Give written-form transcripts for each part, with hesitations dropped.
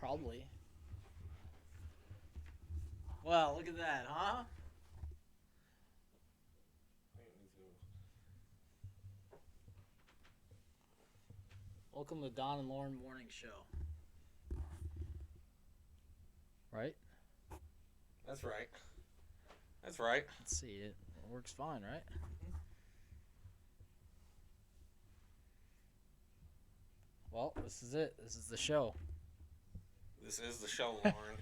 Probably. Well, look at that, huh? Welcome to Don and Lauren Morning Show. Right? That's right. That's right. Let's see. It works fine, right? Well, this is it. This is the show. This is the show, Lauren.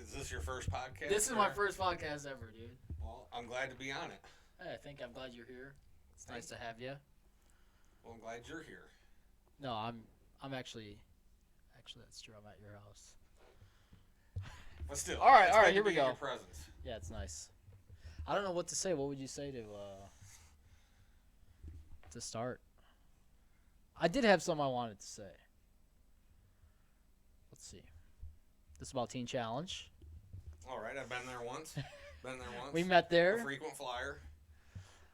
is this your first podcast? This is my first podcast ever, dude. Well, I'm glad to be on it. Hey, I'm glad you're here. It's nice to have you. Well, I'm glad you're here. No, I'm actually that's true. I'm at your house. But still, all right, here we go. Your presence. Yeah, it's nice. I don't know what to say. What would you say to start? I did have something I wanted to say. Let's see. This is about Teen Challenge. All right, I've been there once. We met there. A frequent flyer.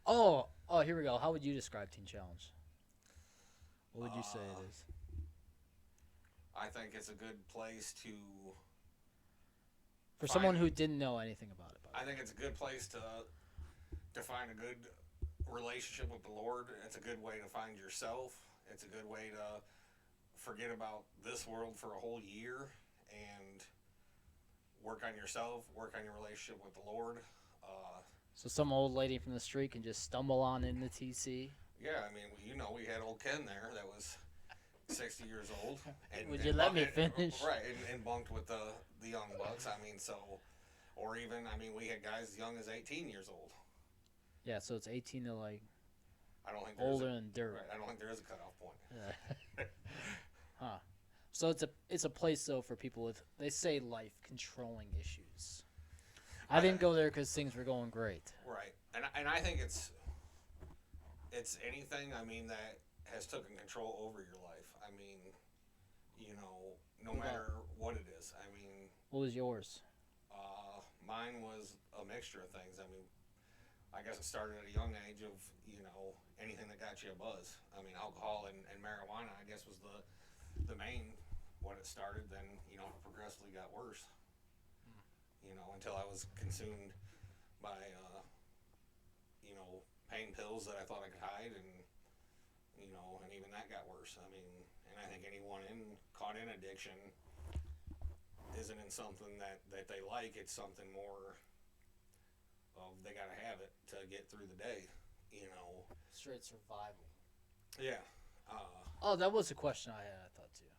Oh, here we go. How would you describe Teen Challenge? What would you say it is? I think it's a good place to... For someone who didn't know anything about it. I think it's a good place to find a good relationship with the Lord. It's a good way to find yourself. It's a good way to forget about this world for a whole year and work on yourself, work on your relationship with the Lord. So some old lady from the street can just stumble on into TC? Yeah, I mean, we had old Ken there that was 60 years old. And, Would you let me finish? Right, and bunked with the young bucks. I mean, or even, we had guys as young as 18 years old. Yeah, so it's 18 to like... I don't think older than dirt. Right, I don't think there is a cutoff point. Huh. So it's a place though for people with, they say, life controlling issues. I didn't go there because things were going great. Right, and I think it's anything that has taken control over your life. No matter what it is. What was yours? Mine was a mixture of things. I guess it started at a young age of anything that got you a buzz. Alcohol and marijuana, I guess, was the main when it started. Then it progressively got worse. Until I was consumed by pain pills that I thought I could hide, and even that got worse. And I think anyone caught in addiction isn't in something that they like. It's something more of they gotta have it to get through the day. Straight survival. Yeah. That was a question I had. I thought too.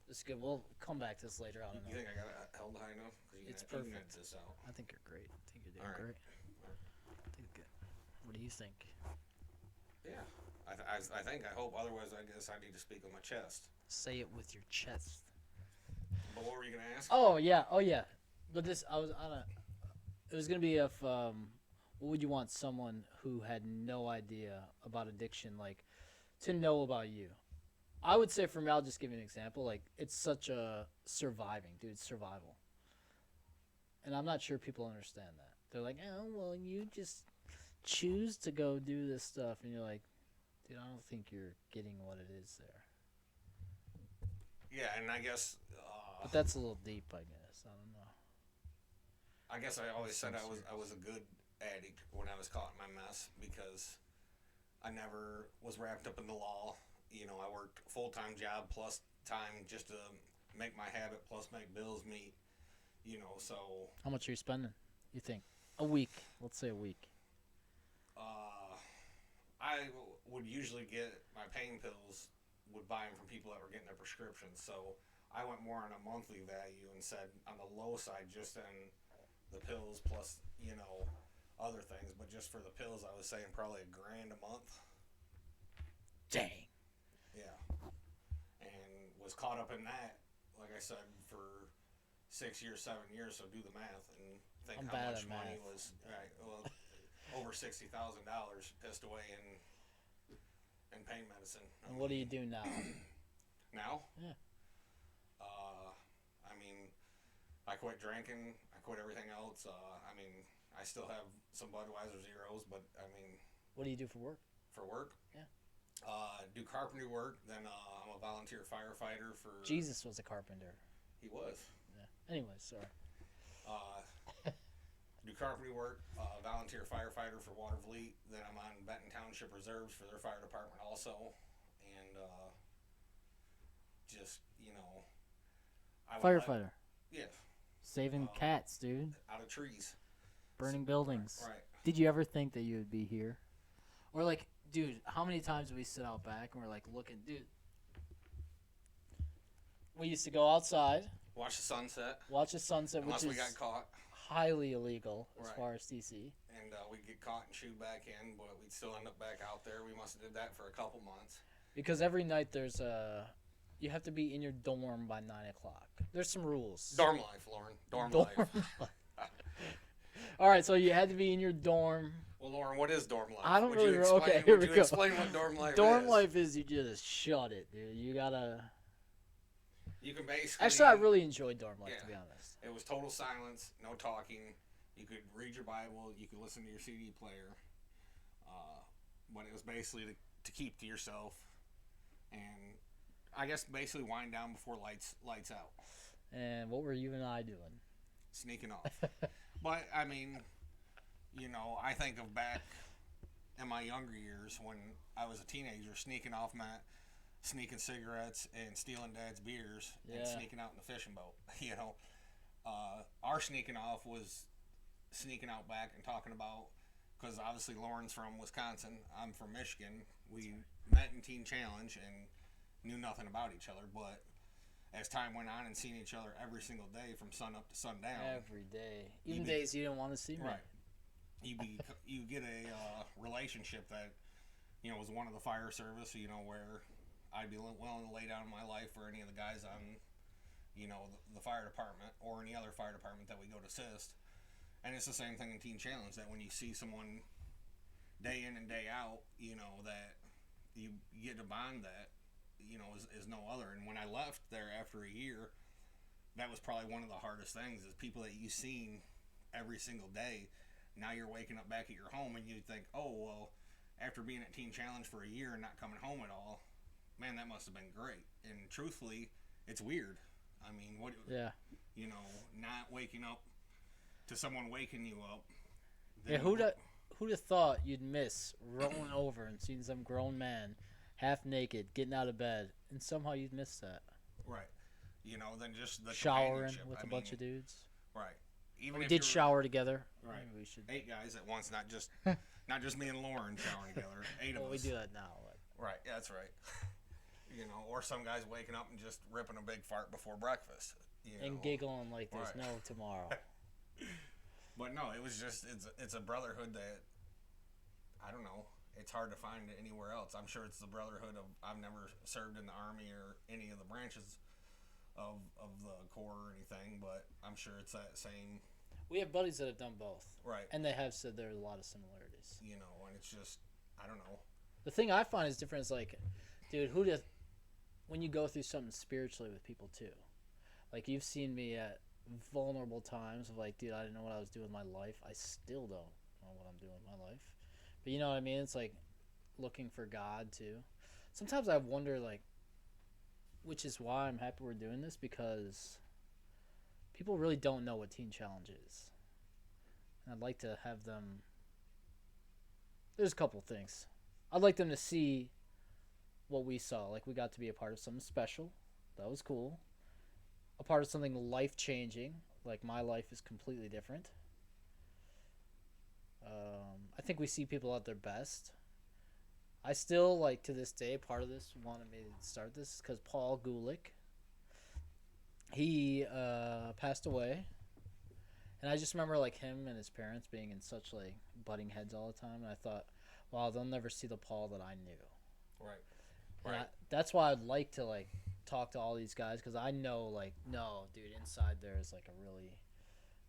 It's good. We'll come back to this later. I don't know. You think I got it held high enough? It's perfect. You can edit this out. I think you're great. I think you're doing All right. great. I think good. What do you think? Yeah. I hope. Otherwise, I guess I need to speak with my chest. Say it with your chest. But what were you gonna ask? Oh yeah. But this, it was gonna be if what would you want someone who had no idea about addiction to know about you? I would say for me, I'll just give you an example. It's such a surviving, dude. It's survival. And I'm not sure people understand that. They're like, oh, well, you just choose to go do this stuff. And you're like, dude, I don't think you're getting what it is there. Yeah, and I guess... but that's a little deep, I guess. I don't know. I guess I always said I was a good addict when I was caught in my mess because I never was wrapped up in the law. I worked a full-time job plus time just to make my habit plus make bills meet. So... How much are you spending, you think? A week. Let's say a week. I would usually get my pain pills, would buy them from people that were getting their prescriptions. So I went more on a monthly value and said on the low side just in the pills plus, other things. But just for the pills, I was saying probably $1,000 a month. Dang. Yeah. And was caught up in that, like I said, for 6 years, 7 years. So do the math and think how much money was. Right. Well, over $60,000 pissed away in pain medicine. And what do you do now? Now? Yeah. I quit drinking. I quit everything else. I still have some Budweiser Zeros, but What do you do for work? For work? Yeah. Do carpentry work. Then I'm a volunteer firefighter for. Jesus was a carpenter. He was. Yeah. Anyway, sorry. Do carpentry work. Volunteer firefighter for Watervliet. Then I'm on Benton Township Reserves for their fire department also, and just I would Firefighter. Yes. Saving cats, dude. Out of trees. Burning buildings. Right. Did you ever think that you would be here? Or like, dude, how many times do we sit out back and we're like looking, dude? We used to go outside, Watch the sunset. watch the sunset, Unless which we is got caught. highly illegal as Right. far as TC. And we'd get caught and shoot back in, but we'd still end up back out there. We must have did that for a couple months. Because every night there's you have to be in your dorm by 9 o'clock. There's some rules. Dorm life, Lauren. Dorm Dorm life. All right, so you had to be in your dorm. Well, Lauren, what is dorm life? I don't Would really. you explain, Okay, here would we you go. explain what dorm life Dorm is? life is you just shut it, dude. You gotta. You can basically. Actually, I really enjoyed dorm life, Yeah. to be honest. It was total silence, no talking. You could read your Bible. You could listen to your CD player. But it was basically to keep to yourself, and I guess basically wind down before lights out, And what were you and I doing? sneaking off. But I mean, I think of back in my younger years when I was a teenager, sneaking cigarettes and stealing Dad's beers and Yeah. sneaking out in the fishing boat. Our sneaking off was sneaking out back and talking about, because obviously Lauren's from Wisconsin, I'm from Michigan. We met in Teen Challenge and knew nothing about each other, but as time went on and seen each other every single day from sun up to sundown. Every day, even days you didn't want to see me. Right. You get a relationship that was one of the fire service. Where I'd be willing to lay down my life for any of the guys on the fire department or any other fire department that we go to assist. And it's the same thing in Teen Challenge, that when you see someone day in and day out, that you get a bond that is no other. And when I left there after a year, that was probably one of the hardest things, is people that you've seen every single day. Now you're waking up back at your home and you think, oh, well, after being at Teen Challenge for a year and not coming home at all, man, that must have been great. And truthfully, it's weird. I mean, Yeah. Not waking up to someone waking you up. Yeah. Who'd have thought you'd miss rolling over and seeing some grown man, half naked, getting out of bed, and somehow you'd miss that. Right. Then just the Showering companionship. with a bunch of dudes. Right. Even We if did you're- shower together. Right. Maybe we should. 8 guys at once, not just me and Lauren showering together. 8 of Well, us. we do that now. Right, yeah, that's right. Or some guys waking up and just ripping a big fart before breakfast. And giggling like there's Right. no tomorrow. But no, it was just it's a brotherhood that I don't know. It's hard to find anywhere else. I'm sure it's the brotherhood of, I've never served in the Army or any of the branches of the Corps or anything, but I'm sure it's that same. We have buddies that have done both. Right. And they have said there are a lot of similarities. And it's just, I don't know. The thing I find is different is like, dude, when you go through something spiritually with people too, like you've seen me at vulnerable times of like, dude, I didn't know what I was doing with my life. I still don't know what I'm doing with my life. But you know what I mean? It's like looking for God too. Sometimes I wonder, like, which is why I'm happy we're doing this, because people really don't know what Teen Challenge is. And I'd like to have them. There's a couple things. I'd like them to see what we saw. Like, we got to be a part of something special. That was cool. A part of something life-changing. Like, my life is completely different. I think we see people at their best. I still, like, to this day, part of this wanted me to start this because Paul Gulick, he passed away. And I just remember, like, him and his parents being in such, like, butting heads all the time. And I thought, wow, they'll never see the Paul that I knew. Right. And that's why I'd like to, like, talk to all these guys, because I know, like, no, dude, inside there is, like, a really,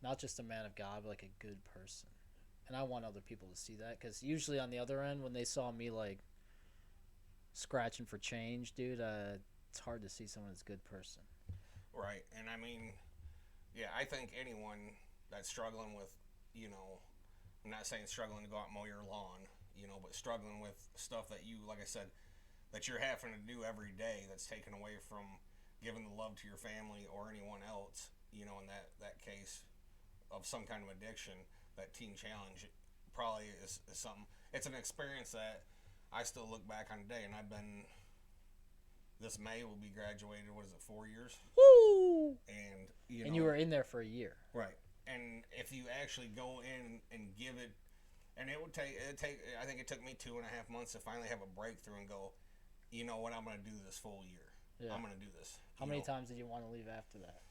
not just a man of God, but, like, a good person. And I want other people to see that, because usually on the other end, when they saw me, like, scratching for change, dude, it's hard to see someone as a good person. Right. And I mean, yeah, I think anyone that's struggling with, I'm not saying struggling to go out and mow your lawn, but struggling with stuff that you, like I said, that you're having to do every day that's taken away from giving the love to your family or anyone else, you know, in that case of some kind of addiction, that teen challenge probably is something. It's an experience that I still look back on today, and I've been, this May will be graduated, what is it, 4 years? Woo! And, you were in there for a year. Right. And if you actually go in and give it, and I think it took me 2.5 months to finally have a breakthrough and go, you know what, I'm going to do this full year. Yeah. I'm going to do this. How many times did you want to leave after that?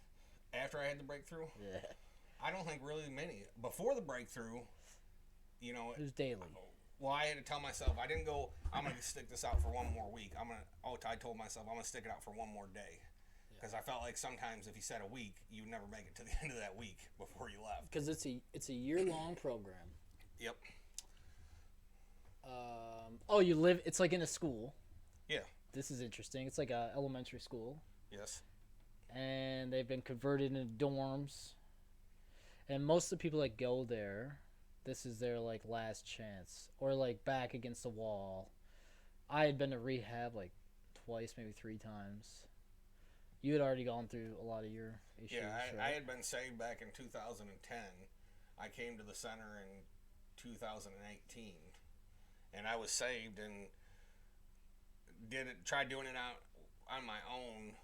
After I had the breakthrough? Yeah. I don't think really many. Before the breakthrough, you know. It was daily. Well, I had to tell myself, I didn't go, I'm going to stick this out for one more week. I told myself, I'm going to stick it out for one more day. Because I felt like sometimes if you said a week, you'd never make it to the end of that week before you left. Because it's a year-long program. Yep. It's like in a school. Yeah. This is interesting. It's like a elementary school. Yes. And they've been converted into dorms. And most of the people that go there, this is their like last chance. Or like back against the wall. I had been to rehab like twice, maybe 3 times. You had already gone through a lot of your issues. Yeah, right? I had been saved back in 2010. I came to the center in 2018. And I was saved and tried doing it out on my own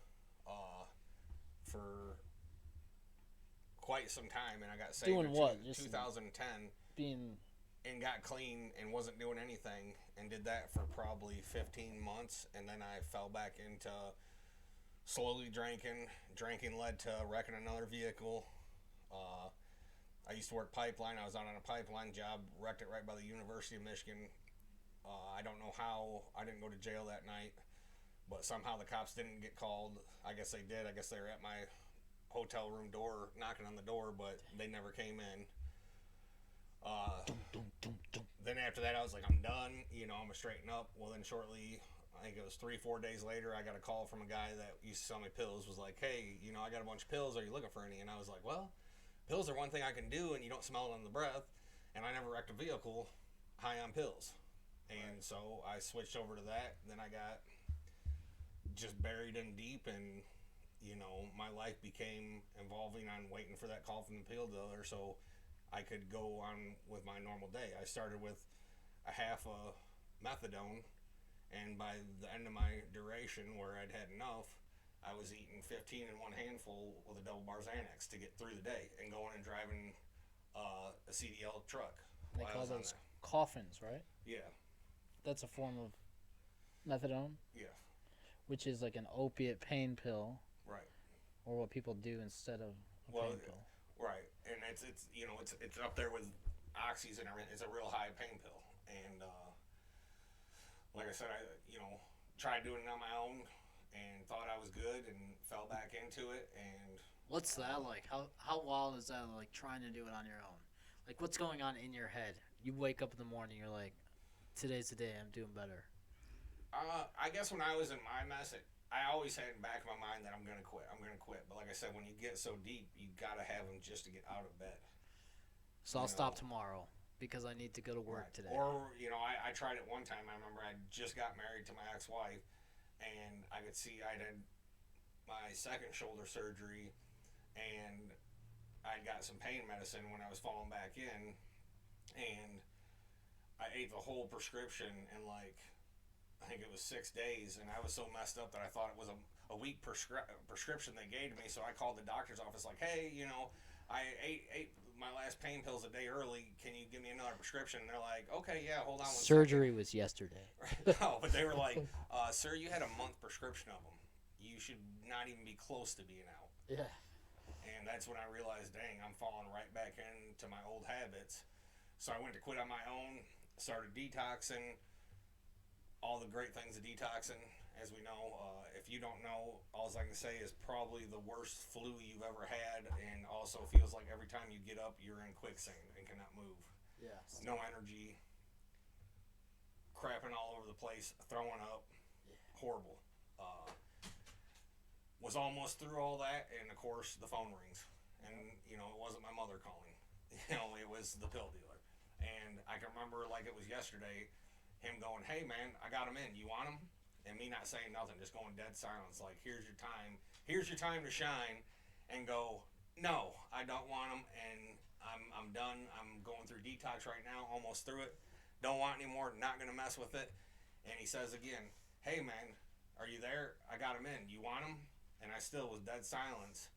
for quite some time, and I got saved doing what? 2010 and got clean and wasn't doing anything, and did that for probably 15 months, and then I fell back into slowly drinking led to wrecking another vehicle. I used to work pipeline. I was out on a pipeline job, wrecked it right by the University of Michigan. I don't know how I didn't go to jail that night, but somehow the cops didn't get called. I guess they did. I guess they were at my hotel room door knocking on the door, but they never came in. Then after that, I was like, I'm done. You know, I'm going to straighten up. Well, then shortly, I think it was 3-4 days later, I got a call from a guy that used to sell me pills. Was like, hey, you know, I got a bunch of pills. Are you looking for any? And I was like, well, pills are one thing I can do, and you don't smell it on the breath. And I never wrecked a vehicle high on pills. And so I switched over to that. Then I got just buried in deep, and, you know, my life became involving on waiting for that call from the pill dealer so I could go on with my normal day. I started with a half a methadone, and by the end of my duration where I'd had enough, I was eating 15 in one handful with a double bar Xanax to get through the day and going and driving a CDL truck. They call those coffins, right? Yeah. That's a form of methadone? Yeah. Which is like an opiate pain pill. Right. Or what people do instead of a pain pill. Right. And it's you know, it's up there with oxys and everything. It's a real high pain pill. And like I said, I tried doing it on my own and thought I was good and fell back into it. And what's that like? How wild is that, like trying to do it on your own? Like what's going on in your head? You wake up in the morning, you're like, today's the day, I'm doing better. I guess when I was in my mess, I always had in the back of my mind that I'm going to quit. But like I said, when you get so deep, you got to have them just to get out of bed. So I'll stop tomorrow because I need to go to work today. Or, I tried it one time. I remember I just got married to my ex-wife, and I could see I had my second shoulder surgery, and I got some pain medicine when I was falling back in, and I ate the whole prescription in I think it was 6 days, and I was so messed up that I thought it was a weak prescription they gave to me. So I called the doctor's office like, hey, I ate my last pain pills a day early. Can you give me another prescription? And they're like, okay, yeah, hold on. Surgery was yesterday. No, but they were like, sir, you had a month prescription of them. You should not even be close to being out. Yeah. And that's when I realized, dang, I'm falling right back into my old habits. So I went to quit on my own, started detoxing. All the great things of detoxing, as we know. If you don't know, all I can say is probably the worst flu you've ever had, and also feels like every time you get up, you're in quicksand and cannot move. Yeah. No energy, crapping all over the place, throwing up, horrible. Was almost through all that, and of course the phone rings, and it wasn't my mother calling. It was the pill dealer, and I can remember like it was yesterday. Him going, hey man, I got him in. You want him? and me not saying nothing, just going dead silence. Like, here's your time to shine, and go. No, I don't want them, and I'm done. I'm going through detox right now, almost through it. Don't want any more. Not gonna mess with it. And he says again, "Hey man, are you there? I got them in. You want them?" And I still was dead silence,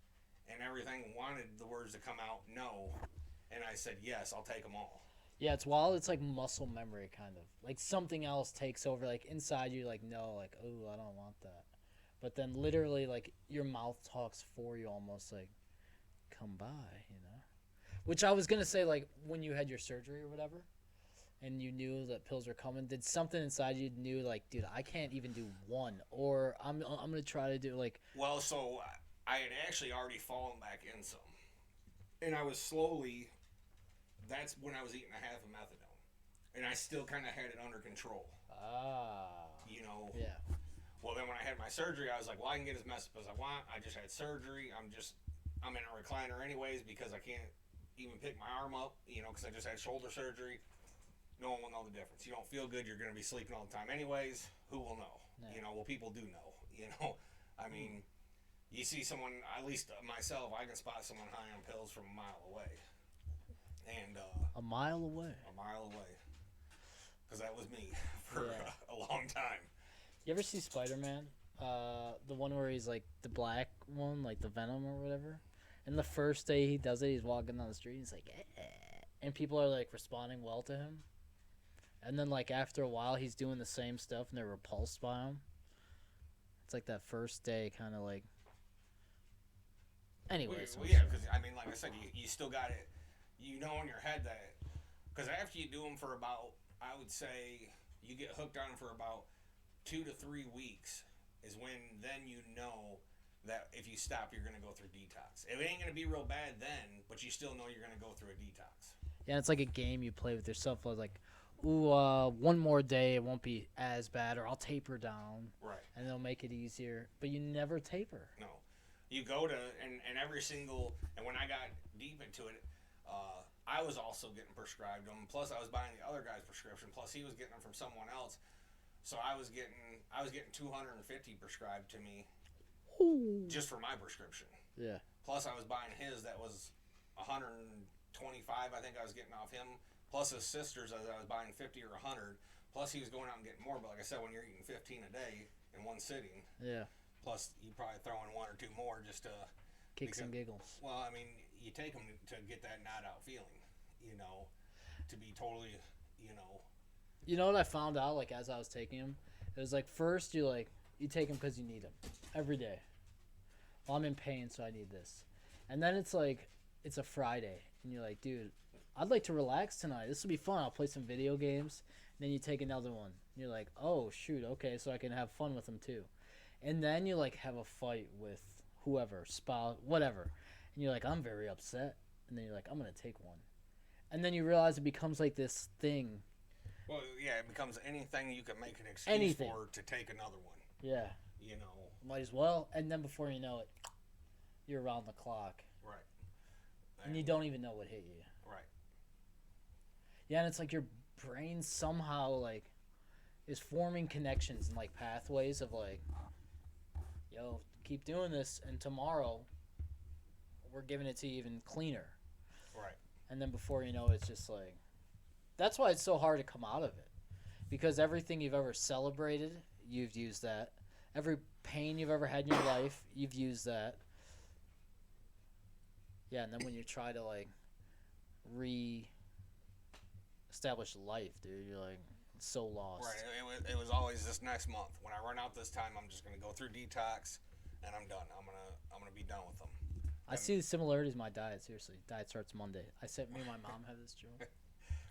and everything wanted the words to come out. No, and I said, "Yes, I'll take them all." Yeah, it's wild. It's like muscle memory, kind of. Like something else takes over. Like inside you, like no, like oh, I don't want that. But then literally, like your mouth talks for you, almost like come by, you know. Which I was gonna say, like when you had your surgery or whatever, and you knew that pills were coming. Did something inside you knew like, dude, I can't even do one, or I'm gonna try to do like. Well, so I had actually already fallen back in some, and I was slowly. That's when I was eating a half of methadone, and I still kind of had it under control. Ah. You know. Yeah. Well, then when I had my surgery, I was like, well, I can get as messed up as I want. I just had surgery. I'm in a recliner anyways because I can't even pick my arm up. You know, because I just had shoulder surgery. No one will know the difference. You don't feel good. You're going to be sleeping all the time anyways. Who will know? No. You know. Well, people do know. You know. I mean, you see someone. At least myself, I can spot someone high on pills from a mile away. And a mile away. Because that was me for Yeah. a long time. You ever see Spider-Man? The one where he's like the black one, like the Venom or whatever. And the first day he does it, he's walking down the street. He's like, and people are like responding well to him. And then like after a while, he's doing the same stuff, and they're repulsed by him. It's like that first day, kind of like. Anyways. Well, yeah, because I mean, like I said, you still got it. You know in your head that, because after you do them for about, I would say, you get hooked on them for about 2 to 3 weeks is when then you know that if you stop, you're going to go through detox. It ain't going to be real bad then, but you still know you're going to go through a detox. Yeah, it's like a game you play with yourself. Like, ooh, one more day, it won't be as bad, or I'll taper down. Right. And it'll make it easier. But you never taper. No. You go to, and every single, and when I got deep into it, I was also getting prescribed them. Plus, I was buying the other guy's prescription. Plus, he was getting them from someone else. So I was getting 250 prescribed to me, just for my prescription. Yeah. Plus, I was buying his that was 125. I think I was getting off him. Plus, his sister's I was buying 50 or 100. Plus, he was going out and getting more. But like I said, when you're eating 15 a day in one sitting. Yeah. Plus, you probably throw in 1 or 2 more just to. Kicks and giggles. Well, I mean, you take them to get that not out feeling, you know, to be totally, you know. You know what I found out, like, as I was taking them? It was like, first, you take them because you need them every day. Well, I'm in pain, so I need this. And then it's like, it's a Friday, and you're like, dude, I'd like to relax tonight. This will be fun. I'll play some video games. And then you take another one. And you're like, oh, shoot, okay, so I can have fun with them, too. And then you, like, have a fight with whoever, spouse, whatever. And you're like, I'm very upset. And then you're like, I'm going to take one. And then you realize it becomes like this thing. Well, yeah, it becomes anything you can make an excuse for to take another one. Yeah. You know. Might as well. And then before you know it, you're around the clock. Right. And you don't even know what hit you. Right. Yeah, and it's like your brain somehow, like, is forming connections and, like, pathways of, like, yo, keep doing this, and tomorrow we're giving it to you even cleaner. Right. And then before you know it, it's just like, that's why it's so hard to come out of it, because everything you've ever celebrated, you've used that. Every pain you've ever had in your life, you've used that. Yeah, and then when you try to, like, re-establish life, dude, you're like so lost. Right. It was always this next month. When I run out this time, I'm just gonna go through detox, and I'm done. I'm gonna be done with them. I see the similarities in my diet. Seriously, diet starts Monday. Me and my mom have this joke.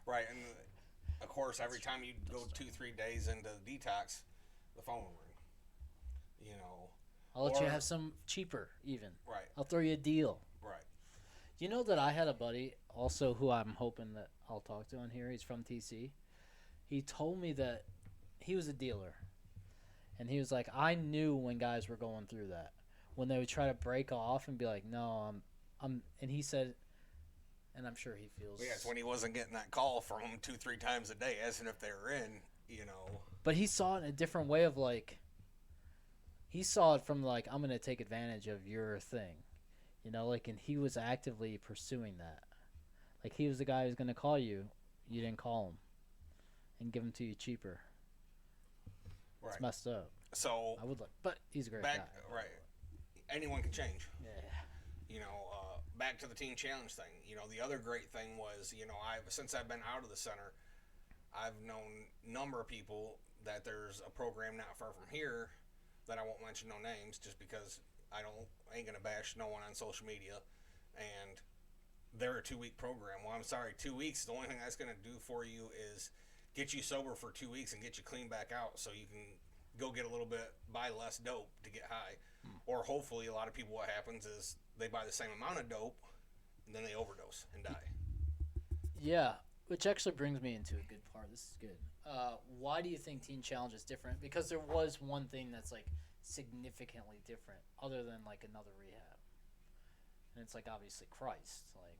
Right, and of course, every time you go 2-3 days into detox, the phone will ring. You know. I'll let you have some cheaper, even. Right. I'll throw you a deal. Right. You know that I had a buddy also who I'm hoping that I'll talk to on here. He's from TC. He told me that he was a dealer. And he was like, I knew when guys were going through that. When they would try to break off and be like, no, I'm and he said, and I'm sure he feels. Yeah, it's when he wasn't getting that call from him 2-3 times a day, asking if they were in, you know. But he saw it in a different way of like, he saw it from like, I'm gonna take advantage of your thing, like, and he was actively pursuing that. Like, he was the guy who's gonna call you. You didn't call him and give him to you cheaper. Right. It's messed up. So I would like, but he's a great back guy. right. Anyone can change. Yeah. Back to the teen challenge thing. The other great thing was, since I've been out of the center, I've known a number of people that there's a program not far from here that I won't mention no names just because ain't gonna bash no one on social media, and they're a 2-week program. Well, I'm sorry, 2 weeks. The only thing that's gonna do for you is get you sober for 2 weeks and get you clean back out, so you can go get a little bit, buy less dope to get high, or hopefully a lot of people, what happens is they buy the same amount of dope and then they overdose and die. Yeah, which actually brings me into a good part. This is good. Why do you think Teen Challenge is different? Because there was one thing that's like significantly different, other than like another rehab, and it's like obviously Christ. Like,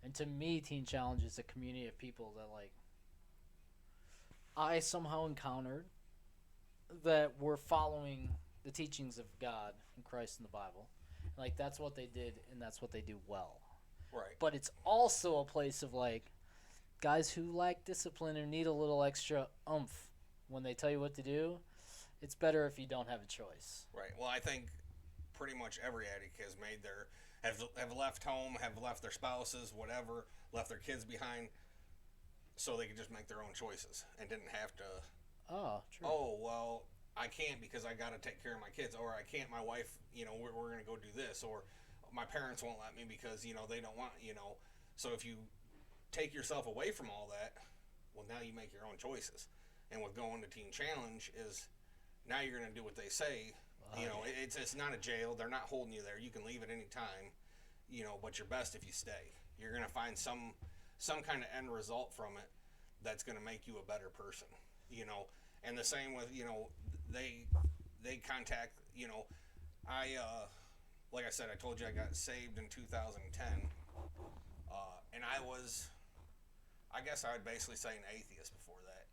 and to me, Teen Challenge is a community of people that like I somehow encountered that were following the teachings of God and Christ in the Bible. Like, that's what they did, and that's what they do well. Right. But it's also a place of like guys who lack discipline or need a little extra oomph when they tell you what to do. It's better if you don't have a choice. Right. Well, I think pretty much every addict has made have left home, have left their spouses, whatever, left their kids behind, so they could just make their own choices and didn't have to. Oh, true. Oh, well, I can't because I got to take care of my kids, or I can't. My wife, we're going to go do this, or my parents won't let me because they don't want. So if you take yourself away from all that, well, now you make your own choices. And with going to Teen Challenge is now you're going to do what they say. It's not a jail. They're not holding you there. You can leave at any time. But you're best if you stay. You're going to find some kind of end result from it that's going to make you a better person. And the same with they contact. Like I said, I told you I got saved in 2010, and I guess I would basically say an atheist before that.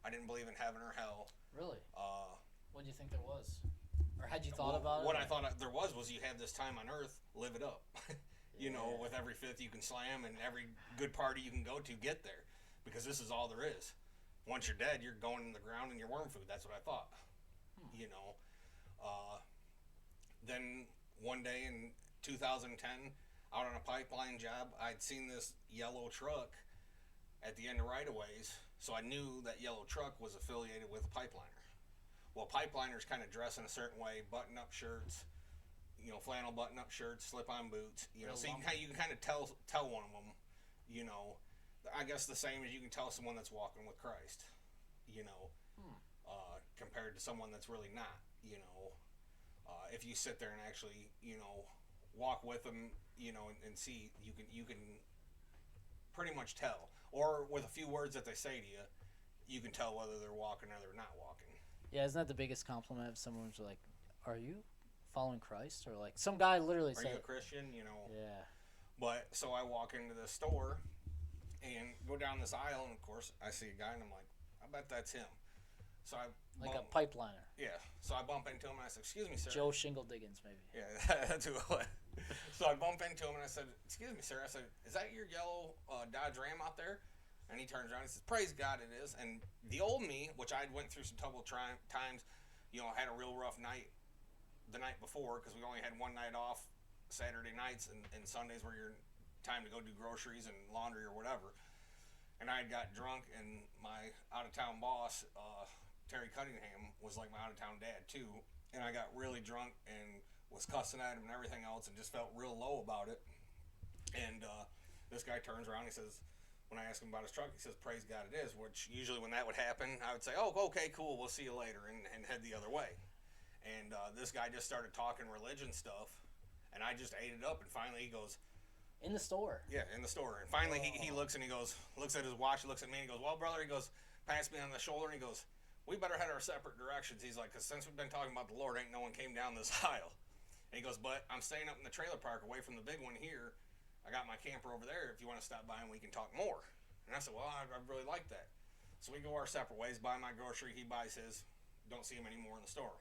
I didn't believe in heaven or hell. Really? What do you think there was? Or had you thought about it? What I thought there was you have this time on earth, live it up. Yeah. With every fifth you can slam and every good party you can go to, get there. Because this is all there is. Once you're dead, you're going in the ground and you're worm food. That's what I thought. Then one day in 2010, out on a pipeline job, I'd seen this yellow truck at the end of right-of-ways, so I knew that yellow truck was affiliated with a pipeliner. Well, pipeliners kind of dress in a certain way, button-up shirts, flannel button-up shirts, slip-on boots, so you can kind of tell one of them, I guess the same as you can tell someone that's walking with Christ, compared to someone that's really not, if you sit there and actually, walk with them, and see, you can pretty much tell. Or with a few words that they say to you, you can tell whether they're walking or they're not walking. Yeah, isn't that the biggest compliment if someone's like, are you following Christ? Or like some guy literally said, are you a Christian? Yeah. But so I walk into the store and go down this aisle, and of course I see a guy and I'm like, I bet that's him. So I a pipeliner. Yeah. So I bump into him and I said, excuse me, sir. Joe Shingle Diggins, maybe. Yeah, that's who it was. So I bump into him and I said, excuse me, sir. I said, is that your yellow Dodge Ram out there? And he turns around and says, praise God, it is. And the old me, which I went through some troubled times, had a real rough night the night before because we only had one night off, Saturday nights, and Sundays were your time to go do groceries and laundry or whatever. And I got drunk, and my out-of-town boss, Terry Cunningham, was like my out-of-town dad too. And I got really drunk and was cussing at him and everything else and just felt real low about it. And this guy turns around and he says, when I ask him about his truck, he says, praise God it is, which usually when that would happen, I would say, oh, okay, cool, we'll see you later, and head the other way. And this guy just started talking religion stuff, and I just ate it up, and finally he goes... In the store? Yeah, in the store. And finally he looks and he goes, looks at his watch, looks at me, and he goes, well, brother, he goes, pats me on the shoulder, and he goes, we better head our separate directions. He's like, because since we've been talking about the Lord, ain't no one came down this aisle. And he goes, but I'm staying up in the trailer park away from the big one here. I got my camper over there if you want to stop by and we can talk more. And I said, well, I really like that. So we go our separate ways, buy my grocery, he buys his, don't see him anymore in the store.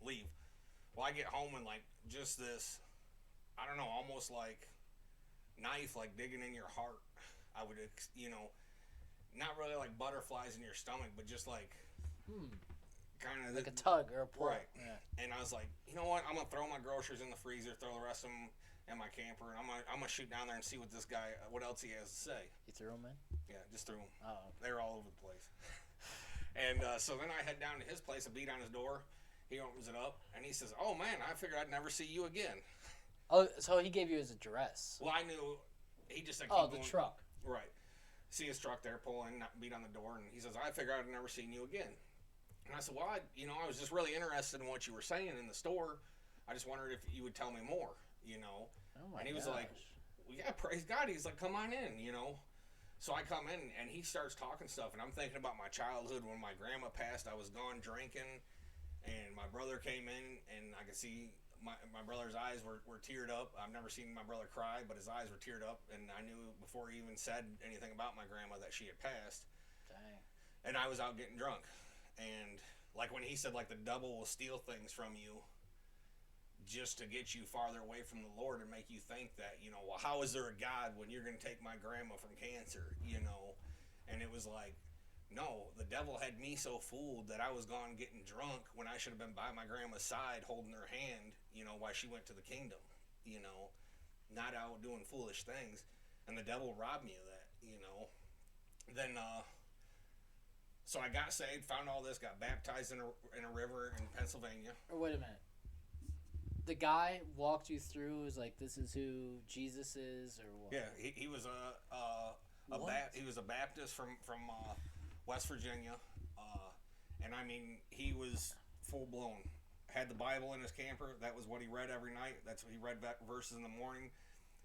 leave. Well, I get home and like just this, I don't know, almost like knife like digging in your heart. I would, not really like butterflies in your stomach, but just like kind of like a tug or a pull. right. Yeah. And I was like, you know what? I'm gonna throw my groceries in the freezer, throw the rest of them in my camper, and I'm gonna shoot down there and see what else he has to say. You threw them in? Yeah, just threw them. Oh. They were all over the place. And so then I head down to his place, I beat on his door. He opens it up, and he says, "Oh man, I figured I'd never see you again." Oh, so he gave you his address. Well, I knew he just said, "Oh, the truck." Right. See his truck there, pull in, beat on the door, and he says, "I figured I'd never seen you again." And I said, "Well, I was just really interested in what you were saying in the store. I just wondered if you would tell me more, Oh my And he was gosh. like, well, "Yeah, praise God." He's like, "Come on in, So I come in, and he starts talking stuff, and I'm thinking about my childhood when my grandma passed. I was gone drinking, and my brother came in, and I could see my brother's eyes were teared up. I've never seen my brother cry, but his eyes were teared up, and I knew before he even said anything about my grandma that she had passed. Dang. And I was out getting drunk. And like when he said, like, the devil will steal things from you just to get you farther away from the Lord and make you think that, well, how is there a God when you're going to take my grandma from cancer, And it was like, no, the devil had me so fooled that I was gone getting drunk when I should have been by my grandma's side holding her hand, while she went to the kingdom, not out doing foolish things. And the devil robbed me of that, Then, so I got saved, found all this, got baptized in a river in Pennsylvania. Or wait a minute. The guy walked you through, was like, this is who Jesus is, or what? Yeah, he was he was a Baptist from West Virginia, and I mean, he was full blown. Had the Bible in his camper. That was what he read every night. That's what he read verses in the morning.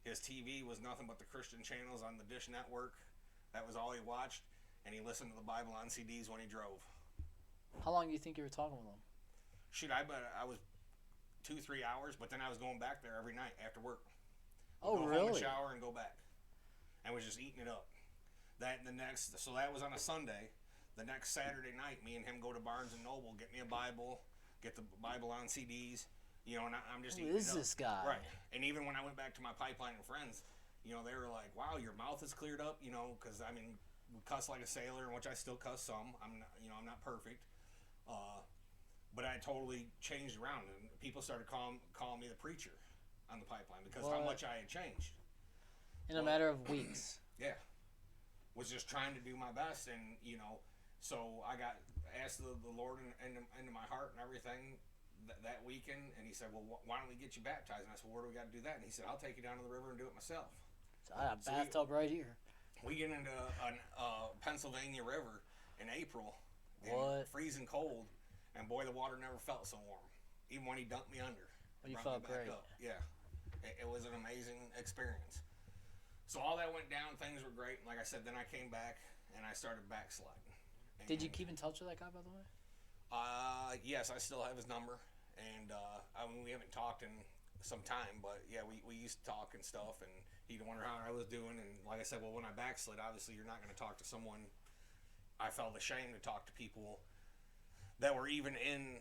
His TV was nothing but the Christian channels on the Dish Network. That was all he watched, and he listened to the Bible on CDs when he drove. How long do you think you were talking with him? Shoot, I bet I was 2-3 hours, but then I was going back there every night after work. Oh, go really? Home and shower and go back, and was just eating it up. So that was on a Sunday. The next Saturday night, me and him go to Barnes and Noble, get me a Bible, get the Bible on CDs, and I'm just eating it up. Who is this guy? Right. And even when I went back to my pipeline and friends, they were like, "Wow, your mouth is cleared up," because I mean, we cuss like a sailor, which I still cuss some. I'm not perfect. But I totally changed around, and people started calling me the preacher on the pipeline because how much I had changed. In a matter of weeks. Yeah. Was just trying to do my best, and so I got asked the Lord into my heart and everything that weekend, and he said, "Well, why don't we get you baptized?" And I said, "Well, where do we got to do that?" And he said, "I'll take you down to the river and do it myself." So I have a bathtub right here. We get into a Pennsylvania river in April, What? Freezing cold, and boy, the water never felt so warm, even when he dunked me under. Well, you brought felt me back great. up. Yeah, it was an amazing experience. So all that went down, things were great, and like I said, then I came back and I started backsliding. Did you keep in touch with that guy, by the way? Yes, I still have his number, and I mean, we haven't talked in some time, but yeah, we used to talk and stuff, and he'd wonder how I was doing, and like I said, well, when I backslid, obviously you're not going to talk to someone. I felt ashamed to talk to people that were even in,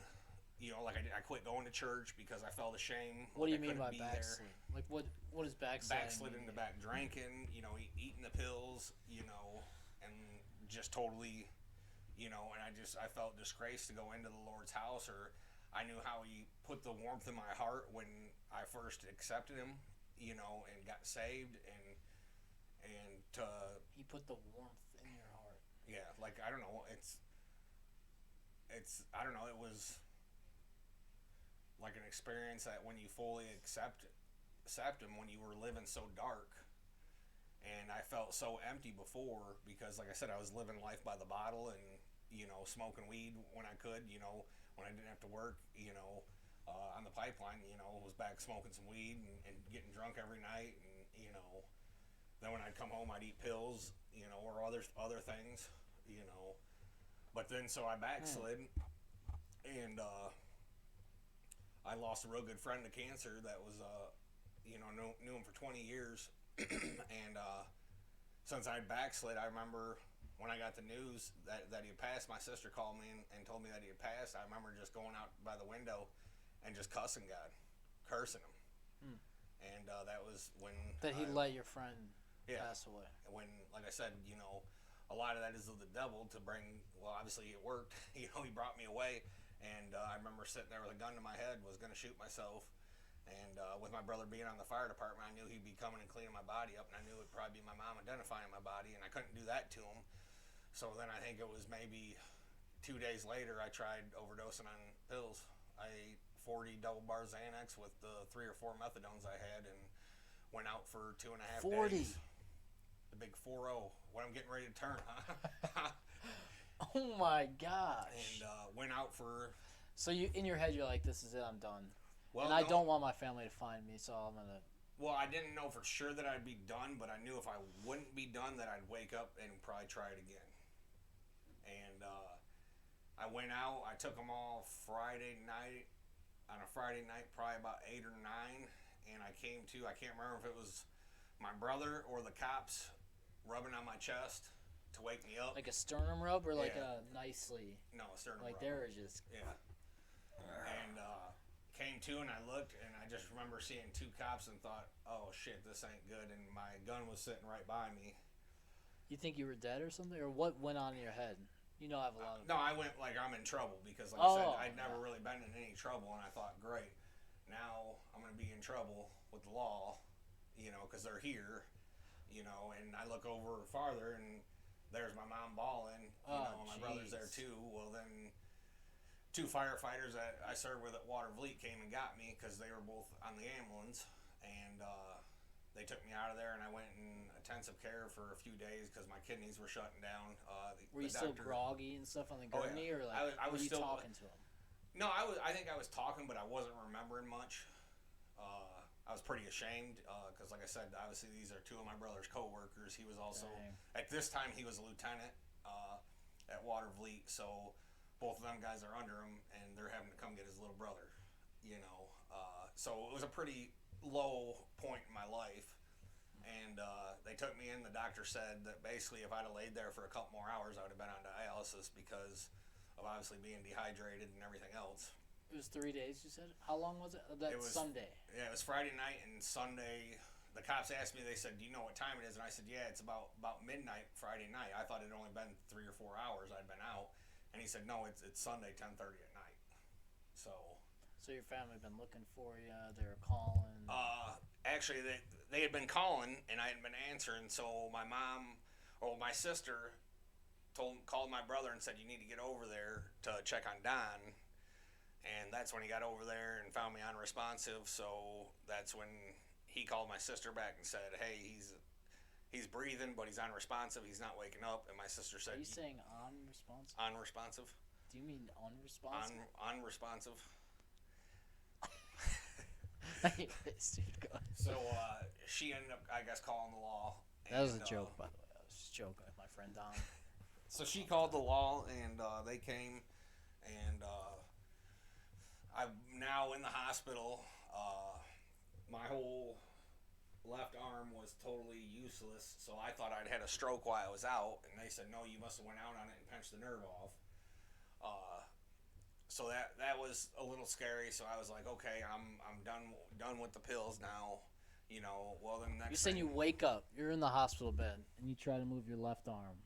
like I quit going to church because I felt ashamed. What do you like mean by backslid? Like what is backslid? Backslid into back drinking, eating the pills, and just totally, and I felt disgraced to go into the Lord's house, or I knew how he put the warmth in my heart when I first accepted him, and got saved, and to He put the warmth in your heart. yeah, like I don't know, it's I don't know, it was like an experience that when you fully accept him, when you were living so dark, and I felt so empty before because, like I said, I was living life by the bottle and smoking weed when I could, when I didn't have to work, on the pipeline, was back smoking some weed and getting drunk every night, and then when I'd come home, I'd eat pills, or other things, but then so I backslid, and I lost a real good friend to cancer that was knew him for 20 years, and since I backslid, I remember when I got the news that he had passed, my sister called me and told me that he had passed. I remember just going out by the window and just cussing God, cursing him. Hmm. And that was when That he let your friend pass away. When, like I said, a lot of that is of the devil to bring. Well, obviously it worked. He brought me away, and I remember sitting there with a gun to my head, was going to shoot myself. And with my brother being on the fire department, I knew he'd be coming and cleaning my body up, and I knew it would probably be my mom identifying my body, and I couldn't do that to him. So then I think it was maybe 2 days later, I tried overdosing on pills. I ate 40 double bar Xanax with the 3 or 4 methadones I had, and went out for 2.5 days. 40. The big 4-0. What I'm getting ready to turn, huh? Oh my gosh. And went out for. So you, in your head, you're like, "This is it. I'm done." Well, and I don't want my family to find me, so I'm gonna. Well, I didn't know for sure that I'd be done, but I knew if I wouldn't be done, that I'd wake up and probably try it again. And I went out. I took them all Friday night. On a Friday night, probably about 8 or 9, and I came to. I can't remember if it was my brother or the cops rubbing on my chest to wake me up. Like a sternum rub, or like Yeah. a nicely. No, a sternum Like rub. there is just. Yeah. And came to, and I looked, and I just remember seeing 2 cops and thought, "Oh shit, this ain't good." And my gun was sitting right by me. You think you were dead or something, or what went on in your head? You know, I have a lot of. No, I went like I'm in trouble because, like I said, I'd never yeah. really been in any trouble, and I thought, great, now I'm gonna be in trouble with the law, because they're here, and I look over farther, and there's my mom bawling, and my brother's there too. Well, then 2 firefighters that I served with at Watervliet came and got me because they were both on the ambulance, and they took me out of there, and I went in intensive care for a few days because my kidneys were shutting down. Were you still groggy and stuff on the gurney, or like I was were you still talking to him? No, I think I was talking, but I wasn't remembering much. I was pretty ashamed because, like I said, obviously these are 2 of my brother's co-workers. He was also at this time he was a lieutenant at Watervliet, so both of them guys are under him, and they're having to come get his little brother. So it was a pretty low point in my life, and they took me in. The doctor said that basically if I'd have laid there for a couple more hours, I would have been on dialysis because of obviously being dehydrated and everything else. It was 3 days, you said? How long was it? That Sunday. Yeah, it was Friday night, and Sunday the cops asked me, they said, "Do you know what time it is?" And I said, "Yeah, it's about midnight Friday night." I thought it had only been 3 or 4 hours I'd been out. And he said, "No, it's Sunday, 10:30 at night." So your family had been looking for you. They were calling. Actually, they had been calling, and I hadn't been answering. So my mom, or my sister, called my brother and said, "You need to get over there to check on Don." And that's when he got over there and found me unresponsive. So that's when he called my sister back and said, "Hey, he's breathing, but he's unresponsive. He's not waking up." And my sister said, "Are you saying unresponsive?" Unresponsive. Do you mean unresponsive? Unresponsive. So she ended up, I guess, calling the law. That was a joke, by the way. I was just joking with my friend Don. So she called the law, and they came, and I'm now in the hospital. My whole left arm was totally useless, so I thought I'd had a stroke while I was out, and they said, "No, you must have went out on it and pinched the nerve off." So that was a little scary. So I was like, okay, I'm done with the pills now. Well, then next. You're saying you wake up, you're in the hospital bed, and you try to move your left arm.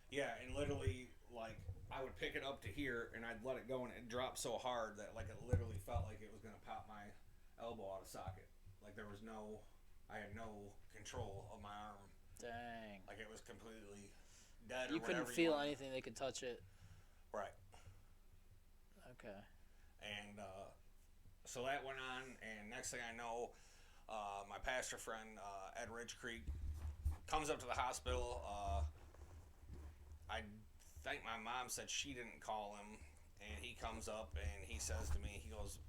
Yeah, and literally, like, I would pick it up to here, and I'd let it go, and it dropped so hard that, like, it literally felt like it was gonna pop my elbow out of socket. Like I had no control of my arm. Dang. Like it was completely dead. You couldn't feel anything. They could touch it. Right. Okay. And so that went on, and next thing I know, my pastor friend, Ed Ridge Creek, comes up to the hospital. I think my mom said she didn't call him, and he comes up and he says to me, he goes,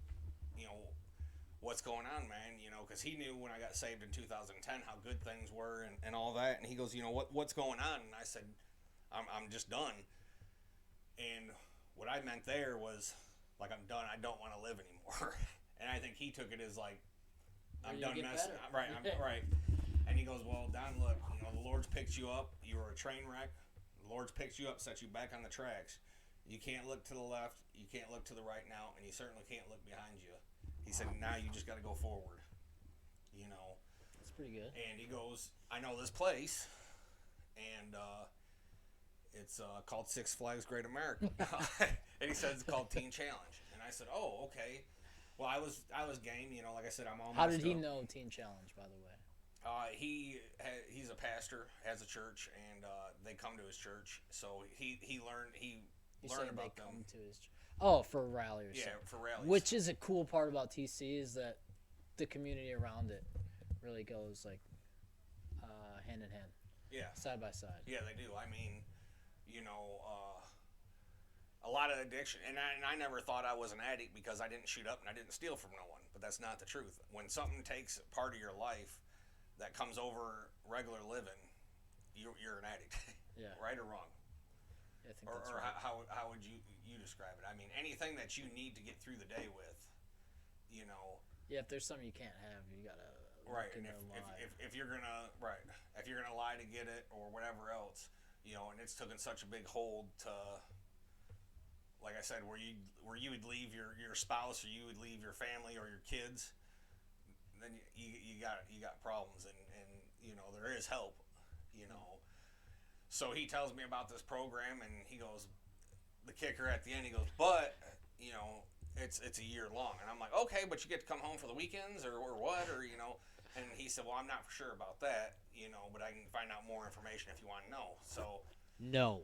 "What's going on, man?" Because he knew when I got saved in 2010 how good things were and all that. And he goes, "What's going on?" And I said, I'm just done. And what I meant there was, like, I'm done. I don't want to live anymore. And I think he took it as, like, I'm done messing. Right, right. And he goes, "Well, Don, look, the Lord's picked you up. You were a train wreck. The Lord's picked you up, set you back on the tracks. You can't look to the left. You can't look to the right now, and you certainly can't look behind you. He said, now you just got to go forward, you know. That's pretty good. And he goes, I know this place, and it's called Six Flags Great America. And he said it's called Teen Challenge. And I said, oh, okay. Well, I was game, you know. Like I said, I'm all. How did he know Teen Challenge, by the way? He's a pastor, has a church, and they come to his church. So he learned about them. Come to his oh, for a rally or something. Yeah, for rallies. Which is a cool part about TC is that the community around it really goes like hand in hand. Yeah. Side by side. Yeah, they do. I mean, you know, a lot of addiction, and I never thought I was an addict because I didn't shoot up and I didn't steal from no one. But that's not the truth. When something takes part of your life that comes over regular living, you're an addict. Yeah. Right or wrong? I think Or, that's or right. how would you describe it? I mean, anything that you need to get through the day with, you know. Yeah, if there's something you can't have, you gotta. Right, and if you're gonna if you're gonna lie to get it or whatever else, you know, and it's taken such a big hold to, like I said, where you would leave your spouse or you would leave your family or your kids, then you got problems, and you know there is help, you know. So he tells me about this program, and he goes, the kicker at the end, he goes, but you know it's a year long, and I'm like, okay, but you get to come home for the weekends or what, or you know. And he said, well, I'm not for sure about that, you know, but I can find out more information if you want to know. So No,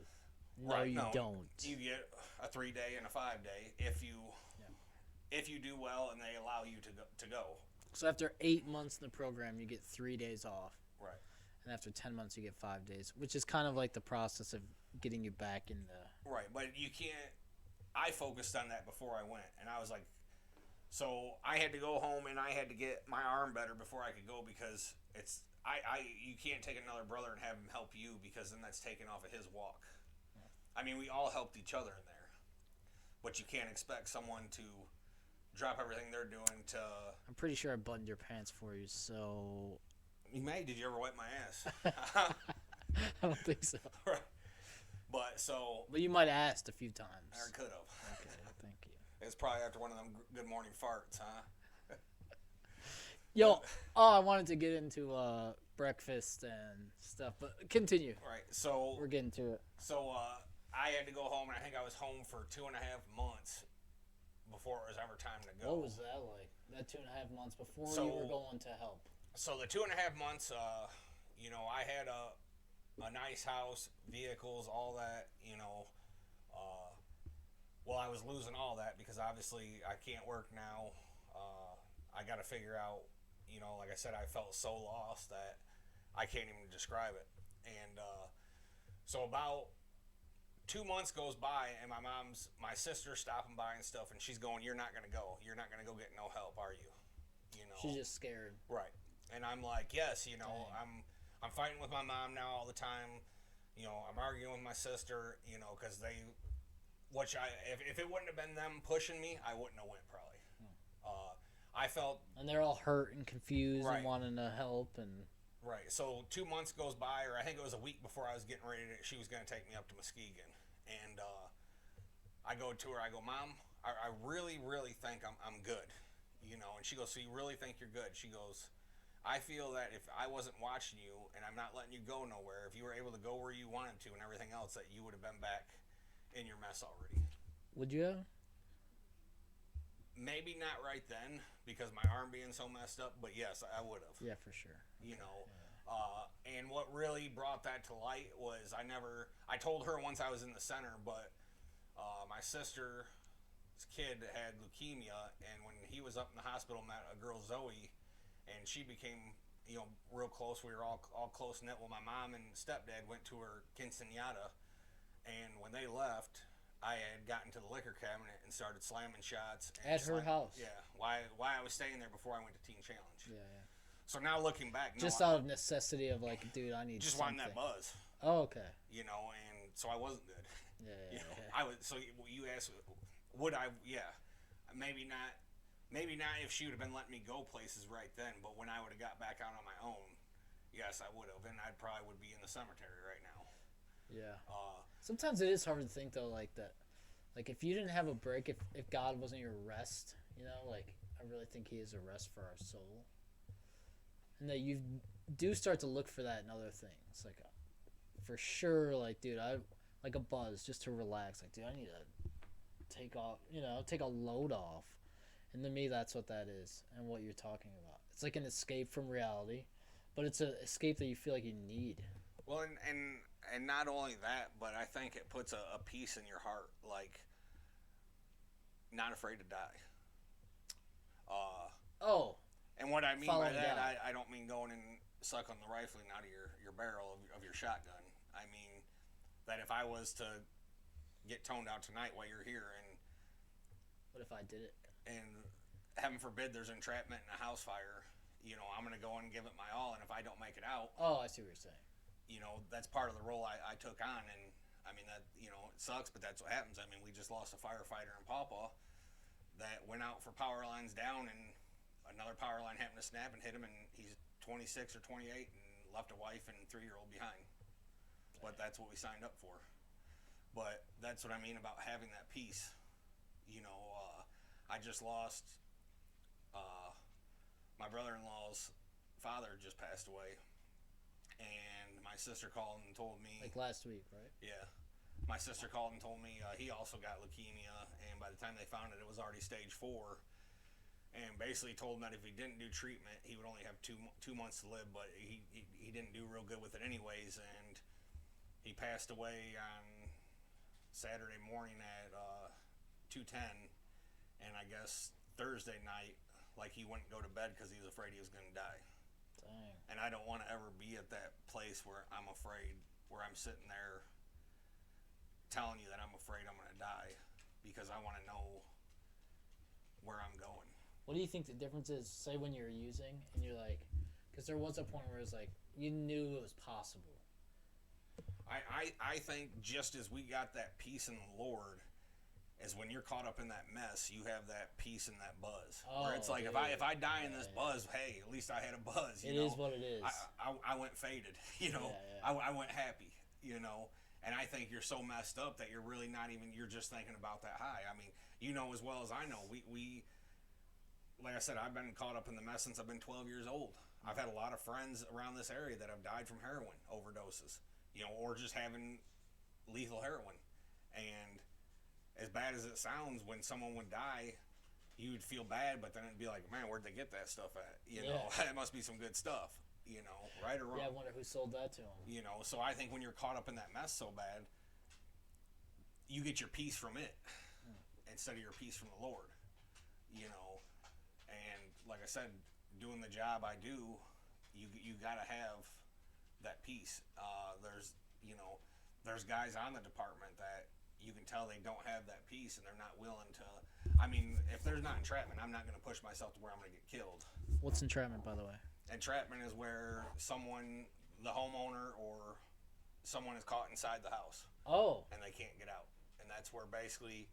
right, you don't. You get a 3-day and a 5-day if you do well and they allow you to go. So after 8 months in the program, you get 3 days off. Right. And after 10 months, you get 5 days, which is kind of like the process of getting you back in the. Right, but you can't. I focused on that before I went, and I was like. So I had to go home and I had to get my arm better before I could go because you can't take another brother and have him help you because then that's taken off of his walk. I mean, we all helped each other in there, but you can't expect someone to drop everything they're doing to. I'm pretty sure I buttoned your pants for you, so. You may. Did you ever wipe my ass? I don't think so. Right. But you might have asked a few times. I could have. Okay, thank you. It's probably after one of them good morning farts, huh? Yo, I wanted to get into breakfast and stuff, but continue. Right, so we're getting to it. So I had to go home, and I think I was home for 2.5 months before it was ever time to go. What was that like? That 2.5 months before you were going to help? So the 2.5 months, you know, I had a nice house, vehicles, all that, you know. Well, I was losing all that because obviously I can't work now. I got to figure out, you know, like I said, I felt so lost that I can't even describe it. And so about 2 months goes by, and my sister's stopping by and stuff, and she's going, "You're not gonna go. You're not gonna go get no help, are you?" You know. She's just scared. Right. And I'm like, yes, you know, I'm fighting with my mom now all the time. You know, I'm arguing with my sister, you know, because if it wouldn't have been them pushing me, I wouldn't have went probably. I felt. And they're all hurt and confused right. and wanting to help and. Right. So 2 months goes by, or I think it was a week before I was getting ready she was going to take me up to Muskegon, and I go to her. I go, Mom, I really, really think I'm good, you know. And she goes, so you really think you're good? She goes, I feel that if I wasn't watching you and I'm not letting you go nowhere, if you were able to go where you wanted to and everything else, that you would have been back in your mess already. Would you have? Maybe not right then because my arm being so messed up, but yes, I would have. Yeah, for sure. You know, and what really brought that to light was I told her once I was in the center, but my sister's kid had leukemia, and when he was up in the hospital, met a girl, Zoe, and she became, you know, real close. We were all close knit. Well, my mom and stepdad went to her quinceañera, and when they left, I had gotten to the liquor cabinet and started slamming shots. At her house? Yeah. Why I was staying there before I went to Teen Challenge. Yeah, yeah. So now looking back, just out of necessity of like, dude, I need just something. wanting that buzz. Oh, okay. You know, and so I wasn't good. Yeah, you know, yeah. I was. So you asked, would I? Yeah, maybe not. Maybe not if she would have been letting me go places right then. But when I would have got back out on my own, yes, I would have, and I probably would be in the cemetery right now. Yeah. Sometimes it is hard to think though, like that. Like if you didn't have a break, if God wasn't your rest, you know, like I really think he is a rest for our soul, and that you do start to look for that in other things. Like, for sure, like, dude, I like a buzz just to relax. Like, dude, I need to take off, take a load off. And to me, that's what that is, and what you're talking about. It's like an escape from reality, but it's an escape that you feel like you need. Well, and not only that, but I think it puts a peace in your heart, like not afraid to die. Oh, And what I mean by following that, God. I don't mean going and sucking the rifling out of your barrel of your shotgun. I mean that if I was to get toned out tonight while you're here, What if I did it? and heaven forbid there's entrapment and a house fire, I'm gonna go and give it my all, and if I don't make it out, Oh, I see what you're saying. that's part of the role I took on, and I mean that it sucks, but that's what happens. I mean, we just lost a firefighter in Pawpaw that went out for power lines down, and another power line happened to snap and hit him, and he's 26 or 28 and left a wife and 3-year-old behind. But that's what we signed up for. But that's what I mean about having that peace. I just lost my brother-in-law's father just passed away, and my sister called and told me, Like last week, right? yeah, my sister called and told me he also got leukemia, and by the time they found it, it was already stage 4. And basically told him that if he didn't do treatment, he would only have two months to live. But he didn't do real good with it anyways, and he passed away on Saturday morning at 2:10. And I guess Thursday night, like, he wouldn't go to bed because he was afraid he was going to die. Dang. And I don't want to ever be at that place where I'm afraid, where I'm sitting there telling you that I'm afraid I'm going to die, because I want to know where I'm going. What do you think the difference is, say, when you're using and you're like, because there was a point where it was like, you knew it was possible. I think just as we got that peace in the Lord, as when you're caught up in that mess, you have that peace and that buzz. Where it's like, dude. if I die in this buzz, hey, at least I had a buzz. It is what it is. I went faded, I went happy, and I think you're so messed up that you're really not even, you're just thinking about that high. I mean, as well as I know, we like I said, I've been caught up in the mess since I've been 12 years old. I've had a lot of friends around this area that have died from heroin overdoses, or just having lethal heroin. And as bad as it sounds, when someone would die, you would feel bad, but then it'd be like, man, where'd they get that stuff at? It must be some good stuff, right or wrong. Yeah, I wonder who sold that to him. So I think when you're caught up in that mess so bad, you get your peace from it instead of your peace from the Lord, And like I said, doing the job I do, you gotta have that peace. There's guys on the department that you can tell they don't have that peace, and they're not willing to. I mean, if there's not entrapment, I'm not going to push myself to where I'm going to get killed. What's entrapment, by the way? Entrapment is where someone, the homeowner or someone, is caught inside the house. Oh. And they can't get out. And that's where basically,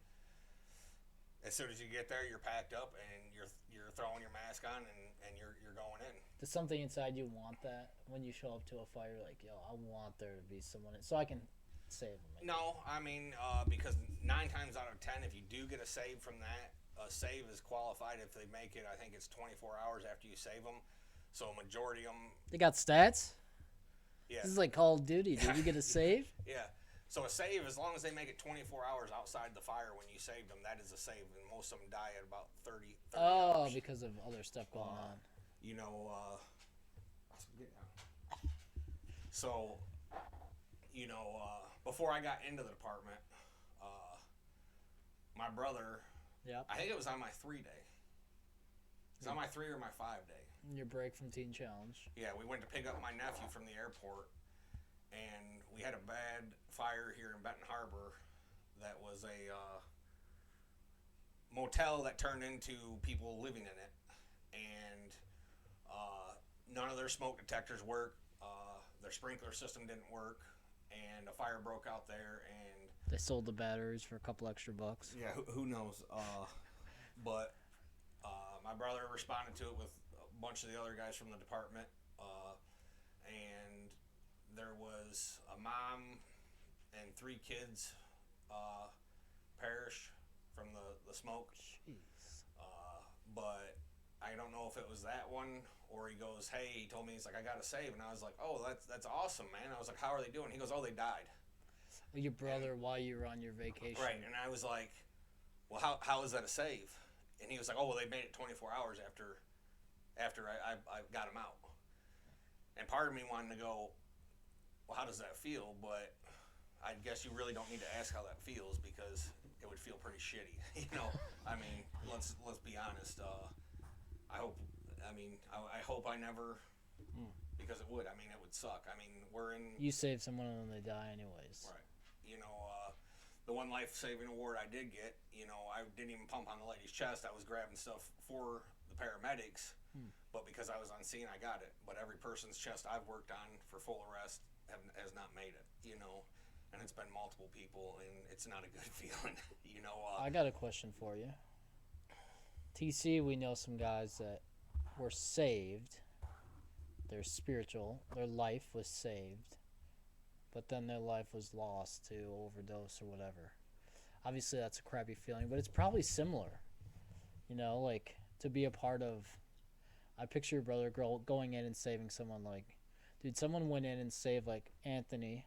as soon as you get there, you're packed up and you're throwing your mask on and you're going in. Does something inside you want that when you show up to a fire? Like, yo, I want there to be someone so I can save them. No, I mean, because 9 times out of 10, if you do get a save from that, a save is qualified if they make it. I think it's 24 hours after you save them. So a majority of them. They got stats? Yeah. This is like Call of Duty. Did you get a save? Yeah. So a save, as long as they make it 24 hours outside the fire when you saved them, that is a save. And most of them die at about 30 hours. Because of other stuff going on. So, before I got into the department, my brother, I think it was on my 3 day. It's on my 3 or my 5 day. Your break from Teen Challenge. Yeah, we went to pick up my nephew from the airport, and we had a bad fire here in Benton Harbor that was a motel that turned into people living in it, and none of their smoke detectors worked. Their sprinkler system didn't work, and a fire broke out there, and they sold the batteries for a couple extra bucks. Yeah, who knows? But my brother responded to it with a bunch of the other guys from the department, and there was a mom and 3 kids perished from the smoke. Jeez. but I don't know if it was that one or he goes, hey, he told me, he's like, I got to save. And I was like, oh, that's awesome, man. I was like, how are they doing? He goes, oh, they died. Your brother, while you were on your vacation. Right. And I was like, well, how is that a save? And he was like, oh, well, they made it 24 hours after I got him out. And part of me wanted to go, well, how does that feel? But I guess you really don't need to ask how that feels because it would feel pretty shitty. I mean, let's be honest. I hope I never, because it would. I mean, it would suck. I mean, You save someone and they die anyways. Right. The one life-saving award I did get, I didn't even pump on the lady's chest. I was grabbing stuff for the paramedics, but because I was on scene, I got it. But every person's chest I've worked on for full arrest has not made it, and it's been multiple people, and it's not a good feeling, I got a question for you. TC, we know some guys that were saved. Their life was saved, but then their life was lost to overdose or whatever. Obviously, that's a crappy feeling, but it's probably similar. Like to be a part of. I picture your brother going in and saving someone. Like, dude, someone went in and saved like Anthony,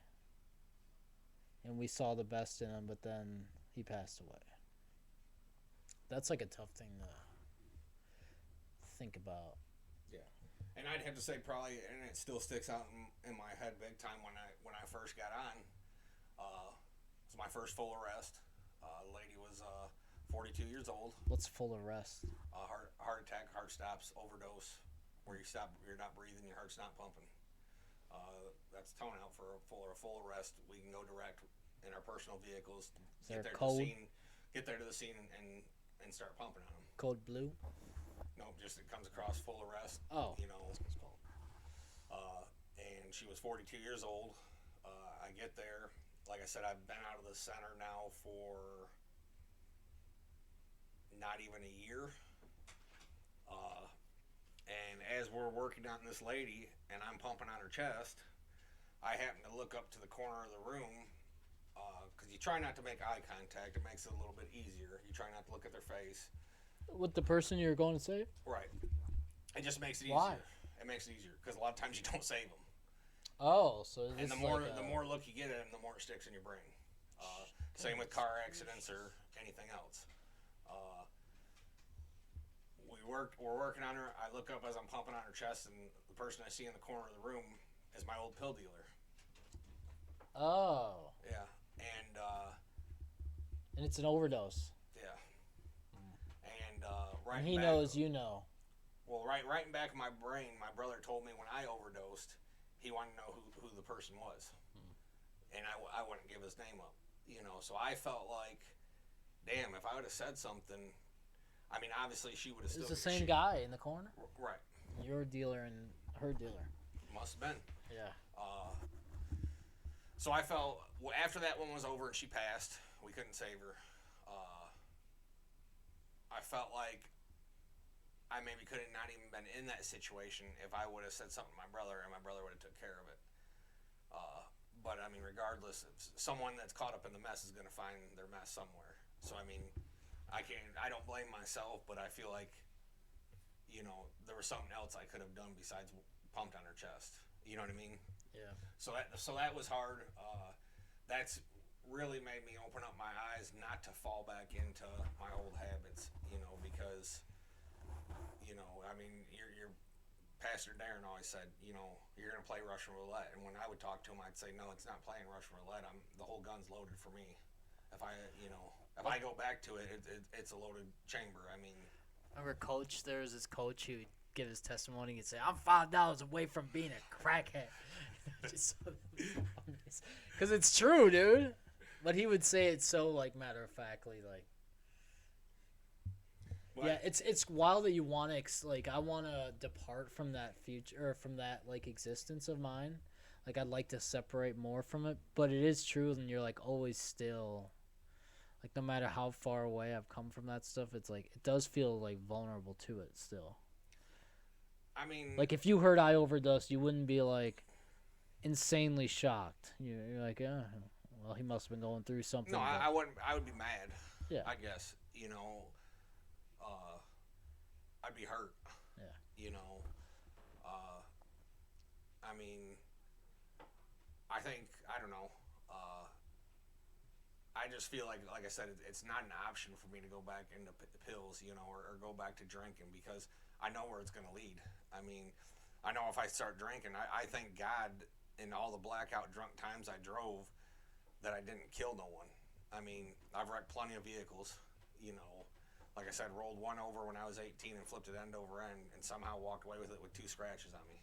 and we saw the best in him, but then he passed away. That's like a tough thing to think about. Yeah, and I'd have to say probably, and it still sticks out in my head big time when I first got on. It was my first full arrest. The lady was 42 years old. What's full arrest? Heart attack, heart stops, overdose, where you're not breathing, your heart's not pumping. That's tone out for a full arrest. We can go direct in our personal vehicles. Get there to the scene and start pumping on them. Code blue? No, just it comes across full arrest. Oh. And she was 42 years old. I get there. Like I said, I've been out of the center now for not even a year. And as we're working on this lady and I'm pumping on her chest, I happen to look up to the corner of the room because you try not to make eye contact. It makes it a little bit easier. You try not to look at their face. With the person you're going to save? Right. It just makes it easier. Why? It makes it easier because a lot of times you don't save them. Oh, so and the more look you get at them, the more it sticks in your brain. Same with car accidents or anything else. We're working on her. I look up as I'm pumping on her chest, and the person I see in the corner of the room is my old pill dealer. Oh. Yeah, and it's an overdose. Yeah. And right. And he knows you know. Well, right in back of my brain, my brother told me when I overdosed, he wanted to know who the person was, and I wouldn't give his name up, So I felt like, damn, if I would have said something, I mean, obviously she would have still. It's the same guy in the corner. Right. Your dealer and her dealer. Must have been. Yeah. So I felt after that one was over and she passed, we couldn't save her. I felt like I maybe could have not even been in that situation if I would have said something to my brother and my brother would have took care of it. But I mean, regardless, someone that's caught up in the mess is going to find their mess somewhere. So I mean, I don't blame myself, but I feel like, there was something else I could have done besides pumped on her chest. You know what I mean? Yeah. So that was hard. That's really made me open up my eyes not to fall back into my old habits, because, I mean, your Pastor Darren always said, you're going to play Russian roulette. And when I would talk to him, I'd say, no, it's not playing Russian roulette. The whole gun's loaded for me. If I go back to it, it's a loaded chamber. I mean, remember there was this coach who would give his testimony and say, I'm $5 away from being a crackhead. Because it's true, dude. But he would say it so, matter-of-factly, What? Yeah, it's wild that you want to, I want to depart from that future, or from that, existence of mine. I'd like to separate more from it. But it is true, and you're, always still, no matter how far away I've come from that stuff, it's, it does feel, vulnerable to it still. I mean... if you heard I overdosed, you wouldn't be, insanely shocked. You're like, yeah, well, he must have been going through something. No, I wouldn't. I would be mad. Yeah. I guess, I'd be hurt. Yeah. You know, I mean, I think I don't know. I just feel like I said, it's not an option for me to go back into pills, you know, or go back to drinking because I know where it's going to lead. I mean, I know if I start drinking, I thank God in all the blackout drunk times I drove that I didn't kill no one. I mean, I've wrecked plenty of vehicles, you know. Like I said, rolled one over when I was 18 and flipped it end over end and somehow walked away with it with 2 scratches on me.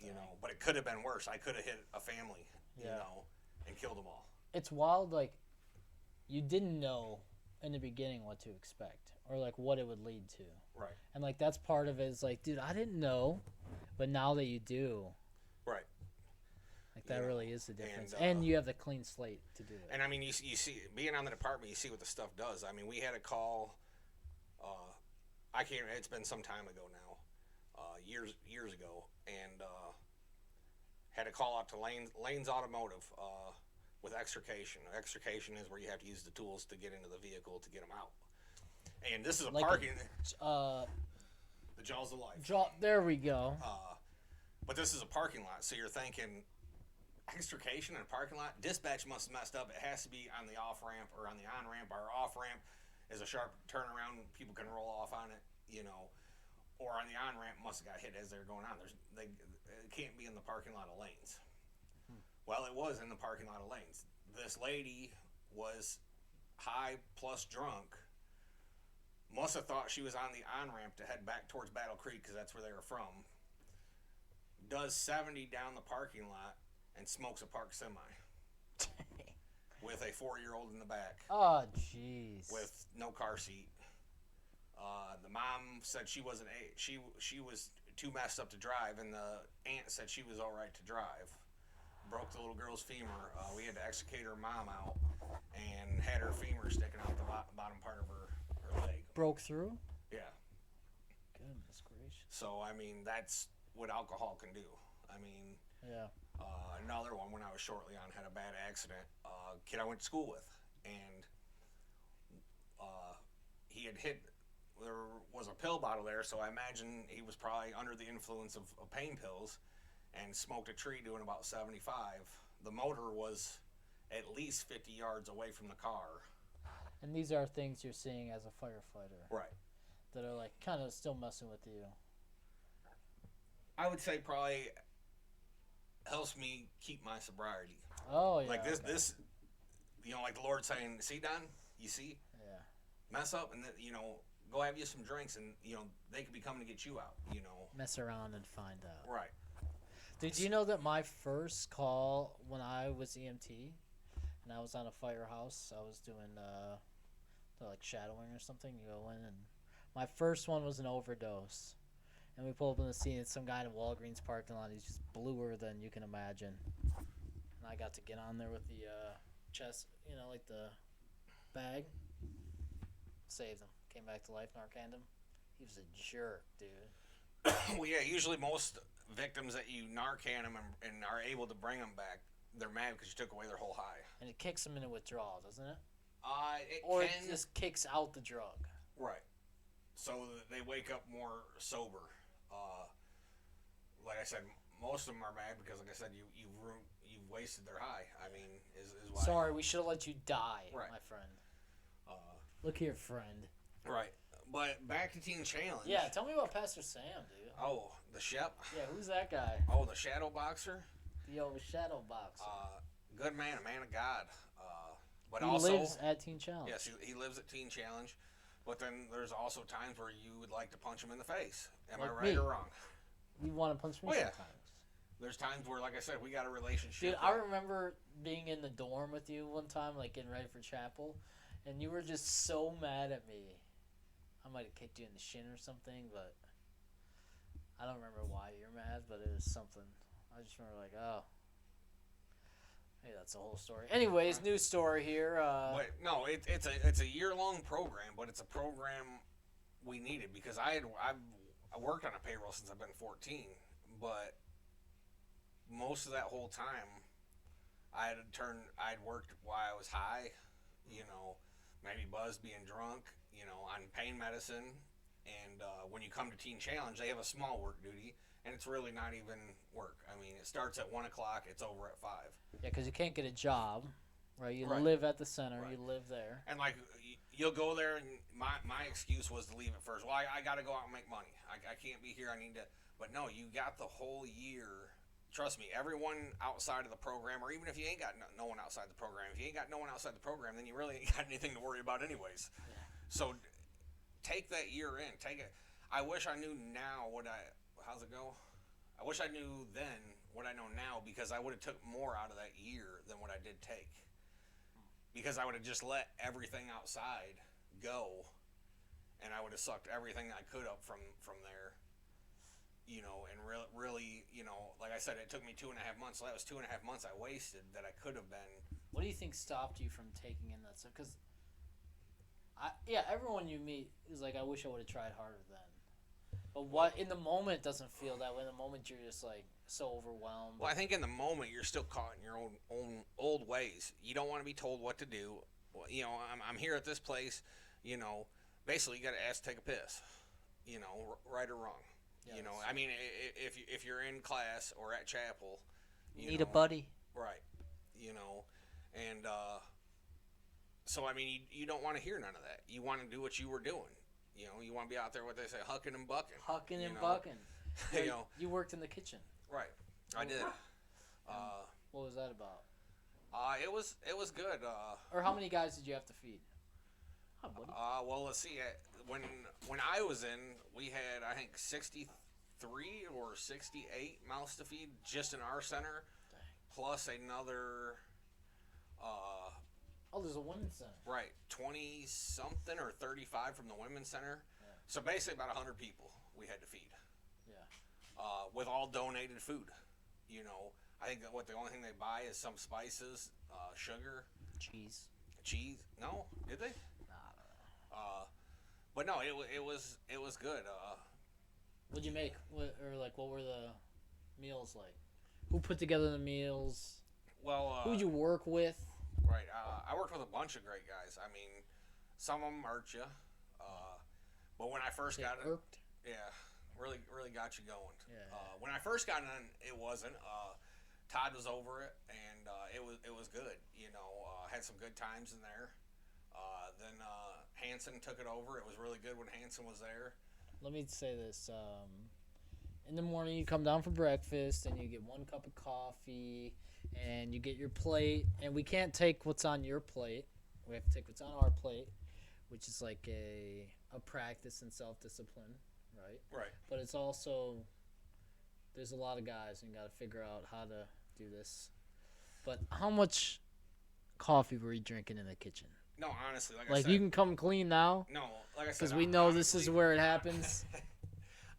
You know, but it could have been worse. I could have hit a family, you know, and killed them all. It's wild, like, you didn't know in the beginning what to expect or, like, what it would lead to. Right. And, like, that's part of it is, like, dude, I didn't know, but now that you do. Right. Like, that really is the difference. And you have the clean slate to do it. And, I mean, you see, being on the department, you see what the stuff does. I mean, we had a call, I can't, it's been some time ago now, years ago, and had a call out to Lane's Automotive, with extrication. Extrication is where you have to use the tools to get into the vehicle to get them out. And this is a parking. The jaws of life. There we go. But this is a parking lot, so you're thinking extrication in a parking lot. Dispatch must have messed up. It has to be on the off ramp or on the on ramp. Our off ramp is a sharp turnaround. People can roll off on it, you know. Or on the on ramp must have got hit as they're going on. It can't be in the parking lot of Lanes. Well, it was in the parking lot of Lanes. This lady was high plus drunk. Must have thought she was on the on-ramp to head back towards Battle Creek because that's where they were from. Does 70 down the parking lot and smokes a parked semi. With a 4-year-old in the back. Oh, jeez. With no car seat. The mom said she wasn't she was too messed up to drive, and the aunt said she was all right to drive. Broke the little girl's femur. We had to extricate her mom out and had her femur sticking out the bottom part of her leg. Broke through? Yeah. Goodness gracious. So, I mean, that's what alcohol can do. I mean, yeah. Another one when I was shortly on had a bad accident. Kid I went to school with, and he had hit. There was a pill bottle there, so I imagine he was probably under the influence of pain pills. And smoked a tree doing about 75. The motor was at least 50 yards away from the car. And these are things you're seeing as a firefighter. Right. That are like kind of still messing with you. I would say probably helps me keep my sobriety. Oh, yeah. Like this, you know, like the Lord saying, see, Don, you see? Yeah. Mess up and, you know, go have you some drinks and, you know, they could be coming to get you out, you know. Mess around and find out. Right. Did you know that my first call when I was EMT and I was on a firehouse, I was doing like shadowing or something, you go in, and my first one was an overdose. And we pull up in the scene, and some guy in a Walgreens parking lot, he's just bluer than you can imagine. And I got to get on there with the chest, you know, like the bag. Saved him. Came back to life, Narcaned him. He was a jerk, dude. Well, yeah, usually most victims that you Narcan them and are able to bring them back, they're mad because you took away their whole high. And it kicks them into withdrawal, doesn't it? It just kicks out the drug. Right. So they wake up more sober. Like I said, most of them are mad because, like I said, you've wasted their high. I mean, is why. Sorry, we should have let you die, right. My friend. Look here, friend. Right. But back to Teen Challenge. Yeah, tell me about Pastor Sam, dude. Oh, the Shep. Yeah, who's that guy? Oh, the shadow boxer. Yo, shadow boxer. Good man, a man of God. But he also lives at Teen Challenge. Yes, he lives at Teen Challenge. But then there's also times where you would like to punch him in the face. Am like I right me. or wrong? You want to punch me sometimes. There's times where, like I said, we got a relationship. Dude, I remember being in the dorm with you one time, like getting ready for chapel, and you were just so mad at me. I might have kicked you in the shin or something, but I don't remember why you're mad, but it was something. I just remember like, oh. Hey, that's the whole story. Anyways, new story here. But no, it's a year-long program, but it's a program we needed because I worked on a payroll since I've been 14, but most of that whole time I'd worked while I was high, you know, maybe buzzed, being drunk, you know, on pain medicine, And when you come to Teen Challenge, they have a small work duty, and it's really not even work. I mean, it starts at 1 o'clock, it's over at 5. Yeah, because you can't get a job, right? You Right. live at the center. Right. You live there. And like you'll go there, and my excuse was to leave it first. Well, I got to go out and make money. I can't be here. I need to. But no, you got the whole year. Trust me, everyone outside of the program, or even if you ain't got no one outside the program, if you ain't got no one outside the program, then you really ain't got anything to worry about anyways. Yeah. So take that year in. Take it. I wish I knew now how's it go? I wish I knew then what I know now, because I would have took more out of that year than what I did take. Because I would have just let everything outside go, and I would have sucked everything I could up from there. You know, and really, you know, like I said, it took me 2.5 months. So that was 2.5 months I wasted that I could have been. What do you think stopped you from taking in that stuff? Because, everyone you meet is like, I wish I would have tried harder then. But what in the moment doesn't feel that way. In the moment, you're just like so overwhelmed. Well, I think in the moment you're still caught in your own old ways. You don't want to be told what to do. Well, you know, I'm here at this place. You know, basically you got to ask to take a piss. You know, right or wrong. Yeah, you know, I mean, if you're in class or at chapel, you need a buddy. Right. You know, and so I mean, you don't want to hear none of that. You want to do what you were doing. You know, you want to be out there, what they say, hucking and bucking. Hucking and bucking. You know, you worked in the kitchen. Right. I did. What was that about? It was good. Or how many guys did you have to feed? Oh, buddy. Well, let's see. When I was in, we had, I think, 63 or 68 mouths to feed just in our center, plus another. There's a women's center. Right, 20 something or 35 from the women's center. Yeah. So basically, about 100 people we had to feed. Yeah. With all donated food. You know, I think that the only thing they buy is some spices, sugar, cheese. No, did they? Nah. But no, it was good. What'd you make? What were the meals like? Who put together the meals? Well, who'd you work with? Right. I worked with a bunch of great guys. I mean, some of them irked you. But when I first got in, yeah, really got you going. Yeah. When I first got in, it wasn't. Todd was over it, and it was good. You know, had some good times in there. Then Hanson took it over. It was really good when Hanson was there. Let me say this. In the morning, you come down for breakfast, and you get 1 cup of coffee, and you get your plate. And we can't take what's on your plate. We have to take what's on our plate, which is like a practice in self-discipline, right? Right. But it's also, there's a lot of guys, and you got to figure out how to do this. But how much coffee were you drinking in the kitchen? No, honestly, like I said. Like, you can come clean now? No, like I said. Because we know this is where it happens.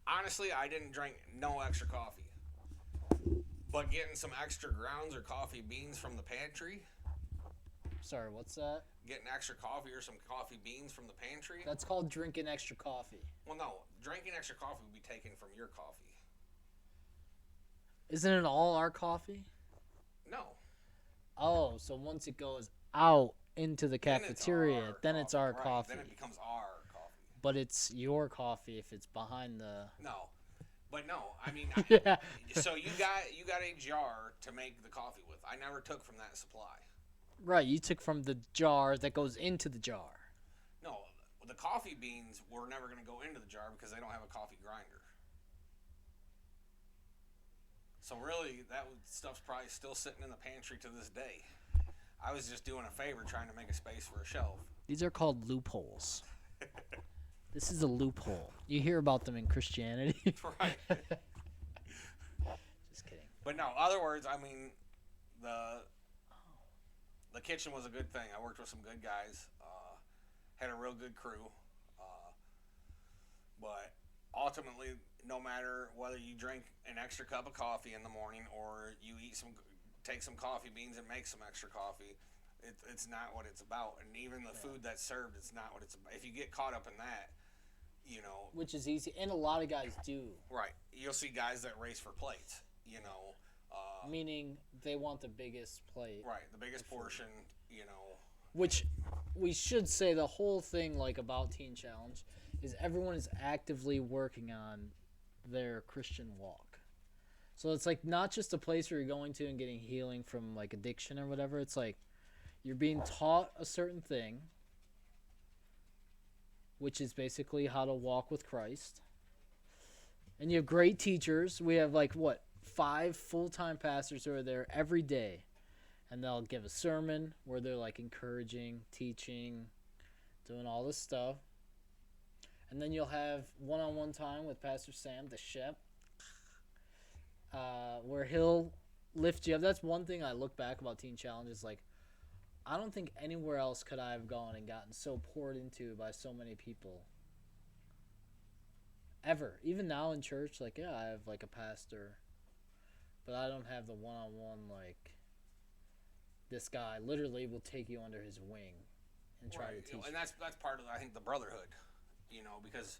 Honestly, I didn't drink no extra coffee. But getting some extra grounds or coffee beans from the pantry. Sorry, what's that? Getting extra coffee or some coffee beans from the pantry. That's called drinking extra coffee. Well, no. Drinking extra coffee would be taken from your coffee. Isn't it all our coffee? No. Oh, so once it goes out into the cafeteria, then it's our right. coffee. Then it becomes our coffee. But it's your coffee if it's behind the... No. But no, I mean... Yeah. So you got a jar to make the coffee with. I never took from that supply. Right, you took from the jar that goes into the jar. No, the coffee beans were never going to go into the jar because they don't have a coffee grinder. So really, that stuff's probably still sitting in the pantry to this day. I was just doing a favor trying to make a space for a shelf. These are called loopholes. This is a loophole. You hear about them in Christianity. Right. Just kidding. But no, other words, I mean, the kitchen was a good thing. I worked with some good guys. Had a real good crew. But ultimately, no matter whether you drink an extra cup of coffee in the morning or you take some coffee beans and make some extra coffee, it's not what it's about. And even the food that's served, it's not what it's about. If you get caught up in that, you know. Which is easy, and a lot of guys do. Right. You'll see guys that race for plates, you know. Meaning they want the biggest plate. Right, the biggest portion, you know. Which we should say the whole thing like about Teen Challenge is everyone is actively working on their Christian walk. So it's like not just a place where you're going to and getting healing from like addiction or whatever. It's like you're being taught a certain thing, which is basically how to walk with Christ. And you have great teachers. We have like what, 5 full-time pastors who are there every day. And they'll give a sermon where they're like encouraging, teaching, doing all this stuff. And then you'll have one-on-one time with Pastor Sam, the Shep, where he'll lift you up. That's one thing I look back about Teen Challenge is like, I don't think anywhere else could I have gone and gotten so poured into by so many people. Ever. Even now in church, like, yeah, I have like a pastor, but I don't have the one-on-one, like, this guy literally will take you under his wing and try to teach you. And that's part of, I think, the brotherhood, because,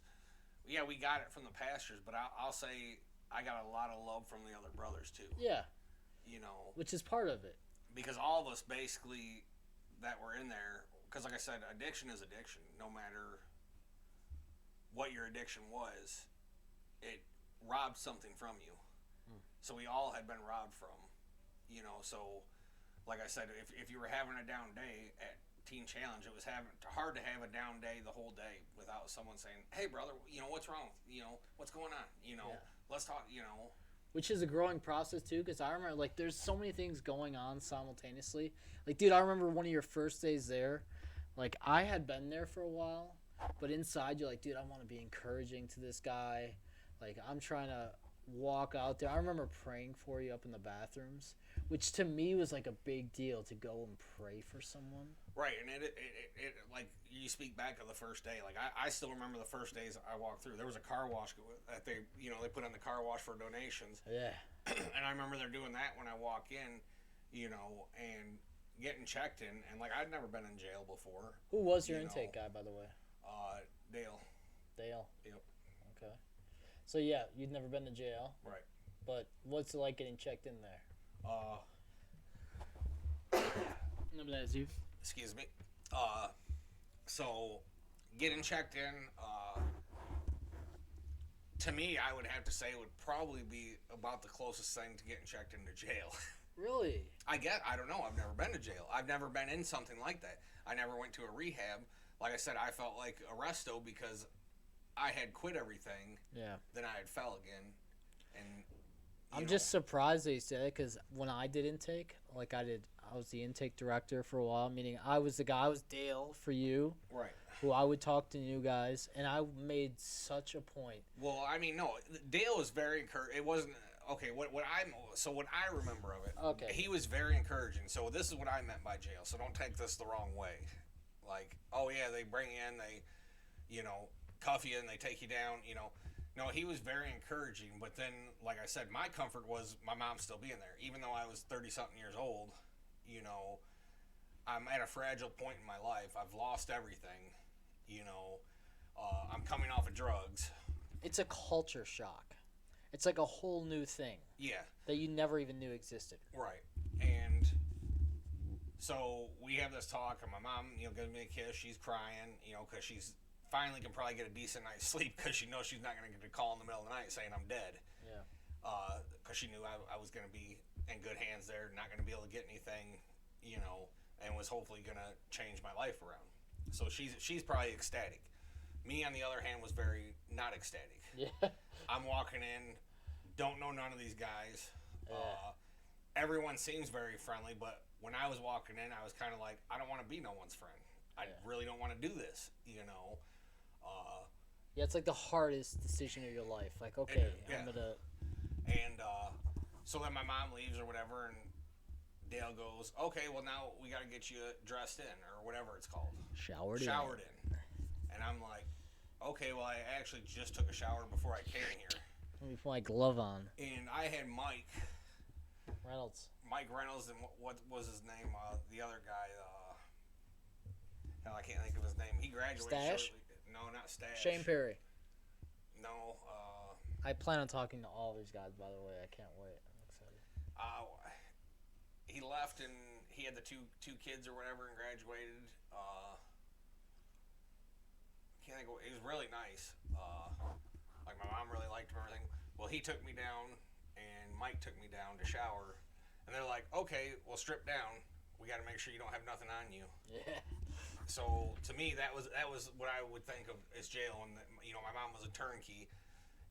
yeah, we got it from the pastors, but I'll say I got a lot of love from the other brothers, too. Yeah. Which is part of it. Because all of us basically that were in there, because like I said, addiction is addiction. No matter what your addiction was, it robbed something from you. So we all had been robbed from, so like I said, if you were having a down day at Teen Challenge, it was hard to have a down day the whole day without someone saying, hey brother, what's wrong? What's going on? Let's talk, Which is a growing process too, because I remember like there's so many things going on simultaneously. Like, dude, I remember one of your first days there. Like, I had been there for a while, but inside you're like, dude, I want to be encouraging to this guy. Like, I'm trying to walk out there. I remember praying for you up in the bathrooms, which to me was like a big deal to go and pray for someone. Right, and it like you speak back to the first day. Like I still remember the first days I walked through. There was a car wash that they put on the car wash for donations. Yeah. And I remember they're doing that when I walk in, and getting checked in. And like I'd never been in jail before. Who was your intake guy, by the way? Dale. Dale. Yep. Okay. So yeah, you'd never been to jail. Right. But what's it like getting checked in there? Excuse me. So getting checked in, to me, I would have to say it would probably be about the closest thing to getting checked into jail. Really? I don't know. I've never been to jail. I've never been in something like that. I never went to a rehab. Like I said, I felt like Arresto because I had quit everything. Yeah. Then I had fell again. And I'm just surprised that you said it, because when I did intake, like I was the intake director for a while, meaning I was Dale for you. Right. Who I would talk to new guys, and I made such a point. Well, I mean, no, Dale was very encouraging. It wasn't, okay, what I remember of it, okay, he was very encouraging. So this is what I meant by jail, so don't take this the wrong way. Like, oh yeah, they bring you in, they, cuff you and they take you down, No, he was very encouraging, but then, like I said, my comfort was my mom still being there. Even though I was 30-something years old, I'm at a fragile point in my life. I've lost everything, I'm coming off of drugs. It's a culture shock. It's like a whole new thing. Yeah. That you never even knew existed. Right. And so we have this talk, and my mom, gives me a kiss. She's crying, because she's finally can probably get a decent night's sleep because she knows she's not going to get a call in the middle of the night saying I'm dead. Yeah. Because she knew I was going to be in good hands there, not going to be able to get anything, and was hopefully going to change my life around. So she's probably ecstatic. Me, on the other hand, was very not ecstatic. Yeah. I'm walking in, don't know none of these guys. Yeah. Everyone seems very friendly, but when I was walking in, I was kind of like, I don't want to be no one's friend. I really don't want to do this, Yeah, it's like the hardest decision of your life. Like, okay, I'm gonna. And so then my mom leaves or whatever, and Dale goes, okay, well now we got to get you dressed in or whatever it's called. Showered in. And I'm like, okay, well I actually just took a shower before I came here. Let me put my glove on. And I had Mike Reynolds, and what was his name? The other guy. Hell, I can't think of his name. He graduated. Stash? No, not Stash. Shane Perry. No. I plan on talking to all these guys, by the way. I can't wait. I'm excited. he left and he had the two kids or whatever and graduated. Can't think of, he was really nice. Like my mom really liked him and everything. Well, he took me down and Mike took me down to shower, and they're like, okay, well strip down. We got to make sure you don't have nothing on you. Yeah. So to me, that was what I would think of as jail. And you know, my mom was a turnkey,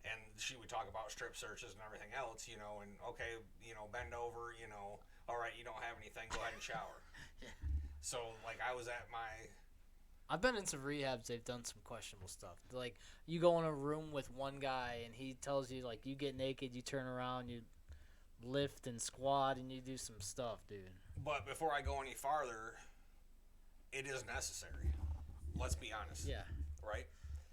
and she would talk about strip searches and everything else. You know, and okay, you know, bend over. You know, all right, you don't have anything. Go ahead and shower. Yeah. So like I was at my. I've been in some rehabs. They've done some questionable stuff. Like you go in a room with one guy and he tells you like you get naked, you turn around, you lift and squat, and you do some stuff, dude. But before I go any farther, it is necessary. Let's be honest. Yeah. Right.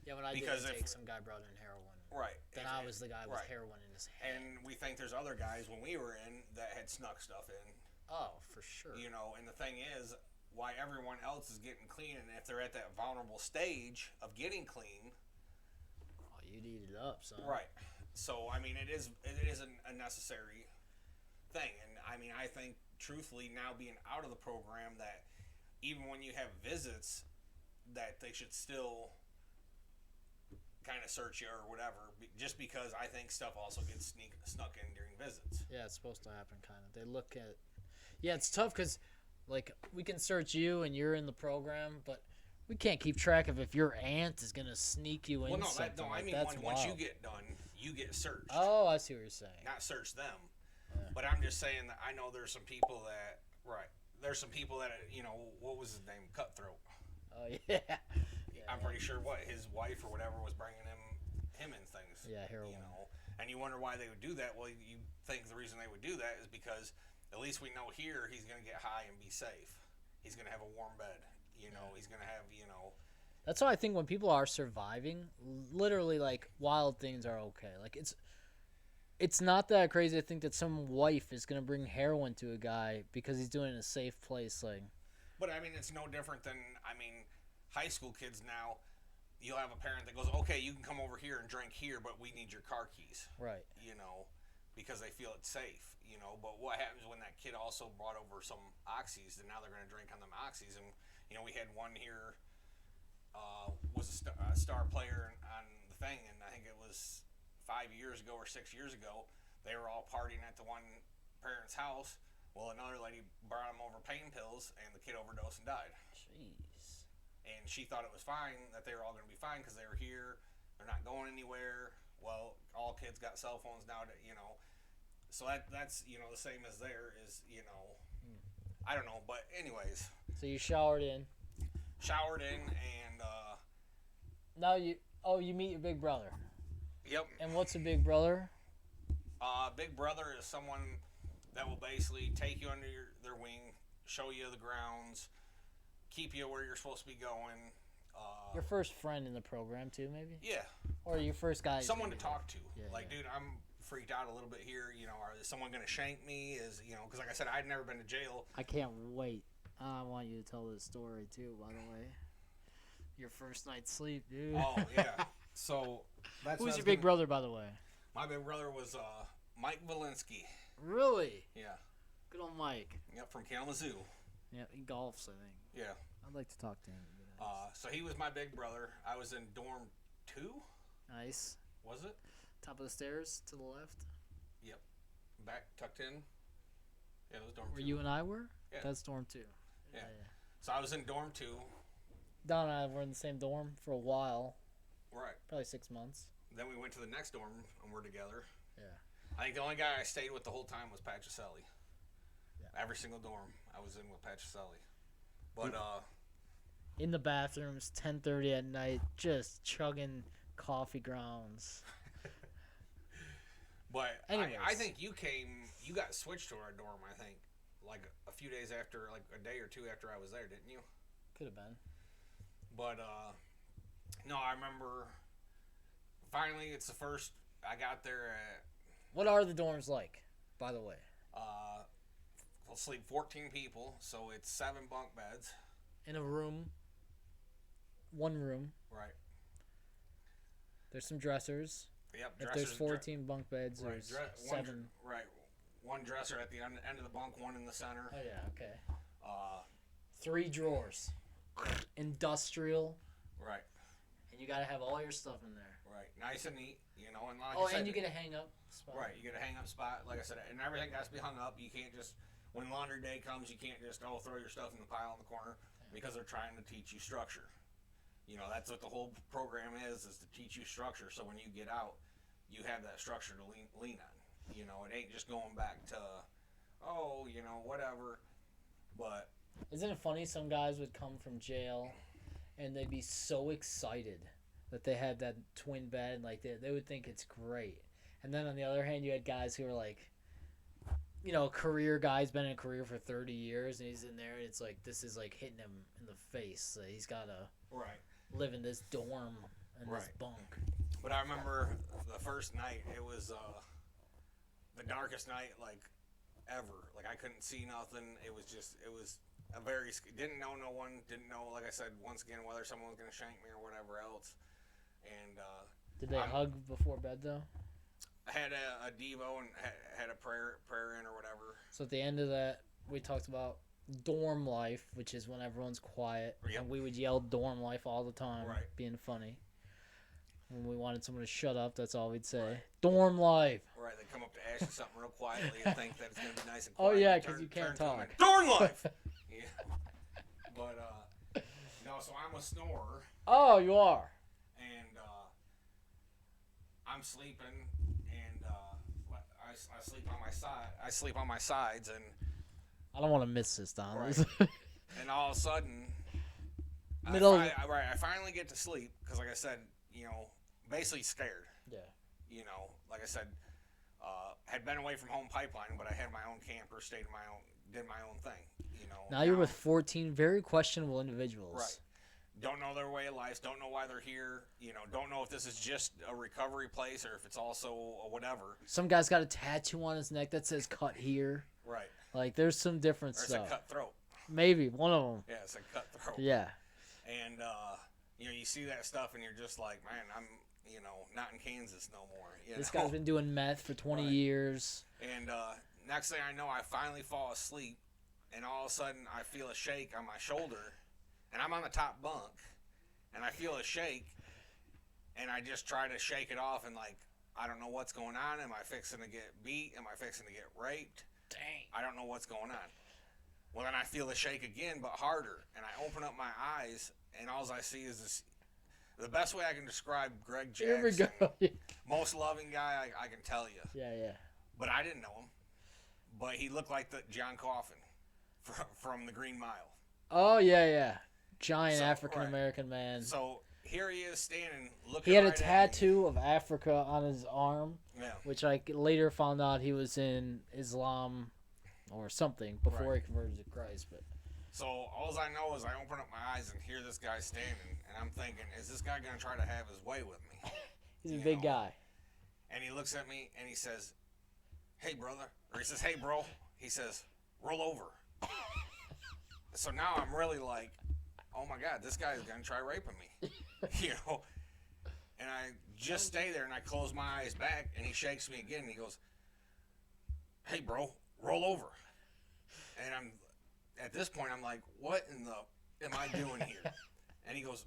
Yeah. When I Because did if- take, some guy brought in heroin. Right. Then I was the guy with right. heroin in his hand. And we think there's other guys when we were in that had snuck stuff in. Oh, for sure. You know, and the thing is, why everyone else is getting clean, and if they're at that vulnerable stage of getting clean, Oh, you'd eat it up, son. right? So I mean, it is a necessary thing, and I mean, I think truthfully now being out of the program, that even when you have visits, that they should still kind of search you or whatever, just because I think stuff also gets snuck in during visits. Yeah, it's supposed to happen, kind of. They look at. Yeah, it's tough because, like, we can search you and you're in the program, but we can't keep track of if your aunt is gonna sneak you in. Well, no, something. I mean that's once you wild. get done, you get searched. Oh, I see what you're saying. Not search them. Yeah. But I'm just saying that I know there's some people that, right, there's some people that, you know, what was his name? Cutthroat. Oh yeah. I'm pretty sure what his wife or whatever was bringing him in things. Yeah, heroin. You know, and you wonder why they would do that. Well, you think the reason they would do that is because at least we know here he's going to get high and be safe. He's going to have a warm bed. You know, he's going to have, you know. That's why I think when people are surviving, literally like wild things are okay. Like it's not that crazy to think that some wife is gonna bring heroin to a guy because he's doing it in a safe place. Like, But I mean, it's no different than, high school kids now. You'll have a parent that goes, okay, you can come over here and drink here, but we need your car keys. right? You know, because they feel it's safe. You know, but what happens when that kid also brought over some oxys, and now they're going to drink on them oxys? And you know, we had one here was a star player on the thing, and I think it was 5 years ago or 6 years ago. They were all partying at the one parent's house. Well, another lady brought him over pain pills, and the kid overdosed and died. Jeez. And she thought it was fine, that they were all going to be fine because they were here. They're not going anywhere. Well, all kids got cell phones now, you know. So that's, you know, the same as there is, you know, I don't know. But anyways. So you showered in. Showered in and, Now you meet your big brother. Yep. And what's a big brother? Big brother is someone that will basically take you under their wing, show you the grounds, keep you where you're supposed to be going. Your first friend in the program too, maybe? Yeah. Or your first guy? Someone to talk to. Yeah, like, yeah. dude, I'm freaked out a little bit here. You know, is someone going to shank me? Is, you know, because like I said, I'd never been to jail. I can't wait. I want you to tell this story too, by the way. Your first night's sleep, dude. Oh, yeah. So, that's Who's your big brother, by the way? My big brother was Mike Valinsky. Really? Yeah. Good old Mike. Yep, from Kalamazoo. Yeah, he golfs, I think. Yeah. I'd like to talk to him. So he was my big brother. I was in dorm 2. Nice. Was it? Top of the stairs to the left. Yep. Back tucked in. Yeah, it was dorm 2. Where you and I were? Yeah. That's dorm 2. Yeah. So I was in dorm 2. Don and I were in the same dorm for a while. Right. Probably 6 months. Then we went to the next dorm and we're together. Yeah. I think the only guy I stayed with the whole time was Patricelli. Yeah. Every single dorm I was in with Patricelli. But In the bathrooms, 10:30 at night, just chugging coffee grounds. But Anyways. I think you got switched to our dorm, I think, like a few days after, like a day or two after I was there, didn't you? Could have been. But, no, I remember finally it's the first, I got there at, What are the dorms like, by the way? we'll sleep 14 people, so it's 7 bunk beds. In a room. One room. Right. There's some dressers. Yep. If there's 14 bunk beds, right, there's one 7. right. one dresser at the end of the bunk, one in the center. Oh yeah, okay. 3 drawers, industrial, right. and you gotta have all your stuff in there. Right, nice and neat, you know, and like Oh, I said, and you get a hang up spot. Right, you get a hang up spot, like I said, and everything has to be hung up. You can't just, when laundry day comes, you can't just throw your stuff in the pile in the corner, because they're trying to teach you structure. You know, that's what the whole program is to teach you structure. So when you get out, you have that structure to lean on. You know, it ain't just going back to, oh, you know, whatever. But isn't it funny? Some guys would come from jail, and they'd be so excited that they had that twin bed, like they would think it's great. And then on the other hand, you had guys who were like, you know, career guys, been in a career for 30 years, and he's in there, and it's like this is like hitting him in the face. Like, he's gotta live in this dorm and this bunk. But I remember the first night, it was the darkest night like ever. Like I couldn't see nothing. It was a very, didn't know no one, didn't know, like I said, once again, whether someone was gonna shank me or whatever else. And did they hug before bed though? I had a devo and had a prayer in or whatever. So at the end of that, we talked about dorm life, which is when everyone's quiet, and we would yell dorm life all the time, being funny. When we wanted someone to shut up, that's all we'd say. Dorm life. Right, they come up to ask you something real quietly and think that it's gonna be nice and quiet. Oh yeah, because you can't talk. Dorm life. Yeah. But no, so I'm a snorer. Oh, you are. And I'm sleeping, and I sleep on my side. I sleep on my sides, and I don't want to miss this, Don. Right. And all of a sudden, I finally get to sleep because, like I said, you know, basically scared. Yeah. You know, like I said, had been away from home pipeline, but I had my own camper, did my own thing. You know. Now you're with 14 very questionable individuals. Right. Don't know their way of life. Don't know why they're here. You know, don't know if this is just a recovery place or if it's also a whatever. Some guy's got a tattoo on his neck that says "cut here." Right. Like there's some different stuff. It's a cutthroat. Maybe one of them. Yeah, it's a cutthroat. Yeah. And you know, you see that stuff and you're just like, man, I'm, you know, not in Kansas no more. This guy's been doing meth for 20 years. And next thing I know, I finally fall asleep, and all of a sudden I feel a shake on my shoulder, and I'm on the top bunk, and I feel a shake, and I just try to shake it off, and like, I don't know what's going on. Am I fixing to get beat? Am I fixing to get raped? Dang. I don't know what's going on. Well, then I feel the shake again, but harder, and I open up my eyes, and all I see is this. The best way I can describe Greg Jackson, Here we go. most loving guy I can tell you. Yeah, yeah. But I didn't know him. But he looked like the John Coffin from the Green Mile. Oh, yeah, yeah. Giant African-American man. So here he is standing, looking. He had a tattoo of Africa on his arm, which I later found out he was in Islam or something before he converted to Christ. But so all I know is I open up my eyes and hear this guy standing, and I'm thinking, is this guy going to try to have his way with me? He's a big guy. And he looks at me and he says, hey, brother. Or he says, hey, bro. He says, roll over. So now I'm really like, oh, my God, this guy is going to try raping me. You know? And I just stay there and I close my eyes back and he shakes me again and he goes, hey, bro, roll over. And at this point, I'm like, what in the am I doing here? And he goes,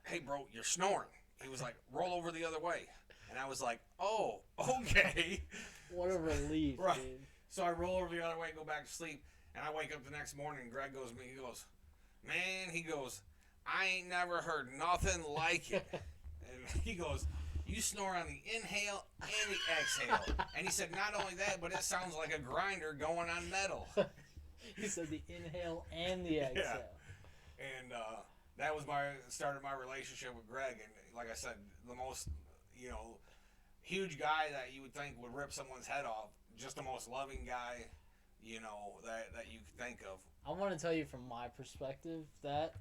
hey, bro, you're snoring. He was like, roll over the other way. And I was like, oh, okay. What a relief, right. Dude. So I roll over the other way and go back to sleep. And I wake up the next morning and Greg goes to me, he goes, man, he goes, I ain't never heard nothing like it. And he goes, you snore on the inhale and the exhale. And he said, not only that, but it sounds like a grinder going on metal. He said the inhale and the exhale. Yeah. And that was started my relationship with Greg. And like I said, the most, you know, huge guy that you would think would rip someone's head off. Just the most loving guy, you know, that you could think of. I want to tell you from my perspective that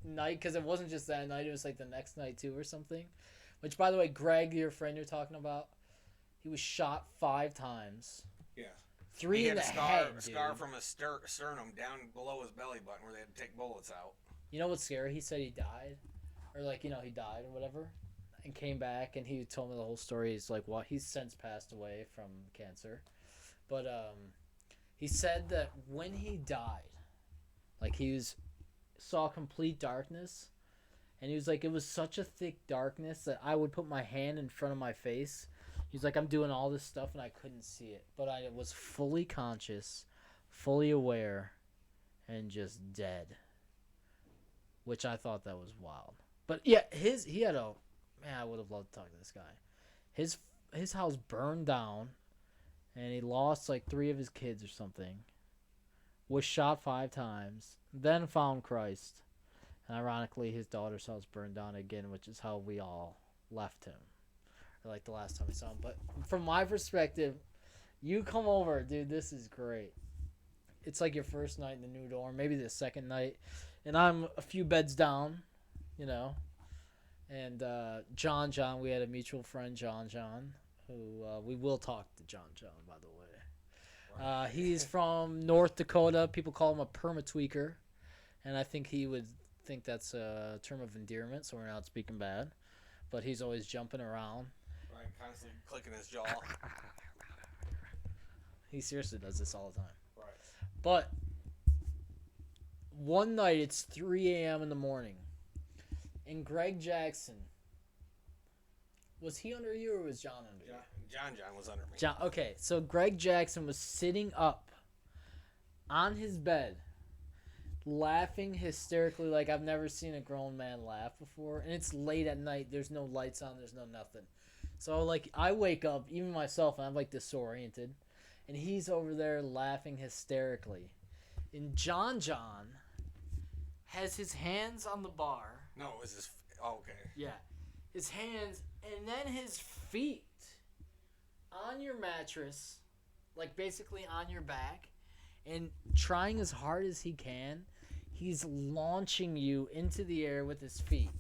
night, because it wasn't just that night, it was like the next night too or something. Which, by the way, Greg, your friend you're talking about, he was shot 5 times. Yeah. 3 in the head, a scar from his sternum down below his belly button where they had to take bullets out. You know what's scary? He said he died. Or, like, you know, he died or whatever. And came back, and he told me the whole story. He's like, well, he's since passed away from cancer. But he said that when he died, like saw complete darkness, and he was like, it was such a thick darkness that I would put my hand in front of my face. He's like, I'm doing all this stuff and I couldn't see it, but I was fully conscious, fully aware, and just dead. Which I thought that was wild. But yeah, he had a man. I would have loved to talk to this guy. His house burned down, and he lost like 3 of his kids or something. Was shot 5 times, then found Christ. And ironically, his daughter's house burned down again, which is how we all left him. Or like the last time we saw him. But from my perspective, you come over, dude, this is great. It's like your first night in the new dorm, maybe the second night. And I'm a few beds down, you know. And John, we had a mutual friend, John, who we will talk to John, by the way. Right. He's from North Dakota. People call him a perma-tweaker. And I think he would think that's a term of endearment, so we're not speaking bad. But he's always jumping around. Right, constantly clicking his jaw. He seriously does this all the time. Right. But one night, it's 3 a.m. in the morning, and Greg Jackson, was he under you or was John under you? John was under me. John, okay, so Greg Jackson was sitting up on his bed, laughing hysterically like I've never seen a grown man laugh before. And it's late at night. There's no lights on. There's no nothing. So, like, I wake up, even myself, and I'm, like, disoriented. And he's over there laughing hysterically. And John has his hands on the bar. No, it was his... Oh, okay. Yeah. His hands, and then his feet on your mattress, like, basically on your back. And trying as hard as he can, he's launching you into the air with his feet.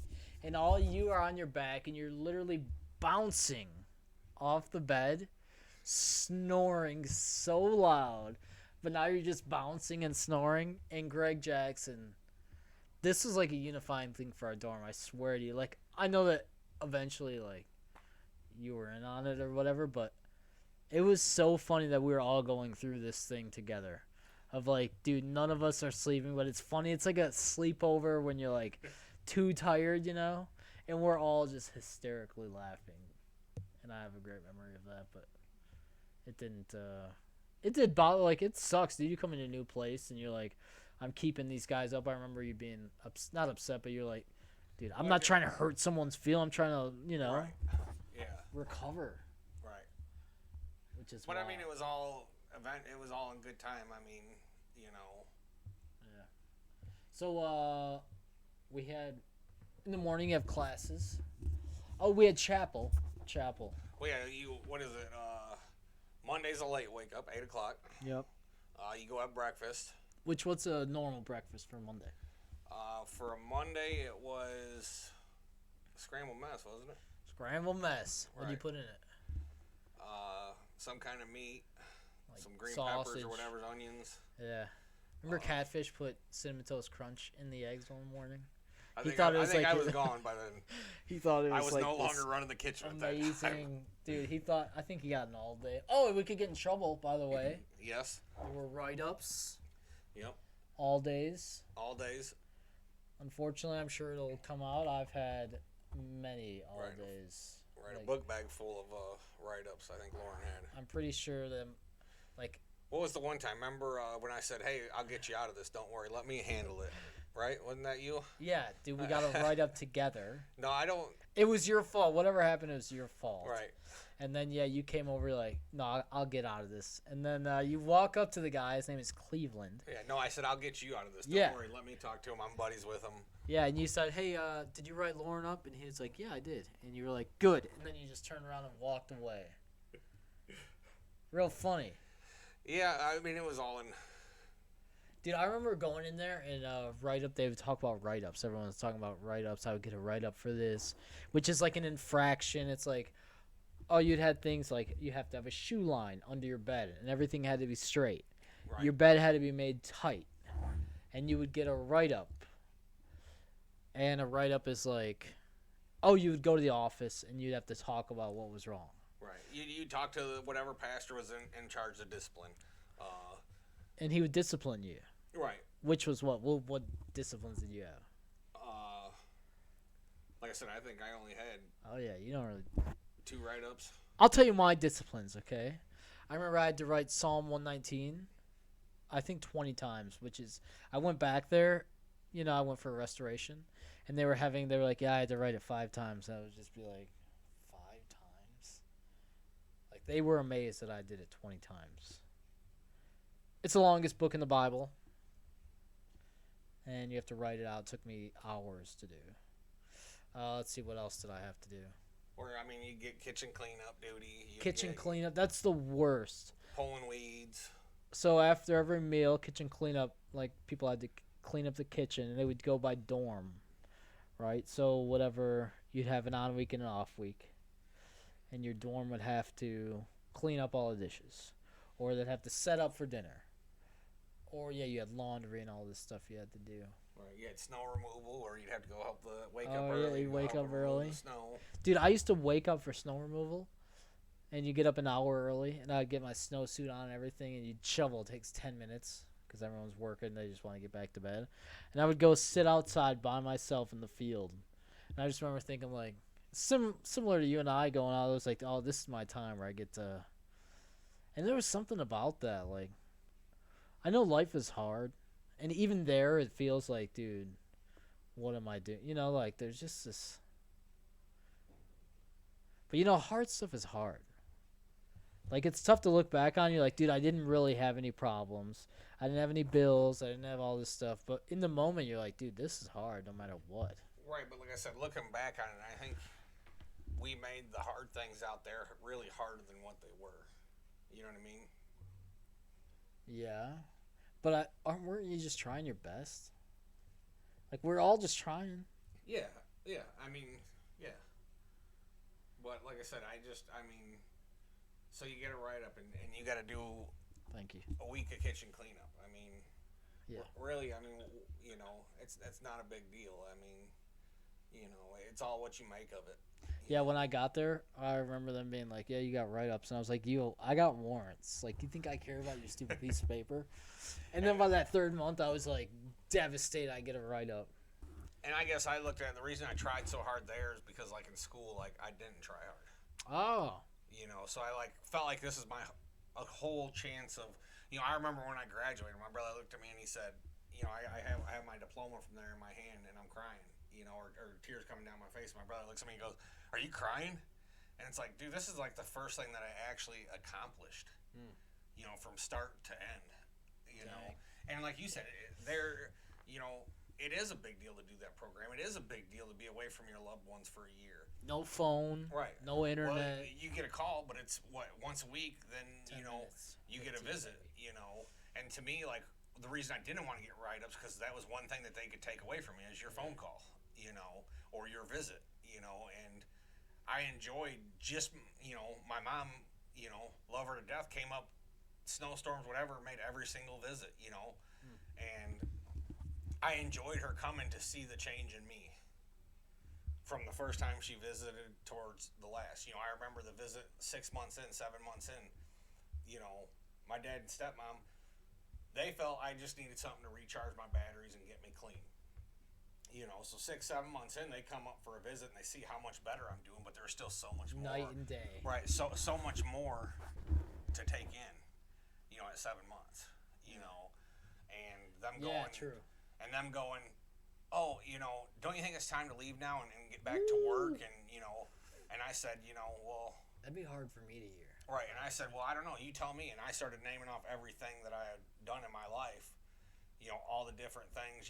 And all you are on your back, and you're literally bouncing off the bed, snoring so loud. But now you're just bouncing and snoring. And Greg Jackson, this was like a unifying thing for our dorm, I swear to you. Like, I know that eventually, like, you were in on it or whatever, but it was so funny that we were all going through this thing together. Of like, dude, none of us are sleeping, but it's funny. It's like a sleepover when you're like too tired, you know? And we're all just hysterically laughing. And I have a great memory of that, but it did bother, like, it sucks, dude. You come in a new place and you're like, I'm keeping these guys up. I remember you being, not upset, but you're like, dude, I'm not trying to hurt someone's feel. I'm trying to, you know, Right. Yeah. recover. Right. Which is But wild. I mean, it was all in good time. I mean, you know. Yeah. So, we had, in the morning you have classes. Oh, we had chapel. Well, yeah, what is it? Monday's a late wake up, 8 o'clock. Yep. You go have breakfast. What's a normal breakfast for Monday? For a Monday, it was scrambled mess, wasn't it? Scrambled mess. What do you Right. put in it? Some kind of meat, Like some green sausage. peppers or whatever, onions. Yeah. Remember Catfish put Cinnamon Toast Crunch in the eggs one morning? I He think thought it I was think like I was gone by then. He thought it was I was like no this longer running the kitchen at that time. amazing. Dude, I think he got an all day. Oh, we could get in trouble, by the way. Yes. There were write-ups Yep. all days. All days. Unfortunately, I'm sure it'll come out. I've had many all Right. days. Right, Like, a book bag full of write-ups. I think Lauren had. I'm pretty sure that, like, What was the one time? Remember when I said, "Hey, I'll get you out of this. Don't worry. Let me handle it." Right? Wasn't that you? yeah, dude, we got to write up together. No, I don't. It was your fault. Whatever happened, it was your fault. Right. And then, yeah, you came over like, no, I'll get out of this. And then you walk up to the guy. His name is Cleveland. Yeah. No, I said I'll get you out of this. Don't Yeah. worry. Let me talk to him. I'm buddies with him. Yeah, and you said, hey, did you write Lauren up? And he was like, yeah, I did. And you were like, good. And then you just turned around and walked away. Real funny. Yeah. I mean, it was all in. Dude, I remember going in there and write-up. They would talk about write-ups. Everyone was talking about write-ups. I would get a write-up for this, which is like an infraction. It's like, oh, you'd had things like you have to have a shoe line under your bed, and everything had to be straight. Right. Your bed had to be made tight, and you would get a write-up. And a write-up is like, oh, you would go to the office, and you'd have to talk about what was wrong. Right. You talk to whatever pastor was in charge of discipline. And he would discipline you. Right. Which was what? What disciplines did you have? Like I said, I think I only had Oh yeah, you don't really. 2 write-ups. I'll tell you my disciplines, okay? I remember I had to write Psalm 119, I think 20 times, which is, I went back there, I went for a restoration, and they were like, yeah, I had to write it 5 times. And I would just be like, 5 times? Like, they were amazed that I did it 20 times. It's the longest book in the Bible, and you have to write it out. It took me hours to do. Let's see, what else did I have to do? Or, I mean, you get kitchen cleanup duty. Kitchen cleanup, that's the worst. Pulling weeds. So after every meal, kitchen cleanup, like people had to clean up the kitchen, and they would go by dorm, right? So whatever, you'd have an on week and an off week, and your dorm would have to clean up all the dishes, or they'd have to set up for dinner, or you had laundry and all this stuff you had to do. Right, you had snow removal, or you'd have to go help wake up Oh early. yeah, you wake up early. Snow. Dude, I used to wake up for snow removal, and you get up an hour early, and I'd get my snowsuit on and everything, and you'd shovel. It takes 10 minutes because everyone's working. They just want to get back to bed. And I would go sit outside by myself in the field. And I just remember thinking, like, similar to you and I going out, I was like, oh, this is my time where I get to. And there was something about that. Like, I know life is hard. And even there, it feels like, dude, what am I doing? Like, there's just this. But, hard stuff is hard. Like, it's tough to look back on. You're like, dude, I didn't really have any problems. I didn't have any bills. I didn't have all this stuff. But in the moment, you're like, dude, this is hard no matter what. Right, but like I said, looking back on it, I think we made the hard things out there really harder than what they were. You know what I mean? Yeah. But weren't you just trying your best? Like, we're all just trying. Yeah. I mean, yeah. But like I said, so you get a write-up, and you got to do Thank you. a week of kitchen cleanup. I mean, yeah. Really, I mean, it's not a big deal. I mean, it's all what you make of it. Yeah, when I got there, I remember them being like, yeah, you got write-ups. And I was like, I got warrants. Like, you think I care about your stupid piece of paper? And then by that 3rd month, I was like, devastated I get a write-up. And I guess I looked at it, the reason I tried so hard there is because, like, in school, like, I didn't try hard. Oh. So I, like, felt like this is a whole chance of, I remember when I graduated, my brother looked at me and he said, I have my diploma from there in my hand and I'm crying, or tears coming down my face. My brother looks at me and goes, are you crying? And it's like, dude, this is like the first thing that I actually accomplished, from start to end, Dang. And like you said, it is a big deal to do that program. It is a big deal to be away from your loved ones for a year. No phone. Right. No internet. Well, you get a call, but it's once a week. Then you get a visit. And to me, like, the reason I didn't want to get write-ups because that was one thing that they could take away from me is your phone call, or your visit, and I enjoyed just, my mom, love her to death, came up, snowstorms, whatever, made every single visit, and I enjoyed her coming to see the change in me from the first time she visited towards the last. I remember the visit 6 months in, 7 months in, my dad and stepmom, they felt I just needed something to recharge my batteries and get me clean. So 6, 7 months in, they come up for a visit and they see how much better I'm doing, but there's still so much more. Night and day. Right, so much more to take in, at 7 months, and them going. Yeah, true. And them going, oh, don't you think it's time to leave now and get back to work? And, and I said, well. That'd be hard for me to hear. Right, and I said, well, I don't know, you tell me. And I started naming off everything that I had done in my life, all the different things,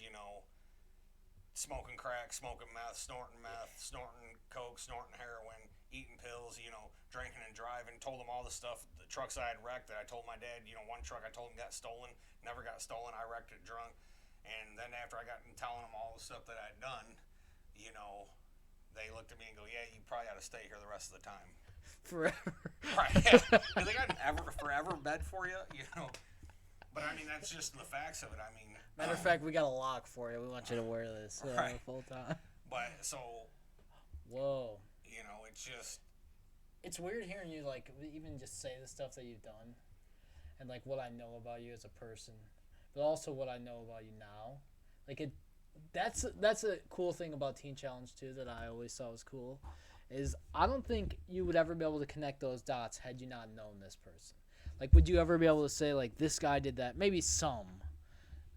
smoking crack, smoking meth, snorting coke, snorting heroin, eating pills, drinking and driving. Told them all the stuff, the trucks I had wrecked that I told my dad, one truck I told him got stolen, never got stolen, I wrecked it drunk. And then after I got in telling them all the stuff that I'd done, they looked at me and go, yeah, you probably ought to stay here the rest of the time. Forever. Right, yeah. Because they got an forever bed for you, But, I mean, that's just the facts of it. I mean. Matter of fact, we got a lock for you. We want you to wear this right. full time. But, so. Whoa. It's just. it's weird hearing you like even just say the stuff that you've done, and like what I know about you as a person, but also what I know about you now. Like it, that's a cool thing about Teen Challenge too that I always thought was cool, is I don't think you would ever be able to connect those dots had you not known this person. Like, would you ever be able to say like this guy did that? Maybe some.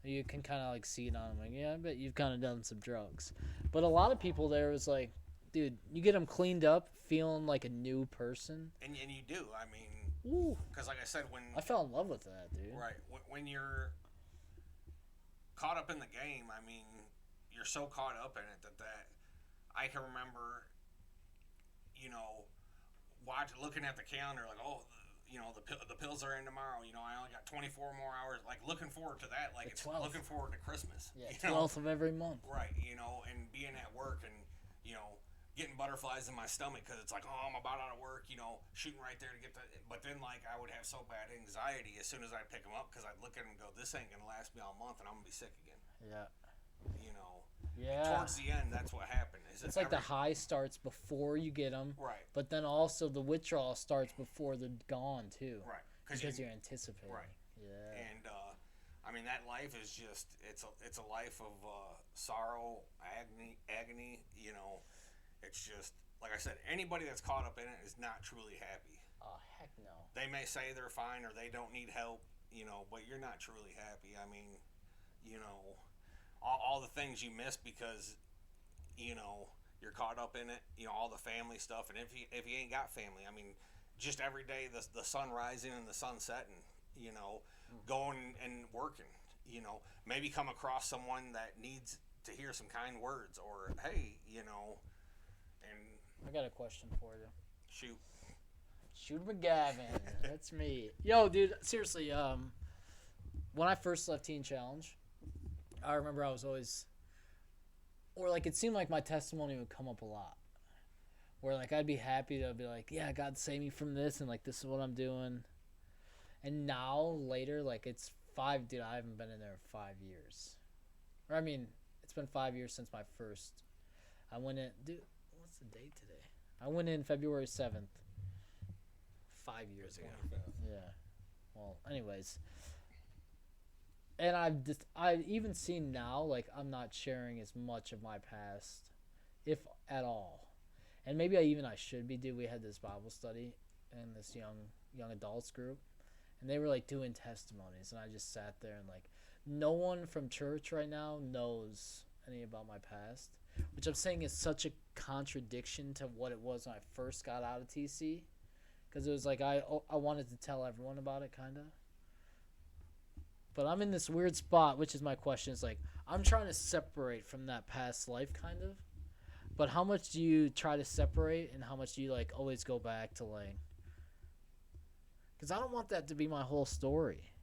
You can kind of like see it on him. Like, yeah, I bet you've kind of done some drugs. But a lot of people there was like, dude, you get them cleaned up, feeling like a new person. And you do. I mean, because like I said, when I fell in love with that, dude. right when you're caught up in the game, I mean, you're so caught up in it that I can remember, you know, looking at the calendar like, oh, you know, the pills are in tomorrow. You know, I only got 24 more hours. Like looking forward to that. Like it's 12th. Looking forward to Christmas. Yeah, you 12th of every month. Right. You know, and being at work and you know getting butterflies in my stomach because it's like, oh, I'm about out of work. You know, shooting right there to get the. But then like I would have so bad anxiety as soon as I pick them up because I'd look at them and go, this ain't gonna last me all month and I'm gonna be sick again. Yeah. You know. Yeah. Towards the end, that's what happened. It's like the high starts before you get them. Right. But then also the withdrawal starts before they're gone too. Right. Because you're anticipating. Right. Yeah. And I mean that life is just it's a life of sorrow, agony. You know, it's just like I said. Anybody that's caught up in it is not truly happy. Oh heck no. They may say they're fine or they don't need help. You know, but you're not truly happy. I mean, you know, all the things you miss because you know you're caught up in it. You know, all the family stuff, and if you ain't got family, I mean. Just every day, the sun rising and the sun setting, you know, going and working, you know, maybe come across someone that needs to hear some kind words or, hey, you know, and... I got a question for you. Shoot. Shoot McGavin. That's me. Yo, dude, seriously, when I first left Teen Challenge, I remember I was always... Or, like, it seemed like my testimony would come up a lot. Where, like, I'd be happy to be like, yeah, God saved me from this, and, like, this is what I'm doing. And now, later, like, it's I haven't been in there in 5 years. Or, I mean, it's been 5 years since my first. I went in, dude, what's the date today? I went in February 7th. 5 years ago. Yeah. Well, anyways. And I've even seen now, like, I'm not sharing as much of my past, if at all. And maybe I should be, dude. We had this Bible study in this young adults group. And they were, like, doing testimonies. And I just sat there and, like, no one from church right now knows any about my past. Which I'm saying is such a contradiction to what it was when I first got out of TC. Because it was like I wanted to tell everyone about it, kind of. But I'm in this weird spot, which is my question. It's like, I'm trying to separate from that past life, kind of. But how much do you try to separate, and how much do you, like, always go back to, like... Because I don't want that to be my whole story.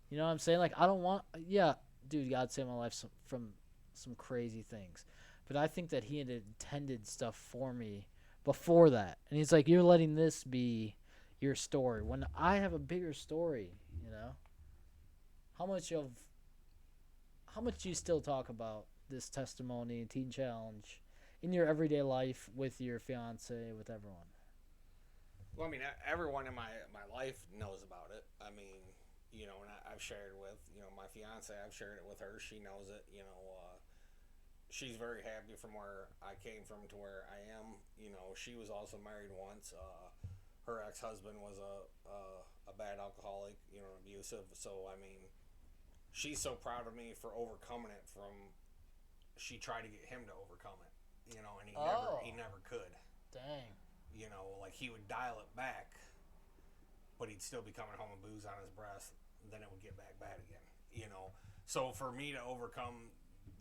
You know what I'm saying? Like, I don't want... Yeah, dude, God saved my life from some crazy things. But I think that he had intended stuff for me before that. And he's like, you're letting this be your story. When I have a bigger story, you know? How much do you still talk about this testimony, Teen Challenge, in your everyday life with your fiance, with everyone? Well, I mean, everyone in my life knows about it. I mean, you know, and I've shared with, you know, my fiance, I've shared it with her. She knows it, you know. She's very happy from where I came from to where I am. You know, she was also married once. Her ex-husband was a bad alcoholic, you know, abusive. So, I mean, she's so proud of me for overcoming it she tried to get him to overcome it, you know, and he never could. Dang. You know, like he would dial it back, but he'd still be coming home with booze on his breath, then it would get back bad again, you know. So for me to overcome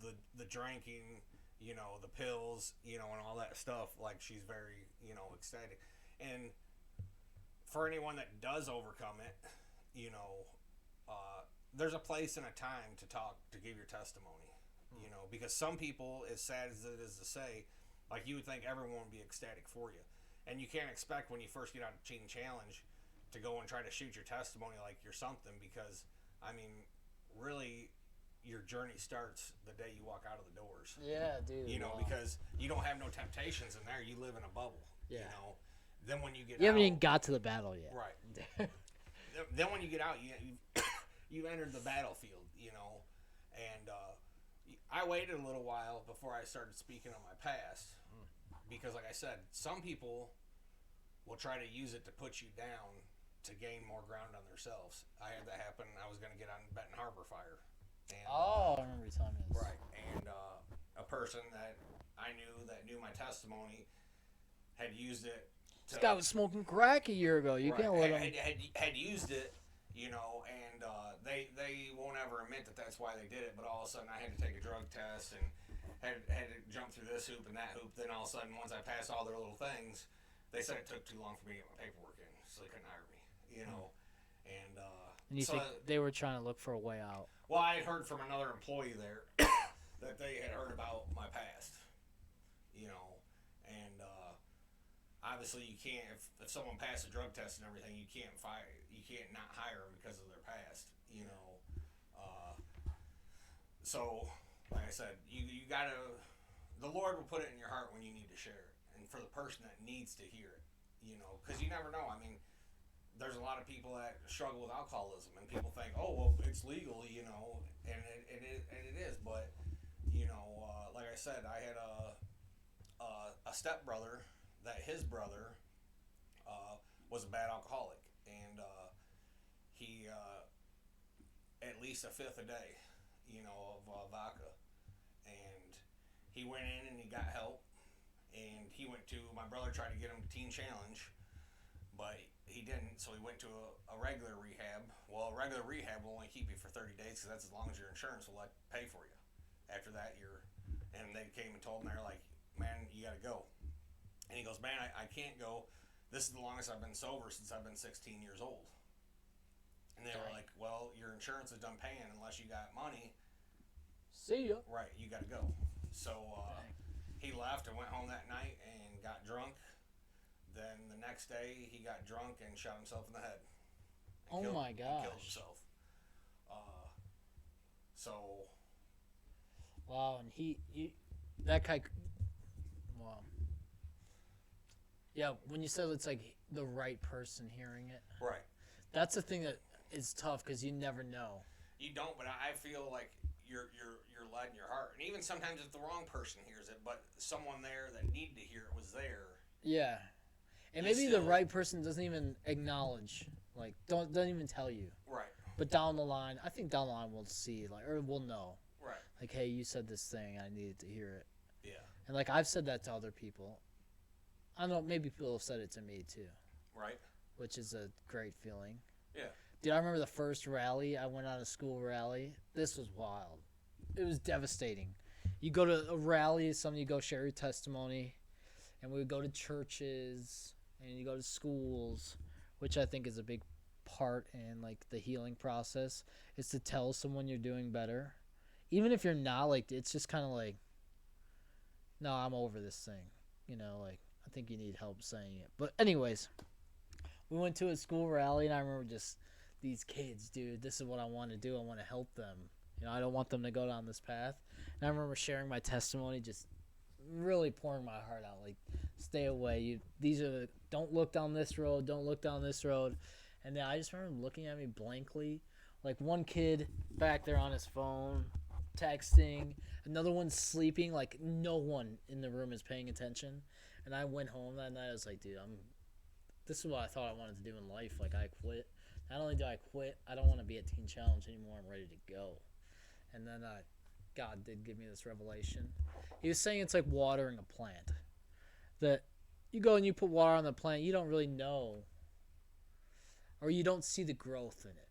the drinking, you know, the pills, you know, and all that stuff, like she's very, you know, ecstatic. And for anyone that does overcome it, you know, there's a place and a time to talk, to give your testimony, you know, because some people, as sad as it is to say, like you would think everyone would be ecstatic for you. And you can't expect when you first get out of Teen Challenge to go and try to shoot your testimony like you're something because, I mean, really, your journey starts the day you walk out of the doors. Yeah, dude. You know, because you don't have no temptations in there. You live in a bubble. Yeah. You know, then when you get You out, haven't even got to the battle yet. right. Then when you get out, you entered the battlefield. You know, and I waited a little while before I started speaking on my past because, like I said, some people will try to use it to put you down to gain more ground on themselves. I had that happen. I was going to get on Benton Harbor fire. And, Oh, I remember you telling me this. right. And a person that I knew that knew my testimony had used it. This guy was smoking crack a year ago. You right, can't let him. had used it, you know, and they won't ever admit that that's why they did it. But all of a sudden, I had to take a drug test and had to jump through this hoop and that hoop. Then all of a sudden, once I passed all their little things, they said it took too long for me to get my paperwork in, so they couldn't hire me. You know, and You so think they were trying to look for a way out? well, I had heard from another employee there that they had heard about my past. You know, and obviously you can't if someone passed a drug test and everything, you can't not hire them because of their past. You know, so like I said, you gotta. The Lord will put it in your heart when you need to share it, and for the person that needs to hear it. You know, because you never know. I mean, there's a lot of people that struggle with alcoholism, and people think, oh, well, it's legal, you know, and it is. But you know, like I said, I had a stepbrother that his brother was a bad alcoholic, and he at least a fifth a day, you know, of vodka, and he went in and he got help, and he went to my brother tried to get him to Teen Challenge, but he didn't, so he went to a regular rehab. Well, a regular rehab will only keep you for 30 days because that's as long as your insurance will pay for you. After that, and they came and told him, they're like, man, you got to go. And he goes, man, I can't go. This is the longest I've been sober since I've been 16 years old. And they were like, well, your insurance is done paying unless you got money. See ya. Right, you got to go. So he left and went home that night and got drunk. Then the next day, he got drunk and shot himself in the head. Oh my gosh. Killed himself. So. Wow, and that guy. Wow. Yeah, when you said it's like the right person hearing it. Right. That's the thing that is tough because you never know. You don't, but I feel like you're led in your heart, and even sometimes if the wrong person hears it, but someone there that needed to hear it was there. Yeah. And maybe the right person doesn't even acknowledge, like, doesn't even tell you. Right. But down the line, I think down the line we'll see, like, or we'll know. Right. Like, hey, you said this thing, I needed to hear it. Yeah. And, like, I've said that to other people. I don't know, maybe people have said it to me, too. Right. Which is a great feeling. Yeah. Dude, I remember the first rally. I went on a school rally. This was wild. It was devastating. You go to a rally, you go share your testimony, and we would go to churches, and you go to schools, which I think is a big part in, like, the healing process, is to tell someone you're doing better. Even if you're not, like, it's just kind of like, no, I'm over this thing. You know, like, I think you need help saying it. But anyways, we went to a school rally, and I remember just these kids, dude, this is what I want to do. I want to help them. You know, I don't want them to go down this path. And I remember sharing my testimony, just really pouring my heart out. Like, stay away. Don't look down this road. Don't look down this road. And then I just remember looking at me blankly. Like, one kid back there on his phone, texting. Another one's sleeping. Like, no one in the room is paying attention. And I went home that night. I was like, dude, this is what I thought I wanted to do in life. Like, I quit. Not only do I quit, I don't want to be at Teen Challenge anymore. I'm ready to go. And then God did give me this revelation. He was saying it's like watering a plant. That you go and you put water on the plant, you don't really know, or you don't see the growth in it.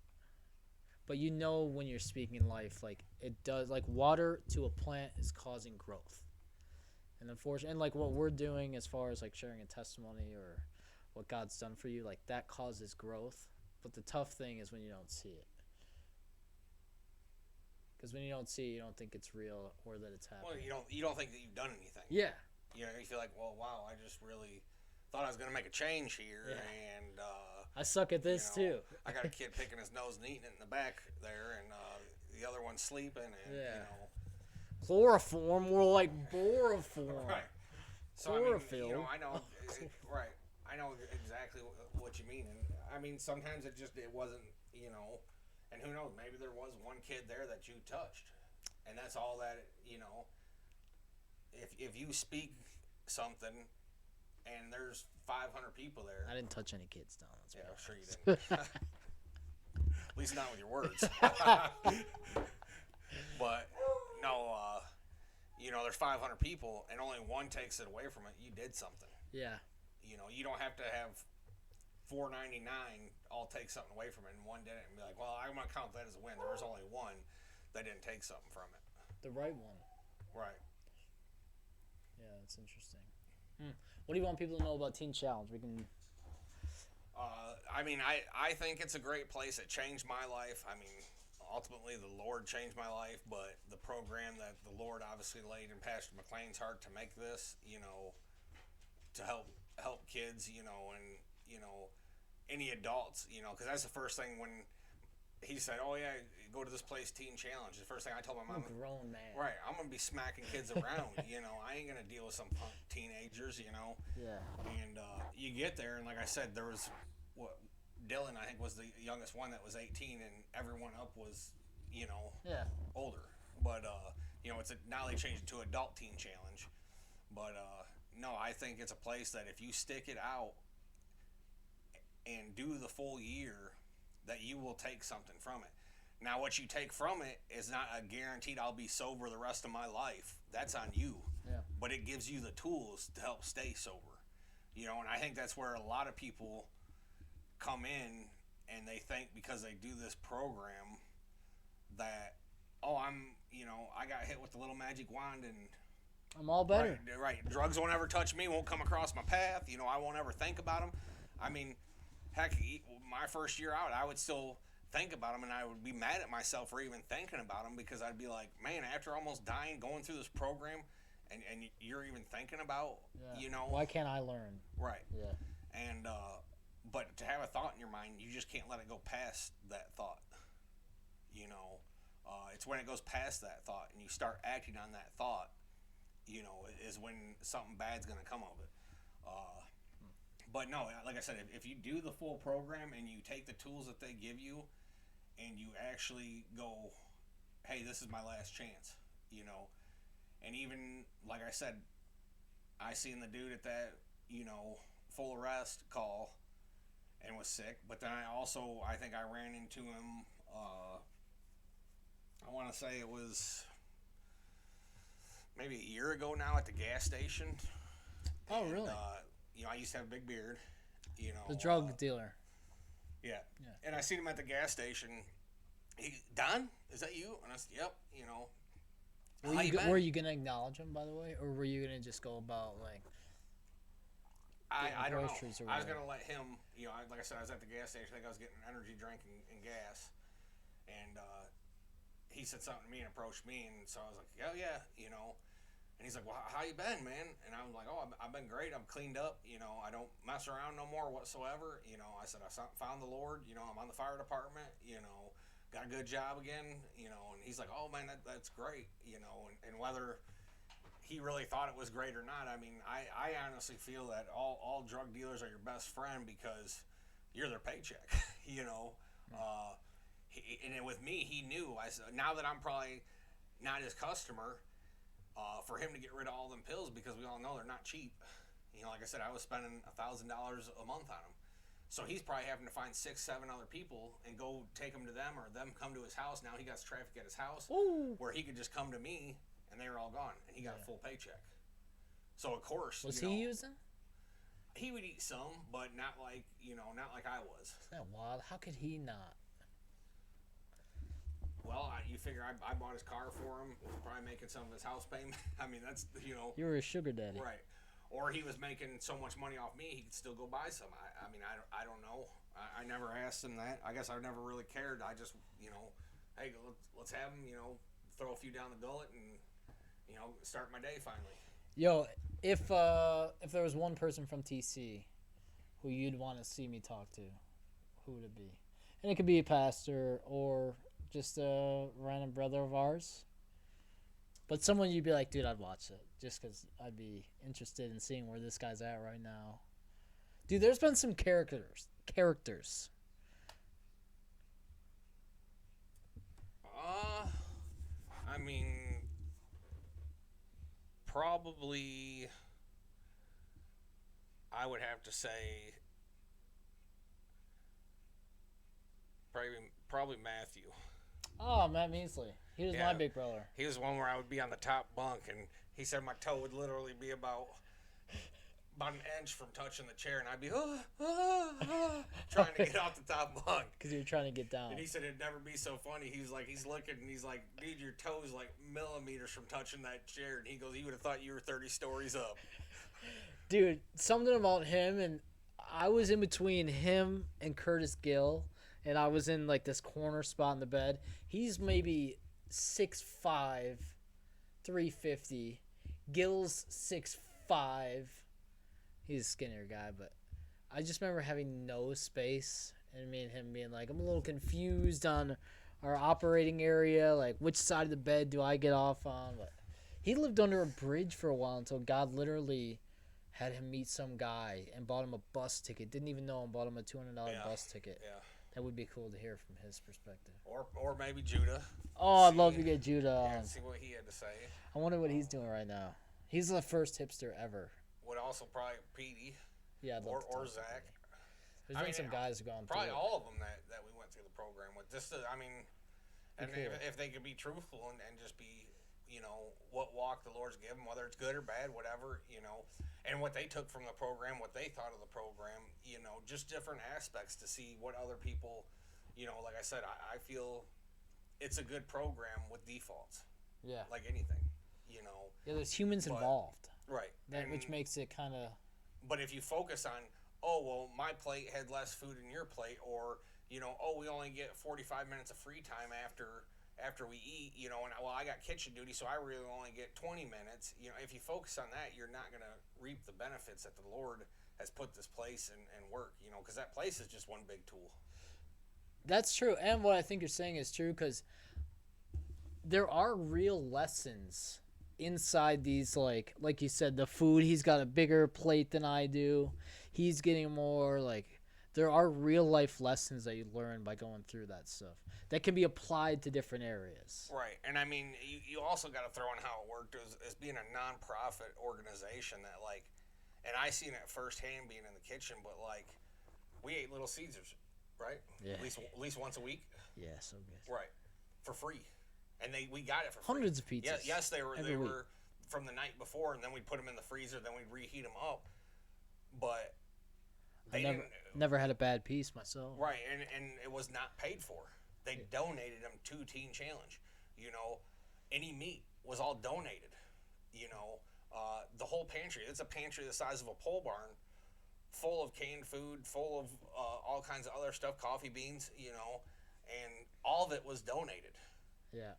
But you know when you're speaking life, like it does, like water to a plant is causing growth. And unfortunately, and like what we're doing as far as like sharing a testimony or what God's done for you, like that causes growth. But the tough thing is when you don't see it. Because when you don't see it, you don't think it's real or that it's happening. Well, you don't think that you've done anything. Yeah. You know, you feel like, well, wow, I just really thought I was going to make a change here, and I suck at this too. I got a kid picking his nose and eating it in the back there, and the other one's sleeping, and you know, chloroform, more like boroform. right. So I mean, Chlorophyll. I know, right? I know exactly what you mean, and I mean sometimes it wasn't, and who knows? Maybe there was one kid there that you touched, and that's all that If you speak something, and there's 500 people there, I didn't touch any kids, though. yeah, I'm sure you didn't. At least not with your words. But no, there's 500 people, and only one takes it away from it. You did something. Yeah. You don't have to have 499 all take something away from it, and one didn't, and be like, well, I'm gonna count that as a win. There was only one that didn't take something from it. The right one. Right. Yeah, that's interesting. What do you want people to know about Teen Challenge? We can. I mean, I think it's a great place. It changed my life. I mean, ultimately, the Lord changed my life, but the program that the Lord obviously laid in Pastor McLean's heart to make this, to help kids, and any adults, because that's the first thing when he said, "Oh yeah, go to this place, Teen Challenge." The first thing I told my mom, I'm a grown man. right, I'm gonna be smacking kids around. I ain't gonna deal with some punk teenagers. Yeah. And you get there, and like I said, there was Dylan, I think, was the youngest one that was 18, and everyone up was, Yeah. older. But now they changed it to Adult Teen Challenge. But no, I think it's a place that if you stick it out and do the full year, that you will take something from it. Now, what you take from it is not a guaranteed I'll be sober the rest of my life. That's on you. Yeah. But it gives you the tools to help stay sober. And I think that's where a lot of people come in, and they think because they do this program that, I got hit with the little magic wand and I'm all better. Right. Drugs won't ever touch me, won't come across my path. I won't ever think about them. I mean, heck, my first year out, I would still think about them, and I would be mad at myself for even thinking about them, because I'd be like, man, after almost dying, going through this program, and you're even thinking about, Why can't I learn? Right. Yeah. And, but to have a thought in your mind, you just can't let it go past that thought. It's when it goes past that thought and you start acting on that thought, is when something bad's going to come of it. But no, like I said, if you do the full program and you take the tools that they give you and you actually go, hey, this is my last chance, and even, like I said, I seen the dude at that, full arrest call and was sick, but then I think I ran into him, I want to say it was maybe a year ago now at the gas station. Oh, really? I used to have a big beard. The drug dealer. Yeah. And I seen him at the gas station. Don, is that you? And I said, yep. Were you gonna acknowledge him, by the way, or were you gonna just go about like? I don't know. Groceries or I was whatever? gonna let him. Like I said, I was at the gas station. I think I was getting an energy drink and gas, and he said something to me and approached me, and so I was like, yeah. And he's like, well, how you been, man? And I was like, oh, I've been great. I'm cleaned up. I don't mess around no more whatsoever. I said, I found the Lord. I'm on the fire department. Got a good job again. And he's like, oh, man, that's great. And whether he really thought it was great or not, I mean, I honestly feel that all drug dealers are your best friend because you're their paycheck, and with me, he knew. I said, now that I'm probably not his customer, for him to get rid of all them pills, because we all know they're not cheap. Like I said, I was spending $1,000 a month on them. So he's probably having to find 6, 7 other people and go take them to them, or them come to his house. Now he got traffic at his house. Ooh. Where he could just come to me and they were all gone, and he got a full paycheck. So of course, Was he using? He would eat some, but not like not like I was. Isn't that wild? How could he not? Well, you figure I bought his car for him, probably making some of his house payment. I mean, that's You were a sugar daddy. right. Or he was making so much money off me, he could still go buy some. I mean, I don't know. I never asked him that. I guess I never really cared. I just, hey, let's have him, throw a few down the gullet and, start my day finally. Yo, if there was one person from TC who you'd want to see me talk to, who would it be? And it could be a pastor or just a random brother of ours. But someone you'd be like, dude, I'd watch it just because I'd be interested in seeing where this guy's at right now. Dude, there's been some characters. I mean, probably I would have to say probably Matthew. Oh, Matt Measley. He was my Yeah. big brother. He was one where I would be on the top bunk, and he said my toe would literally be about an inch from touching the chair, and I'd be trying to get off the top bunk. Because you were trying to get down. And he said it'd never be so funny. He's looking, and he's like, dude, your toe's like millimeters from touching that chair. And he goes, you would have thought you were 30 stories up. Dude, something about him, and I was in between him and Curtis Gill, and I was in like this corner spot in the bed. He's maybe 6'5", 350. Gill's 6'5". He's a skinnier guy, but I just remember having no space, and me and him being like, I'm a little confused on our operating area, like which side of the bed do I get off on? But he lived under a bridge for a while until God literally had him meet some guy and bought him a bus ticket. Didn't even know him, bought him a $200 bus ticket. Yeah. That would be cool to hear from his perspective. Or maybe Judah. Oh, I'd love to get Judah on. And see what he had to say. I wonder what he's doing right now. He's the first hipster ever. Would also probably Petey. Yeah, I'd love to or talk to Zach. There's been some guys who gone probably through all of them that we went through the program with. Just to, I mean, and cool. if they could be truthful and just be, you know, what walk the Lord's given, whether it's good or bad, whatever, you know, and what they took from the program, what they thought of the program, you know, just different aspects to see what other people, you know, like I said, I feel it's a good program with defaults. Yeah. Like anything, you know. Yeah, there's humans involved. Right. Which makes it kind of. But if you focus on, oh, well, my plate had less food than your plate, or, you know, oh, we only get 45 minutes of free time after we eat, you know, and, well, I got kitchen duty, so I really only get 20 minutes. You know, if you focus on that, you're not going to reap the benefits that the Lord has put this place and work, you know, because that place is just one big tool. That's true. And what I think you're saying is true, because there are real lessons inside these, like you said, the food. He's got a bigger plate than I do. He's getting more, like, there are real life lessons that you learn by going through that stuff that can be applied to different areas. Right. And I mean, you also got to throw in how it worked as being a nonprofit organization that, like, and I seen it firsthand being in the kitchen, but like, we ate Little Caesars, right? Yeah. At least once a week. Yeah, so good. Right. For free. And we got it for free. Hundreds of pizzas. Yes, they were every week. from the night before, and then we'd put them in the freezer, then we'd reheat them up. But they never had a bad piece myself. Right, and it was not paid for. They donated them to Teen Challenge. You know, any meat was all donated. You know, the whole pantry. It's a pantry the size of a pole barn, full of canned food, full of all kinds of other stuff, coffee beans, you know, and all of it was donated. Yeah.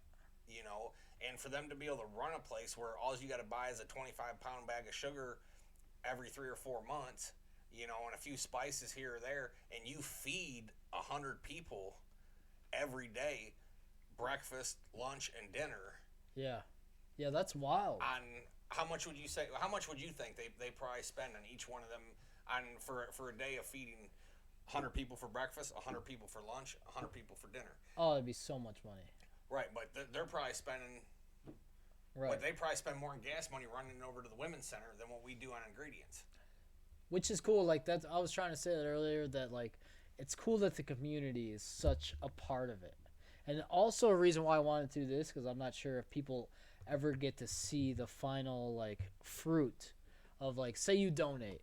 You know, and for them to be able to run a place where all you got to buy is a 25-pound bag of sugar every 3 or 4 months, you know, and a few spices here or there, and you feed 100 people every day, breakfast, lunch, and dinner. Yeah. Yeah, that's wild. On how much would you think they probably spend on each one of them for a day of feeding 100 people for breakfast, 100 people for lunch, 100 people for dinner? Oh, it'd be so much money. Right, but they're probably spending. Right. But they probably spend more in gas money running over to the women's center than what we do on ingredients. Which is cool. Like, that's, I was trying to say that earlier, that like it's cool that the community is such a part of it. And also a reason why I wanted to do this, because I'm not sure if people ever get to see the final like fruit of, like, say you donate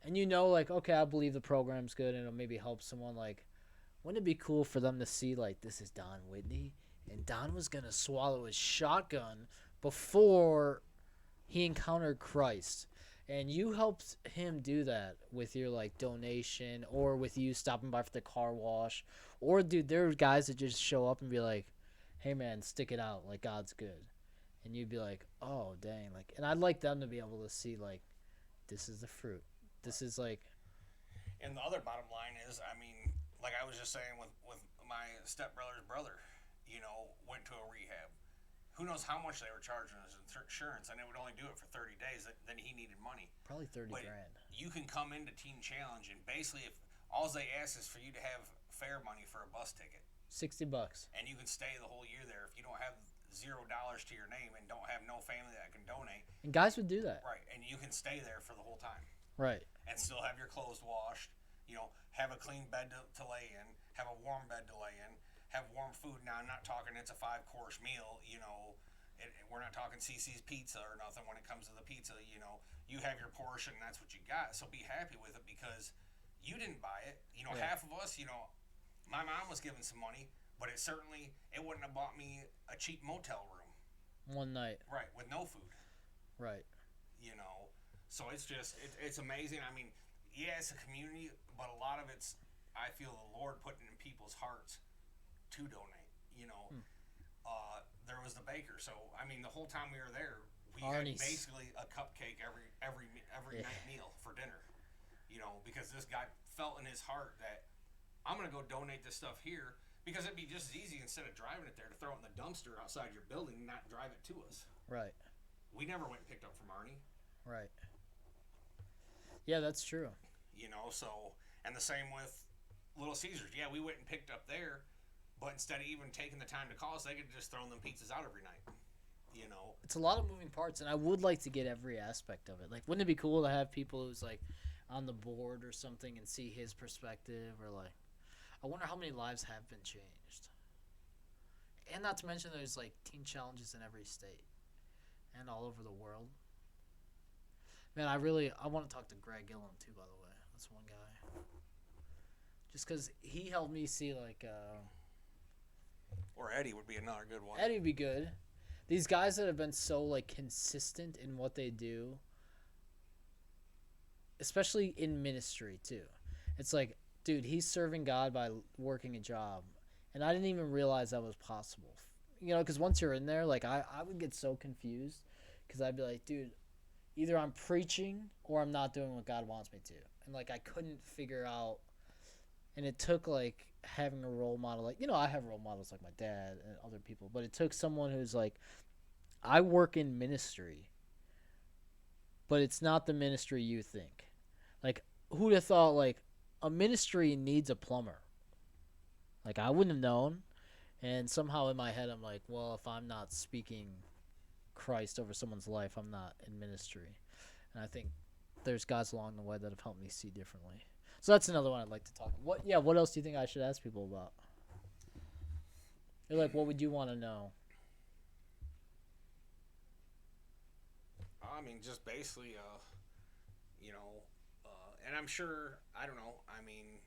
and you know, like, okay, I believe the program's good and it'll maybe help someone. Like, wouldn't it be cool for them to see, like, this is Don Whitney, and Don was going to swallow his shotgun before he encountered Christ. And you helped him do that with your, like, donation, or with you stopping by for the car wash. Or, dude, there are guys that just show up and be like, hey, man, stick it out. Like, God's good. And you'd be like, oh, dang. Like, and I'd like them to be able to see, like, this is the fruit. This is, like... And the other bottom line is, I mean, like I was just saying with my stepbrother's brother, you know, went to a rehab. who knows how much they were charging us insurance, and it would only do it for 30 days. Then he needed money. Probably 30 But grand. you can come into Teen Challenge, and basically, if all they ask is for you to have fare money for a bus ticket, $60. and you can stay the whole year there if you don't have $0 to your name and don't have no family that can donate. And guys would do that. Right, and you can stay there for the whole time. Right. And still have your clothes washed, have a clean bed to lay in, have a warm bed to lay in, have warm food. Now, I'm not talking it's a 5-course meal, we're not talking CC's pizza or nothing when it comes to the pizza, you have your portion and that's what you got. So be happy with it because you didn't buy it. Half of us, my mom was given some money, but it wouldn't have bought me a cheap motel room. One night. Right, with no food. Right. So it's just, it's amazing. I mean, yeah, it's a community, but a lot of it's, I feel the Lord putting in people's hearts to donate, There was the baker. So, I mean, the whole time we were there, we had basically a cupcake every night meal for dinner, because this guy felt in his heart that I'm going to go donate this stuff here because it'd be just as easy instead of driving it there to throw it in the dumpster outside your building and not drive it to us. Right. We never went and picked up from Arnie. Right. Yeah, that's true. So, and the same with Little Caesars. Yeah, we went and picked up there, but instead of even taking the time to call us, they could just throw them pizzas out every night. It's a lot of moving parts, and I would like to get every aspect of it. Like, wouldn't it be cool to have people who's like on the board or something and see his perspective, or like, I wonder how many lives have been changed. And not to mention, there's like teen challenges in every state and all over the world. Man, I want to talk to Greg Gillum too, by the way. That's one guy. Just because he helped me see, like... or Eddie would be another good one. Eddie would be good. These guys that have been so, like, consistent in what they do, especially in ministry, too. It's like, dude, he's serving God by working a job. And I didn't even realize that was possible. Because once you're in there, like, I would get so confused. Because I'd be like, dude... Either I'm preaching or I'm not doing what God wants me to. And, like, I couldn't figure out. And it took, like, having a role model. Like, I have role models like my dad and other people. But it took someone who's like, I work in ministry. But it's not the ministry you think. Like, who'd have thought, like, a ministry needs a plumber? Like, I wouldn't have known. And somehow in my head, I'm like, well, if I'm not speaking Christ over someone's life, I'm not in ministry. And I think there's guys along the way that have helped me see differently. So that's another one I'd like to talk about. What else do you think I should ask people about? You're like, what would you want to know? I mean, just basically, and I'm sure, I don't know, I mean,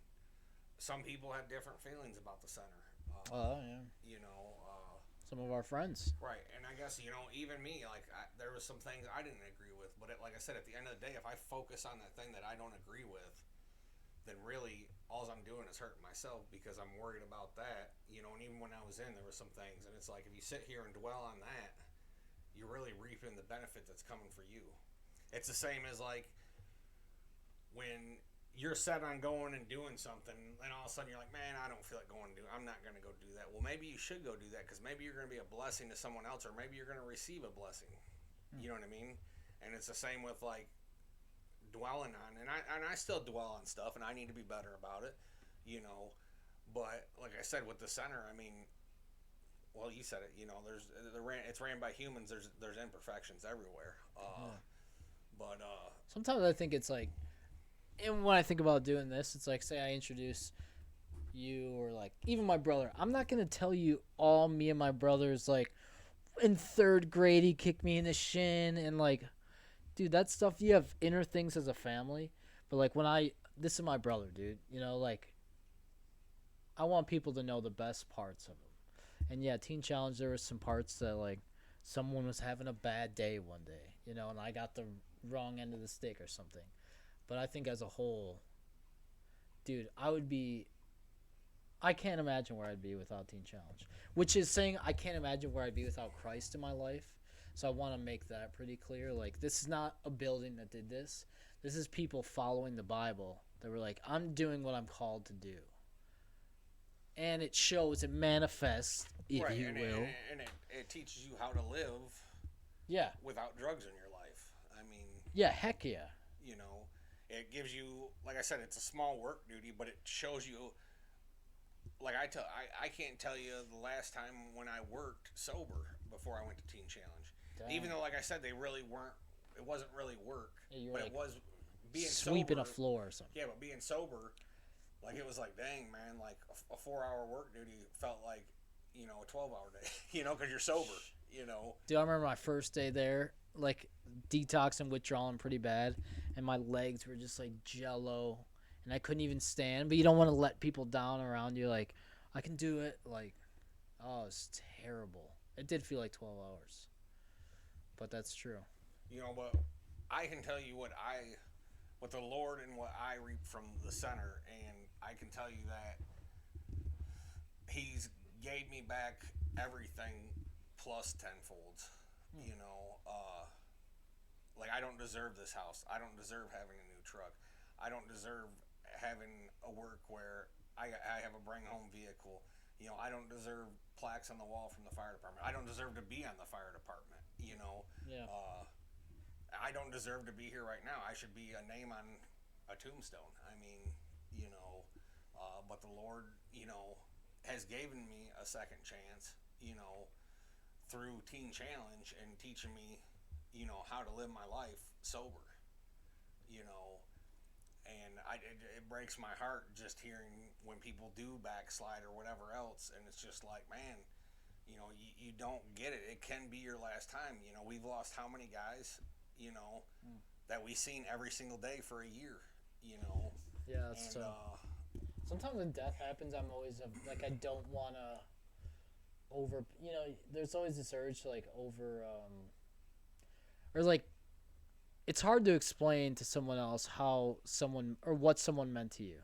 some people have different feelings about the center. Yeah. Some of our friends. Right, and I guess, even me, like, there was some things I didn't agree with, but like I said, at the end of the day, if I focus on that thing that I don't agree with, then really, all I'm doing is hurting myself because I'm worried about that, and even when I was in, there were some things, and it's like, if you sit here and dwell on that, you're really reaping the benefit that's coming for you. It's the same as, like, when you're set on going and doing something, and all of a sudden you're like, man, I don't feel like going to do it. I'm not going to go do that. Well, maybe you should go do that because maybe you're going to be a blessing to someone else, or maybe you're going to receive a blessing. You know what I mean? And it's the same with, like, dwelling on, and I still dwell on stuff, and I need to be better about it, But like I said, with the center, I mean, well, you said it. It's ran by humans. There's imperfections everywhere. But sometimes I think it's like. And when I think about doing this, it's like, say I introduce you or, like, even my brother. I'm not going to tell you all me and my brother's, like, in 3rd grade, he kicked me in the shin. And, like, dude, that stuff, you have inner things as a family. But, like, this is my brother, dude. Like, I want people to know the best parts of him. And, yeah, Teen Challenge, there was some parts that, like, someone was having a bad day one day, and I got the wrong end of the stick or something. But I think as a whole, dude, I can't imagine where I'd be without Teen Challenge. Which is saying I can't imagine where I'd be without Christ in my life. So I want to make that pretty clear. Like, this is not a building that did this. This is people following the Bible that were like, I'm doing what I'm called to do. and it shows, it manifests, if right, you will. And it teaches you how to live Yeah. without drugs in your life. I mean, Yeah, heck yeah. you know, it gives you, like I said, it's a small work duty, but it shows you. Like I can't tell you the last time when I worked sober before I went to Teen Challenge. Dang. Even though, like I said, they really weren't. It wasn't really work, Yeah, you were but like it was being sweeping sober. a floor or something. Yeah, but being sober, like it was like, dang man, like a 4-hour work duty felt like, a 12-hour day. Because you're sober. Dude, I remember my first day there, like detoxing, withdrawing pretty bad, and my legs were just like jello, and I couldn't even stand. But you don't want to let people down around you. Like, I can do it. Like, oh, it's terrible. It did feel like 12 hours, but that's true. But I can tell you what the Lord and what I reap from the center, and I can tell you that He's gave me back everything plus tenfold. Like I don't deserve this house. I don't deserve having a new truck. I don't deserve having a work where I have a bring home vehicle. I don't deserve plaques on the wall from the fire department. I don't deserve to be on the fire department. Yeah. I don't deserve to be here right now. I should be a name on a tombstone. I mean, but the Lord, has given me a second chance, through Teen Challenge and teaching me, how to live my life sober, and it breaks my heart just hearing when people do backslide or whatever else, and it's just like, man, you don't get it. It can be your last time. We've lost how many guys, that we've seen every single day for a year, Yeah, that's tough. Sometimes when death happens, I'm always like, I don't want to there's always this urge to or like, it's hard to explain to someone else how someone or what someone meant to you.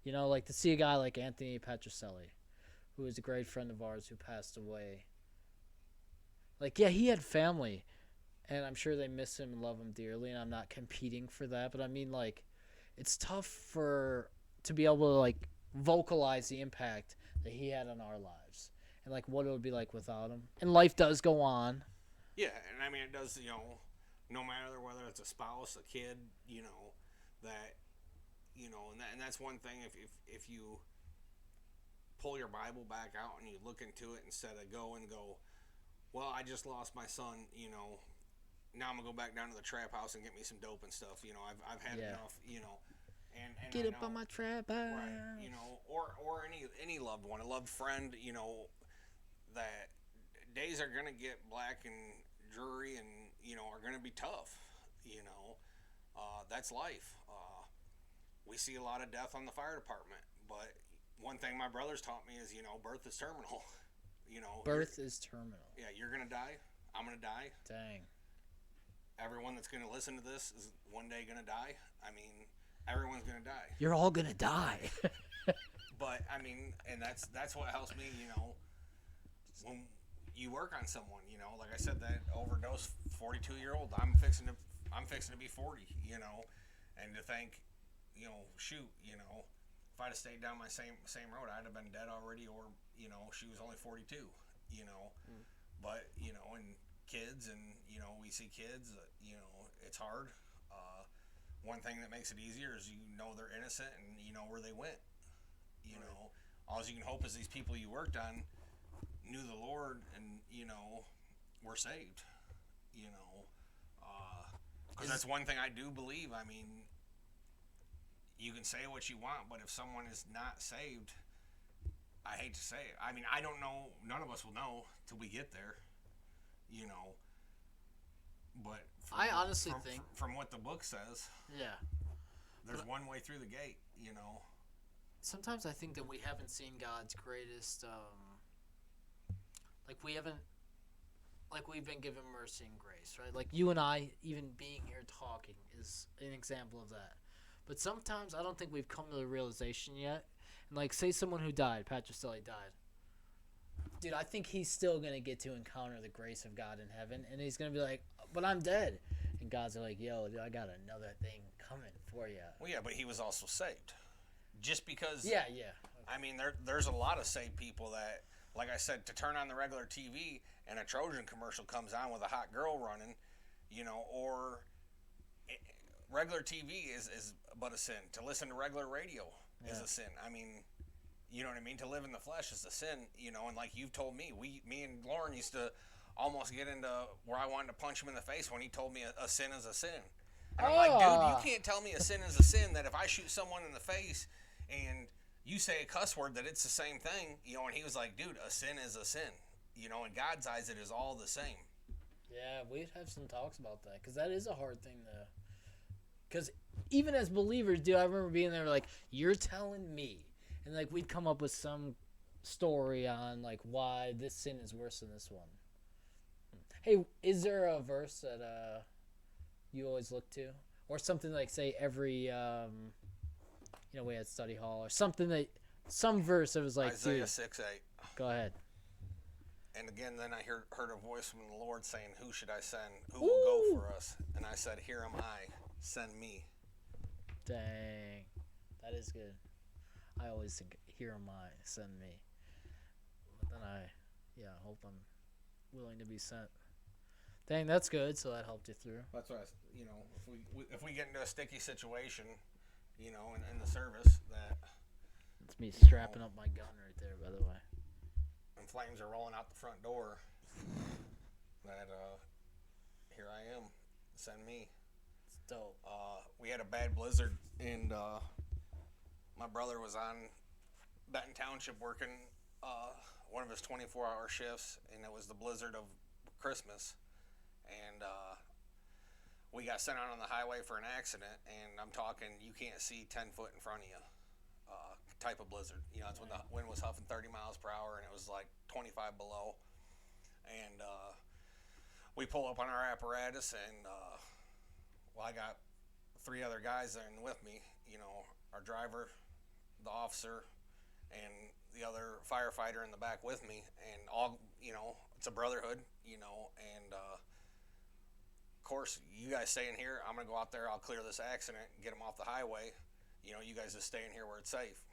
Like to see a guy like Anthony Petroselli, who is a great friend of ours who passed away. Like, yeah, he had family, and I'm sure they miss him and love him dearly, and I'm not competing for that, but I mean, like, it's tough to be able to, like, vocalize the impact that he had on our lives and, like, what it would be like without him. And life does go on. Yeah, and I mean, it does, no matter whether it's a spouse, a kid, that, and that's one thing, if you pull your Bible back out and you look into it instead of go, well, I just lost my son, now I'm going to go back down to the trap house and get me some dope and stuff, I've had enough, and Get up on my trap house. Right, or any loved one, a loved friend, that days are going to get black and dreary and, are going to be tough, that's life. We see a lot of death on the fire department, but one thing my brothers taught me is, birth is terminal. Birth is terminal. Yeah, you're going to die. I'm going to die. Dang. Everyone that's going to listen to this is one day going to die. I mean, everyone's going to die. You're all going to die. But, I mean, and that's what helps me, when you work on someone, like I said, that overdose 42-year-old, I'm fixing to be 40, and to think, shoot, if I'd have stayed down my same road, I'd have been dead already, or, she was only 42, but, and kids, and, we see kids, it's hard. One thing that makes it easier is they're innocent and you know where they went. All you can hope is these people you worked on knew the Lord and were saved. Because that's one thing I do believe. I mean, you can say what you want, but if someone is not saved, I hate to say it. I mean, I don't know. None of us will know till we get there. But I honestly think from what the book says, yeah, there's one way through the gate. Sometimes I think that we haven't seen God's greatest, we've been given mercy and grace, right? Like you and I, even being here talking is an example of that. But sometimes I don't think we've come to the realization yet. And like, say someone who died, Patricelli died. Dude, I think he's still going to get to encounter the grace of God in heaven. And he's going to be like, but I'm dead. And God's like, yo, dude, I got another thing coming for you. Well, yeah, but he was also saved. Just because... Yeah. I mean, there's a lot of saved people that, like I said, to turn on the regular TV and a Trojan commercial comes on with a hot girl running, or regular TV is but a sin. To listen to regular radio is a sin. I mean, you know what I mean? To live in the flesh is a sin, and like you've told me, me and Lauren used to almost get into where I wanted to punch him in the face when he told me a sin is a sin. And I'm like, dude, you can't tell me a sin is a sin, that if I shoot someone in the face and you say a cuss word that it's the same thing, and he was like, dude, a sin is a sin. In God's eyes, it is all the same. Yeah, we'd have some talks about that, because that is a hard thing to... Because even as believers, dude, I remember being there like, you're telling me. And like, we'd come up with some story on like why this sin is worse than this one. Hey, is there a verse that you always look to? Or something like, say, every... we had study hall or something some verse that was like, Isaiah dude, 6:8. Go ahead. And again, then I heard a voice from the Lord saying, who should I send? Who will go for us? And I said, here am I. Send me. Dang. That is good. I always think, here am I. Send me. But then I hope I'm willing to be sent. Dang, that's good. So that helped you through. That's why, if we get into a sticky situation, in the service, that it's me strapping up my gun right there, by the way. And flames are rolling out the front door. That here I am. Send me. It's dope. We had a bad blizzard, and my brother was on Benton Township working one of his 24-hour shifts, and it was the blizzard of Christmas, and we got sent out on the highway for an accident, and I'm talking, you can't see 10 foot in front of you type of blizzard. It's when the wind was huffing 30 miles per hour, and it was like 25 below. And we pull up on our apparatus, and I got 3 other guys there with me, our driver, the officer, and the other firefighter in the back with me, and all, it's a brotherhood, and of course, you guys stay in here. I'm going to go out there. I'll clear this accident and get them off the highway. You guys just stay in here where it's safe.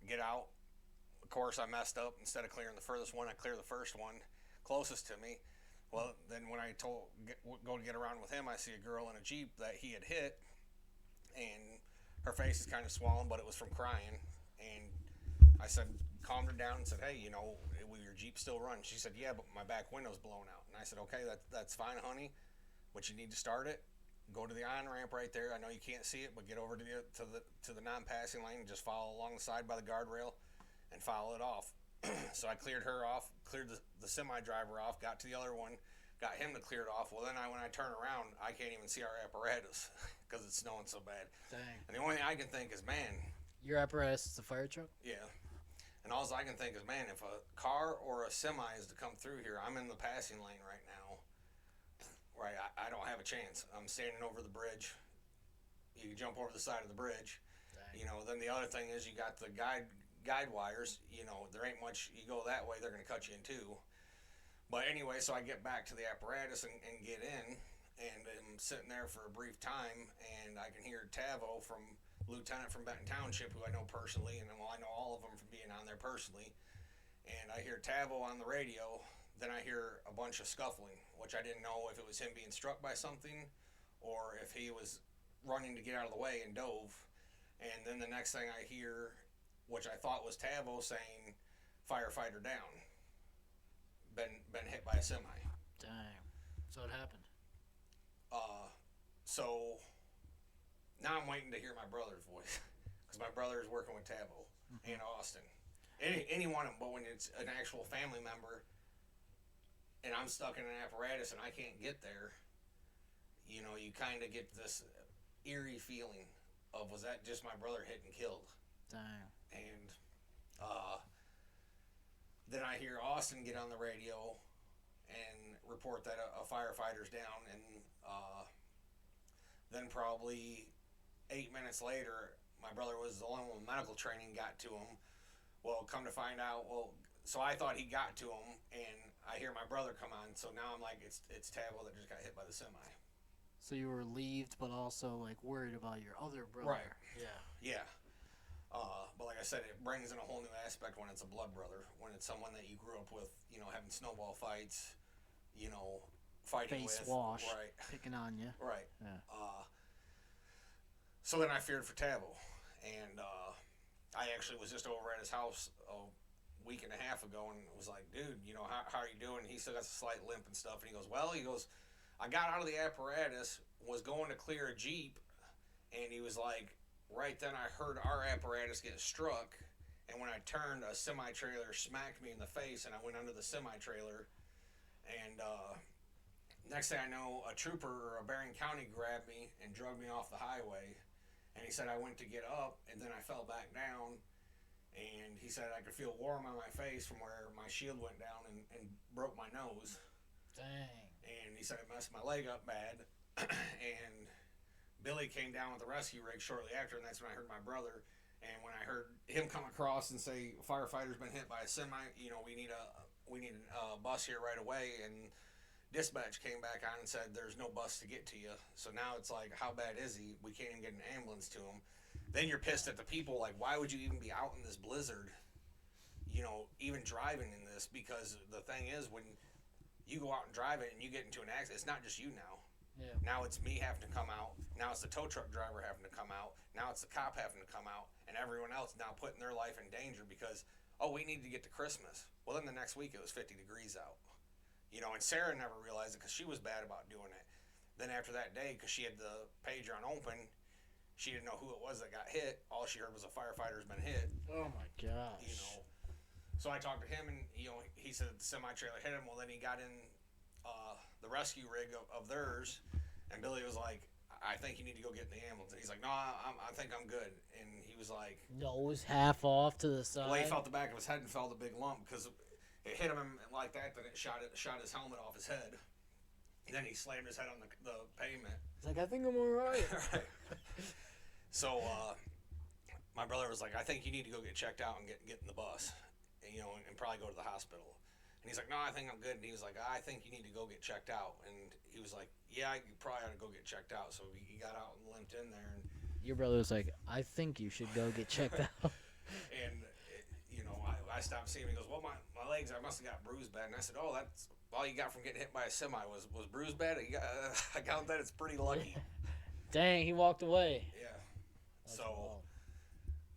Get out. Of course, I messed up. Instead of clearing the furthest one, I clear the first one closest to me. Well, then when I go to get around with him, I see a girl in a Jeep that he had hit, and her face is kind of swollen, but it was from crying. And I said, calmed her down and said, hey, will your Jeep still run? She said, yeah, but my back window's blown out. And I said, okay, that's fine, honey, but you need to start it. Go to the on-ramp right there. I know you can't see it, but get over to the non-passing lane and just follow along the side by the guardrail and follow it off. So I cleared her off, cleared the semi-driver off, got to the other one, got him to clear it off. Well, then when I turn around, I can't even see our apparatus because it's snowing so bad. Dang. And the only thing I can think is, man. Your apparatus is a fire truck? Yeah. And all I can think is, man, if a car or a semi is to come through here, I'm in the passing lane right now. Right, I don't have a chance. I'm standing over the bridge. You jump over the side of the bridge. Dang. Then the other thing is you got the guide wires. There ain't much. You go that way, they're going to cut you in two. But anyway, so I get back to the apparatus and get in, and I'm sitting there for a brief time, and I can hear Tavo Lieutenant from Benton Township, who I know personally, and I know all of them from being on there personally. And I hear Tavo on the radio. Then I hear a bunch of scuffling, which I didn't know if it was him being struck by something or if he was running to get out of the way and dove. And then the next thing I hear, which I thought was Tavo, saying, firefighter down. Been hit by a semi. Dang. So it happened. So now I'm waiting to hear my brother's voice because my brother is working with Tavo and Austin. Any one of them, but when it's an actual family member and I'm stuck in an apparatus and I can't get there, you kind of get this eerie feeling of, was that just my brother hit and killed? Dang. And then I hear Austin get on the radio and report that a firefighter's down, and then probably 8 minutes later, my brother was the only one with medical training got to him. Well, come to find out, so I thought he got to him, and I hear my brother come on, so now I'm like, it's Tavo that just got hit by the semi. So you were relieved, but also like worried about your other brother. Right. Yeah. Yeah. But like I said, it brings in a whole new aspect when it's a blood brother, when it's someone that you grew up with, having snowball fights, fighting Face with. wash. Right. Picking on you. Right. Yeah. So then I feared for Tavo. And I actually was just over at his house a week and a half ago and was like, dude, how are you doing? He still got a slight limp and stuff. And he goes, I got out of the apparatus, was going to clear a Jeep, and he was like, right then I heard our apparatus get struck, and when I turned, a semi-trailer smacked me in the face, and I went under the semi-trailer, and next thing I know, a trooper or a Barron County grabbed me and drug me off the highway, and he said I went to get up, and then I fell back down, and he said I could feel warm on my face from where my shield went down and broke my nose. Dang. And he said it messed my leg up bad, and Billy came down with the rescue rig shortly after, and that's when I heard my brother. And when I heard him come across and say, "Firefighter's been hit by a semi. We need a bus here right away." And dispatch came back on and said, "There's no bus to get to you." So now it's like, how bad is he? We can't even get an ambulance to him. Then you're pissed at the people. Like, why would you even be out in this blizzard? Even driving in this, because the thing is, when you go out and drive it and you get into an accident, it's not just you now. Yeah. Now it's me having to come out. Now it's the tow truck driver having to come out. Now it's the cop having to come out. And everyone else now putting their life in danger because, we need to get to Christmas. Well, then the next week it was 50 degrees out. And Sarah never realized it because she was bad about doing it. Then after that day, because she had the pager on open, she didn't know who it was that got hit. All she heard was a firefighter's been hit. Oh, my gosh. So I talked to him, and, he said the semi-trailer hit him. Well, then he got in the rescue rig of theirs, and Billy was like, I think you need to go get in the ambulance. And he's like, no, I think I'm good. And he was like... Nose half off to the side. Well, he felt the back of his head and felt a big lump because it hit him like that, then it shot his helmet off his head. And then he slammed his head on the pavement. He's like, I think I'm all right. Right. So my brother was like, I think you need to go get checked out and get in the bus, and probably go to the hospital. And he's like, no, I think I'm good. And he was like, I think you need to go get checked out. And he was like, yeah, you probably ought to go get checked out. So he got out and limped in there. And your brother was like, I think you should go get checked out. And, I stopped seeing him. He goes, well, my legs, I must have got bruised bad. And I said, that's all you got from getting hit by a semi was bruised bad? I count that it's pretty lucky. Dang, he walked away. Yeah. That's so, wild.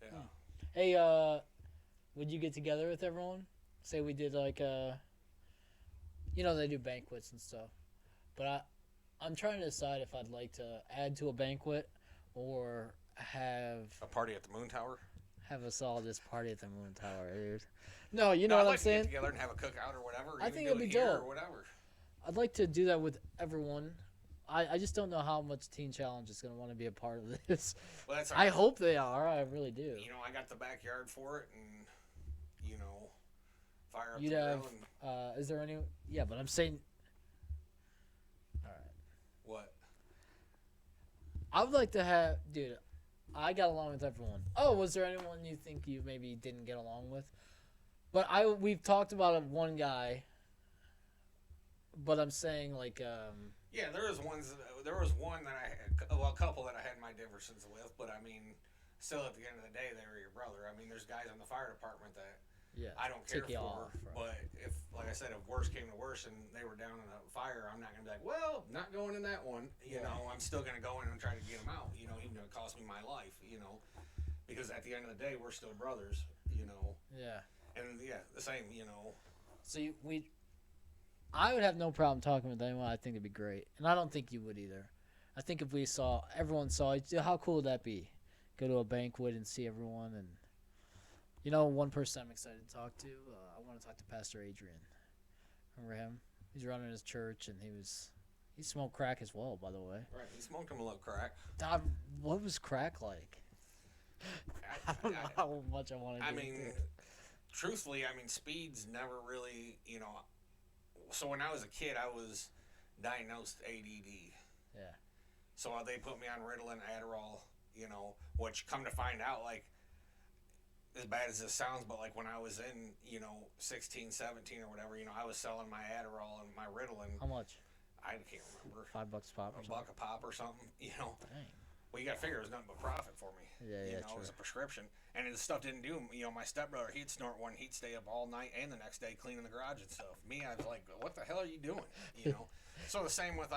yeah. Hey, would you get together with everyone? Say we did like they do banquets and stuff. But I'm trying to decide if I'd like to add to a banquet or have A party at the Moon Tower? have us all just party at the Moon Tower, dude. No, what I'd I'm like saying? to get together and have a cookout or whatever. I even think do it'd be here dope. Or whatever. I'd like to do that with everyone. I just don't know how much Teen Challenge is going to want to be a part of this. Well, that's I hope they are. I really do. I got the backyard for it, and fire up You'd the have. grill. Is there any? Yeah, but I'm saying. All right. What? I would like to have, dude. I got along with everyone. Oh, was there anyone you think you maybe didn't get along with? But we've talked about one guy. But I'm saying like. Yeah, there was one that I had, a couple that I had my differences with, but I mean, still at the end of the day, they were your brother. I mean, there's guys in the fire department that I don't care take you for, off, right. but if, like I said, if worse came to worse and they were down in a fire, I'm not gonna be like, well, not going in that one. I'm still gonna go in and try to get them out. Even though it cost me my life. Because at the end of the day, we're still brothers. Yeah. And yeah, the same. So I would have no problem talking with anyone. I think it'd be great, and I don't think you would either. I think if everyone saw it, how cool would that be? Go to a banquet and see everyone, and one person I'm excited to talk to. I want to talk to Pastor Adrian. Remember him? He's running his church, and he smoked crack as well, by the way. Right, he smoked him a little crack. Dad, what was crack like? I don't know how much I want to. Truthfully, speed's never really, So when I was a kid, I was diagnosed ADD. Yeah. So they put me on Ritalin, Adderall, which come to find out, like, as bad as this sounds, but like when I was in, 16, 17 or whatever, I was selling my Adderall and my Ritalin. How much? I can't remember. $5 a pop. $1 a pop or something, Dang. Well, you got to figure it was nothing but profit for me. Yeah, It was a prescription, and the stuff didn't do. My stepbrother, he'd snort one, he'd stay up all night and the next day cleaning the garage and stuff. Me, I was like, what the hell are you doing? So the same with,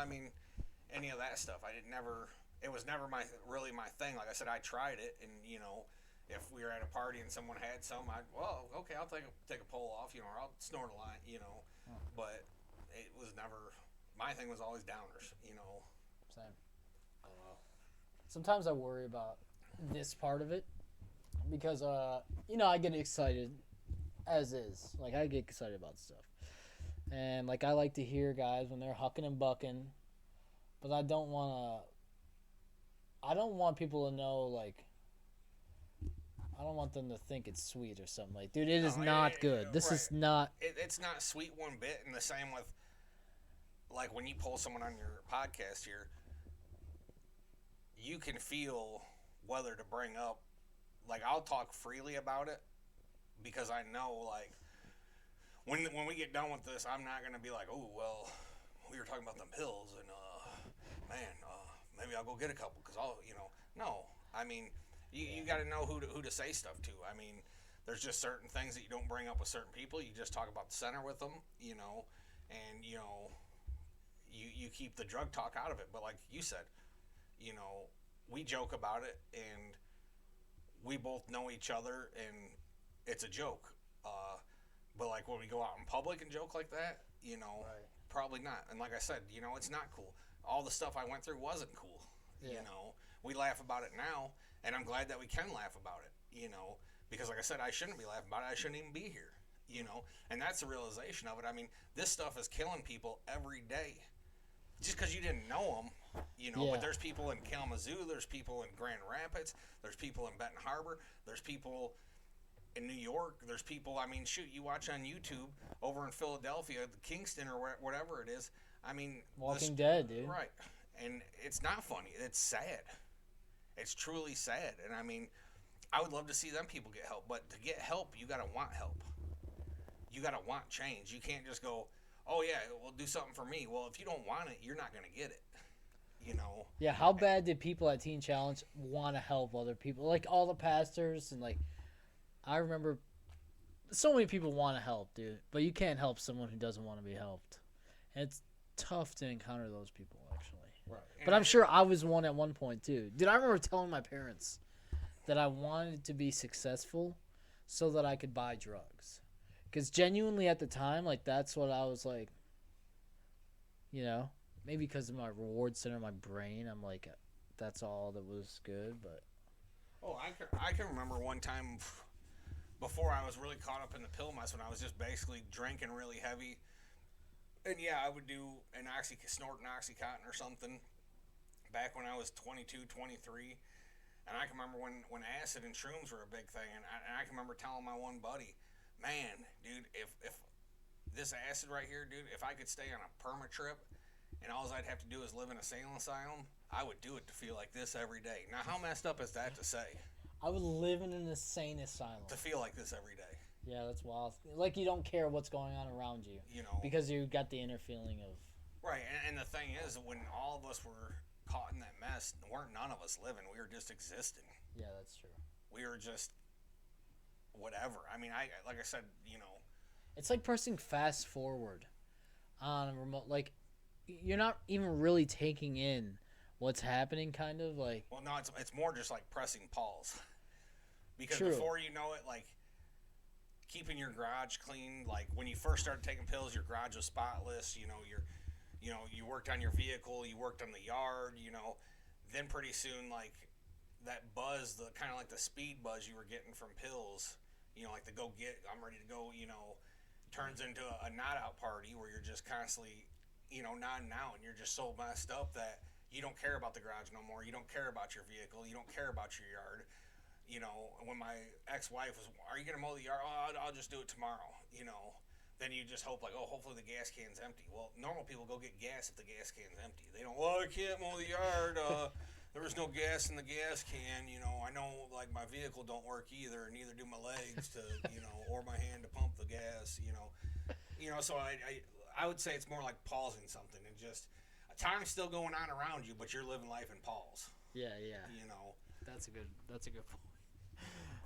any of that stuff. It was never my thing. Like I said, I tried it, and if we were at a party and someone had some, okay, I'll take a pull off, or I'll snort a line, But it was never, my thing was always downers, Same. Sometimes I worry about this part of it because, I get excited as is. Like, I get excited about stuff. And, like, I like to hear guys when they're hucking and bucking, but I don't want people to know, like, I don't want them to think it's sweet or something. Like, dude, it is not good. This is not. It's not sweet one bit, and the same with, like, when you pull someone on your podcast here, you can feel whether to bring up. Like, I'll talk freely about it because I know, like, when we get done with this, I'm not gonna be like, oh well, we were talking about them pills, and maybe I'll go get a couple because no. You got to know who to say stuff to. There's just certain things that you don't bring up with certain people. You just talk about the center with them, and you keep the drug talk out of it. But like you said, we joke about it, and we both know each other, and it's a joke. But like when we go out in public and joke like that, probably not. And like I said, it's not cool. All the stuff I went through wasn't cool. Yeah. We laugh about it now, and I'm glad that we can laugh about it. Because like I said, I shouldn't be laughing about it. I shouldn't even be here. And that's the realization of it. This stuff is killing people every day. Just because you didn't know them, Yeah. But there's people in Kalamazoo, there's people in Grand Rapids, there's people in Benton Harbor, there's people in New York, there's people, you watch on YouTube over in Philadelphia, Kingston or whatever it is. Walking Dead, dude. Right. And it's not funny. It's sad. It's truly sad. And I would love to see them people get help. But to get help, you got to want help. You got to want change. You can't just go, oh, yeah, well, do something for me. Well, if you don't want it, you're not going to get it. Yeah, how bad did people at Teen Challenge want to help other people? Like, all the pastors and, like, I remember so many people want to help, dude. But you can't help someone who doesn't want to be helped. And it's tough to encounter those people, actually. Right. But I'm sure I was one at one point, too. Dude, I remember telling my parents that I wanted to be successful so that I could buy drugs. Because genuinely at the time, like, that's what I was like, maybe because of my reward center in my brain, I'm like, that's all that was good, but. Oh, I can remember one time before I was really caught up in the pill mess when I was just basically drinking really heavy. And yeah, I would do snort an Oxycontin or something back when I was 22, 23. And I can remember when acid and shrooms were a big thing. And I can remember telling my one buddy, man, dude, if this acid right here, dude, if I could stay on a perma trip and all I'd have to do is live in a sane asylum, I would do it to feel like this every day. Now, how messed up is that to say? I would live in an insane asylum. To feel like this every day. Yeah, that's wild. Like, you don't care what's going on around you. Because you got the inner feeling of. Right, and the thing is, when all of us were caught in that mess, weren't none of us living. We were just existing. Yeah, that's true. We were just whatever. Like I said, It's like pressing fast forward on a remote. Like, you're not even really taking in what's happening, kind of like. Well, no, it's more just like pressing pause. Because True. Before you know it, like, keeping your garage clean, like when you first started taking pills, your garage was spotless. You worked on your vehicle, you worked on the yard. Then pretty soon, like, that buzz, the kind of like the speed buzz you were getting from pills, like the I'm ready to go, turns into a not out party where you're just constantly, nodding out, and you're just so messed up that you don't care about the garage no more. You don't care about your vehicle. You don't care about your yard. When my ex-wife was, are you going to mow the yard? Oh, I'll just do it tomorrow. Then you just hope, like, oh, hopefully the gas can's empty. Well, normal people go get gas if the gas can's empty. They don't, well, I can't mow the yard. There was no gas in the gas can. I know, like, my vehicle don't work either, neither do my legs to, or my hand to pump the gas, So I would say it's more like pausing something and just, time's still going on around you, but you're living life in pause. Yeah. You know. That's a good point.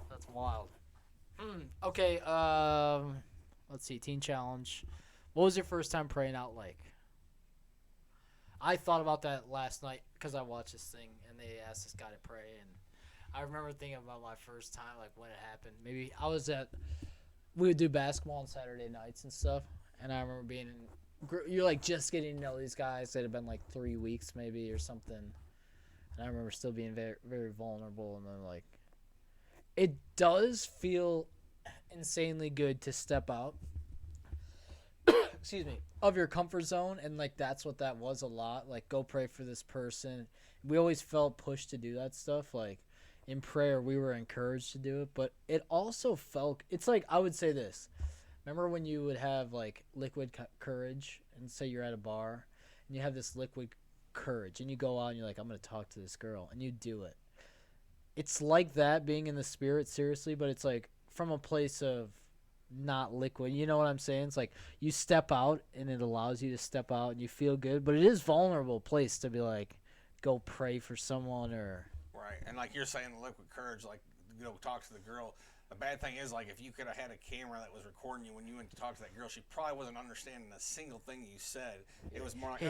That's wild. Okay, let's see, teen challenge. What was your first time praying out like? I thought about that last night because I watched this thing and they asked this guy to pray, and I remember thinking about my first time, like when it happened. Maybe we would do basketball on Saturday nights and stuff, and I remember being you're like just getting to know these guys. It had been like 3 weeks maybe or something, and I remember still being very, very vulnerable, and then like, it does feel insanely good to step out excuse me, of your comfort zone, and like that's what that was a lot. Like, go pray for this person. We always felt pushed to do that stuff. Like in prayer, we were encouraged to do it, but it also felt. It's like, I would say this. Remember when you would have like liquid courage, and say you're at a bar, and you have this liquid courage, and you go out and you're like, I'm gonna talk to this girl, and you do it. It's like that, being in the spirit, seriously, but it's like from a place of not liquid. You know what I'm saying? It's like you step out and it allows you to step out and you feel good, but it is vulnerable place to be like, go pray for someone or. Right, and like you're saying, the liquid courage, like, talk to the girl. The bad thing is, like, if you could have had a camera that was recording you when you went to talk to that girl, she probably wasn't understanding a single thing you said. It was more like,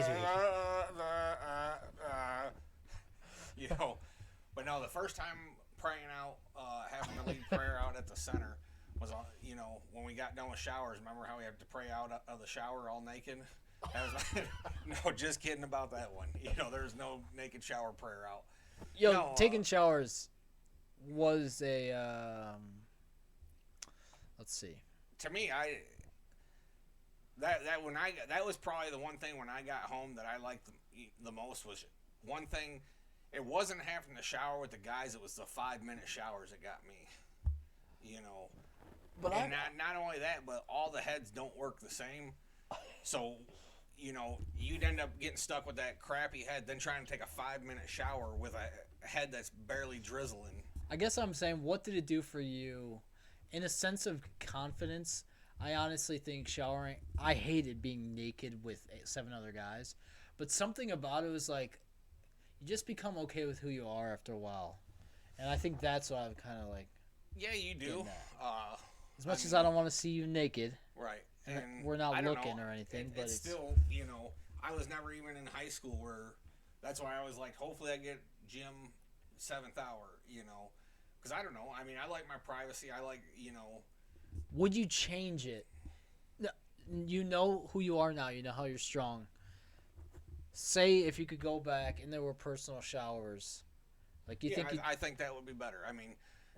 you know. But no, the first time praying out, having to lead prayer out at the center was, when we got done with showers. Remember how we had to pray out of the shower all naked? That was, no, just kidding about that one. There's no naked shower prayer out. Yo, no, taking showers was a, let's see. To me, that was probably the one thing when I got home that I liked the most. Was one thing. It wasn't having to shower with the guys. It was the 5-minute showers that got me. But not only that, but all the heads don't work the same. So, you'd end up getting stuck with that crappy head, then trying to take a 5-minute shower with a head that's barely drizzling. I guess I'm saying, what did it do for you in a sense of confidence? I honestly think showering, I hated being naked with 7 other guys, but something about it was like, you just become okay with who you are after a while. And I think that's what I'm kind of like. Yeah, you do. As much as I don't want to see you naked. Right. And we're not looking or anything. But it's still, I was never even in high school where, that's why I was like, hopefully I get gym 7th hour, Because I don't know. I mean, I like my privacy. I like, Would you change it? You know who you are now. You know how you're strong. Say if you could go back and there were personal showers, like you think? I think that would be better. I mean,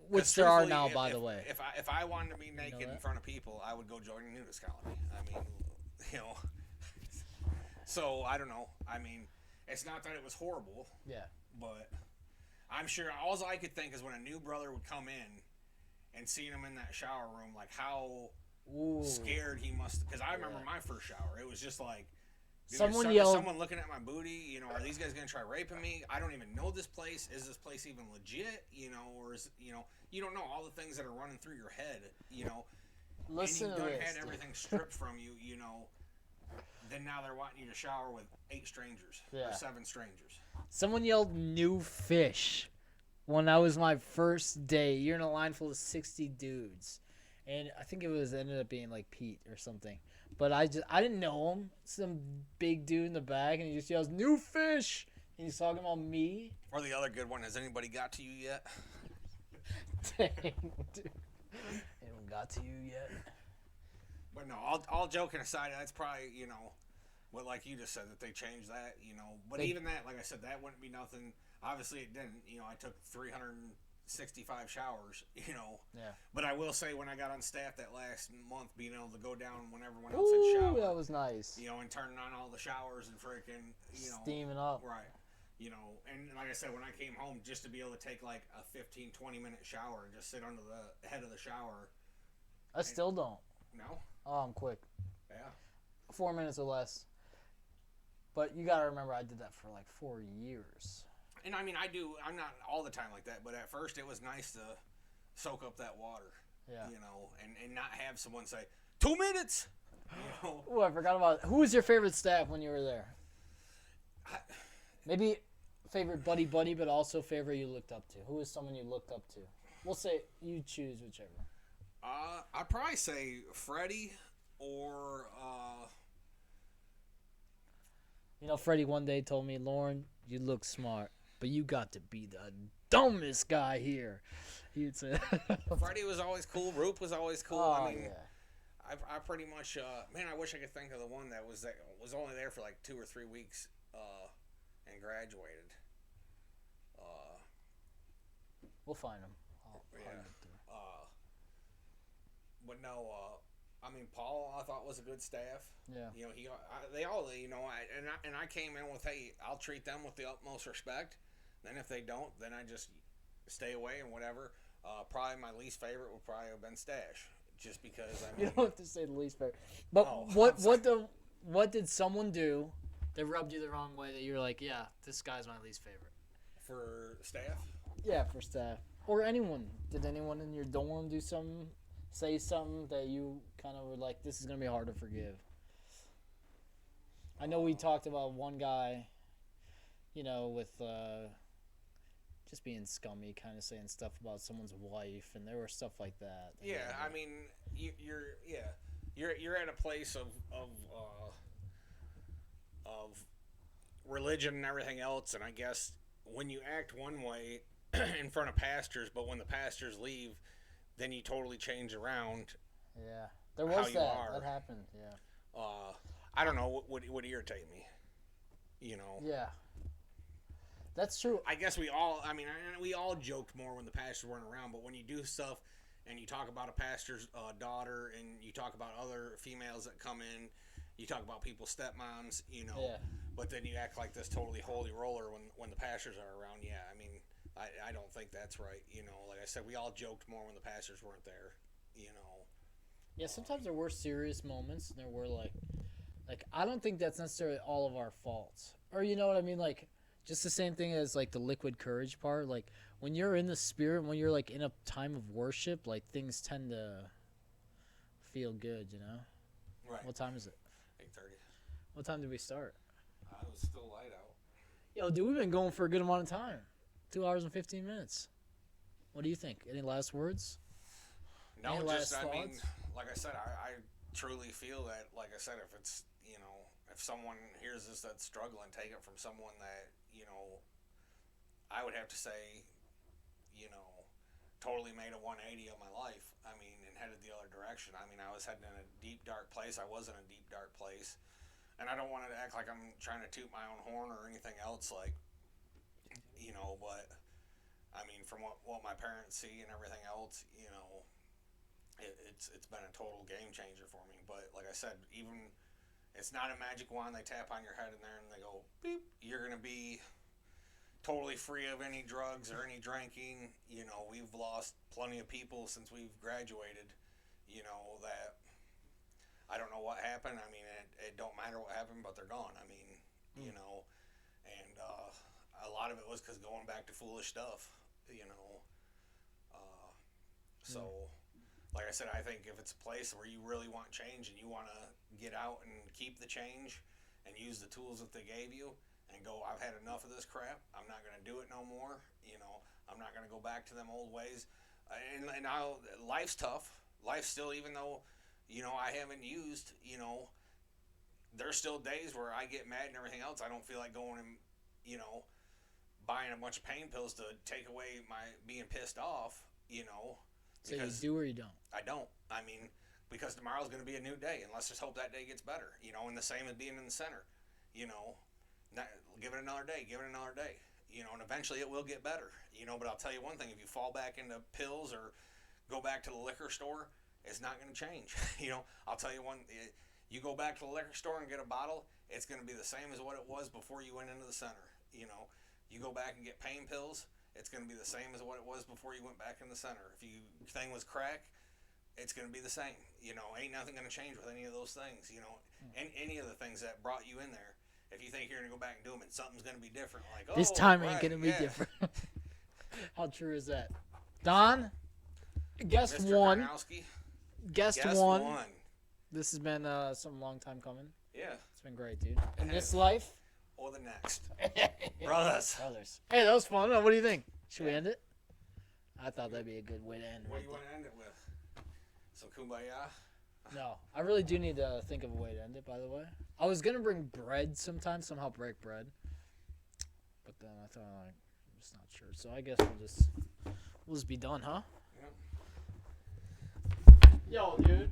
which there are now, by the way. If I wanted to be naked in front of people, I would go join a nudist colony. I mean, So I don't know. I mean, it's not that it was horrible. Yeah. But I'm sure all I could think is when a new brother would come in and seeing him in that shower room, like how scared he must. Because I remember my first shower. It was just like. Someone yelled. Someone looking at my booty, are these guys going to try raping me? I don't even know this place. Is this place even legit? Or is, you don't know all the things that are running through your head, Listen and you to done this, had everything stripped from you, then now they're wanting you to shower with 8 strangers or 7 strangers. Someone yelled new fish when that was my first day. You're in a line full of 60 dudes. And I think ended up being like Pete or something. But I didn't know him. Some big dude in the back, and he just yells, "New fish!" And he's talking about me. Or the other good one, has anybody got to you yet? Dang, dude. Anyone got to you yet? But no, all joking aside, that's probably, what like you just said, that they changed that, But even that, like I said, that wouldn't be nothing. Obviously it didn't. I took 365 showers, Yeah. But I will say when I got on staff that last month, being able to go down when everyone else had showered. That was nice. And turning on all the showers and freaking, steaming up. Right. And like I said, when I came home, just to be able to take like a 15, 20-minute shower and just sit under the head of the shower. I still don't. No? Oh, I'm quick. Yeah. 4 minutes or less. But you got to remember, I did that for like 4 years. And I mean, I'm not all the time like that, but at first it was nice to soak up that water. Yeah. And not have someone say, 2 minutes! Oh, I forgot about it. Who was your favorite staff when you were there? Maybe favorite buddy, but also favorite you looked up to? Who is someone you looked up to? We'll say you choose whichever. I'd probably say Freddie or You know, Freddie one day told me, Lauren, you look smart, but you got to be the dumbest guy here. He'd say. Freddie was always cool. Roop was always cool. Oh, I mean, yeah. I pretty much man, I wish I could think of the one that was only there for like 2 or 3 weeks and graduated. We'll find him. Yeah. But no, I mean, Paul, I thought was a good staff. Yeah. You know, they all, you know, I came in with, hey, I'll treat them with the utmost respect. Then if they don't, then I just stay away and whatever. Probably my least favorite would probably have been Stash, just because I mean. You don't have to say the least favorite. But what did someone do that rubbed you the wrong way that you were like, yeah, this guy's my least favorite? For staff? Yeah, for staff or anyone. Did anyone in your dorm do something? Say something that you kind of were like, this is going to be hard to forgive? I know we talked about one guy, you know, with just being scummy, kind of saying stuff about someone's wife, and there were stuff like that. Yeah, I mean, you're at a place of religion and everything else, and I guess when you act one way in front of pastors, but when the pastors leave, then you totally change around. Yeah, there was that happened. Yeah. I don't know what would irritate me. You know. Yeah. That's true. I guess we all joked more when the pastors weren't around, but when you do stuff and you talk about a pastor's daughter and you talk about other females that come in, you talk about people's stepmoms, you know. Yeah. But then you act like this totally holy roller when the pastors are around. Yeah, I mean, I don't think that's right. You know, like I said, we all joked more when the pastors weren't there. You know. Yeah, sometimes there were serious moments, and there were like I don't think that's necessarily all of our faults, or you know what I mean, like just the same thing as like the liquid courage part. Like when you're in the spirit, when you're like in a time of worship, like things tend to feel good, you know. Right. What time is it? 8:30. What time did we start? It was still light out. Yo, dude, we've been going for a good amount of time. 2 hours and 15 minutes. What do you think? Any last words? No, Any just, last I mean, thoughts? like I said, I truly feel that, like I said, if it's, you know, if someone hears this that's struggling, take it from someone that, you know, I would have to say, you know, totally made a 180 of my life. I mean, and headed the other direction. I mean, I was heading in a deep, dark place. I was in a deep, dark place. And I don't want to act like I'm trying to toot my own horn or anything else, like, you know, but, I mean, from what my parents see and everything else, you know, it's been a total game changer for me. But like I said, even it's not a magic wand. They tap on your head in there and they go beep. You're gonna be totally free of any drugs or any drinking. You know, we've lost plenty of people since we've graduated. You know that I don't know what happened. I mean, it don't matter what happened, but they're gone. I mean, you know, and a lot of it was because going back to foolish stuff. You know, so. Like I said, I think if it's a place where you really want change and you want to get out and keep the change and use the tools that they gave you and go, I've had enough of this crap. I'm not going to do it no more. You know, I'm not going to go back to them old ways. And life's tough. Life's still, even though, you know, I haven't used, you know, there's still days where I get mad and everything else. I don't feel like going and, you know, buying a bunch of pain pills to take away my being pissed off, you know. So you do or you don't? I don't. I mean, because tomorrow's going to be a new day, and let's just hope that day gets better. You know, and the same as being in the center. You know, give it another day, give it another day. You know, and eventually it will get better. You know, but I'll tell you one thing: if you fall back into pills or go back to the liquor store, it's not going to change. You know, I'll tell you one: you go back to the liquor store and get a bottle, it's going to be the same as what it was before you went into the center. You know, you go back and get pain pills. It's going to be the same as what it was before you went back in the center. If your thing was crack, it's going to be the same. You know, ain't nothing going to change with any of those things. You know, and any of the things that brought you in there. If you think you're going to go back and do them and something's going to be different, like, oh, this time ain't going to be different. How true is that? Don, guest Mr. one. Karnowski, Guest one. This has been some long time coming. Yeah. It's been great, dude. In this life, or the next. Brothers. Brothers. Hey, that was fun. What do you think? Should we end it? I thought that'd be a good way to end. What do you want to end it with? Some kumbaya? No, I really do need to think of a way to end it, by the way. I was going to bring bread somehow break bread. But then I thought, like, I'm just not sure. So I guess we'll just be done, huh? Yep. Yo, dude.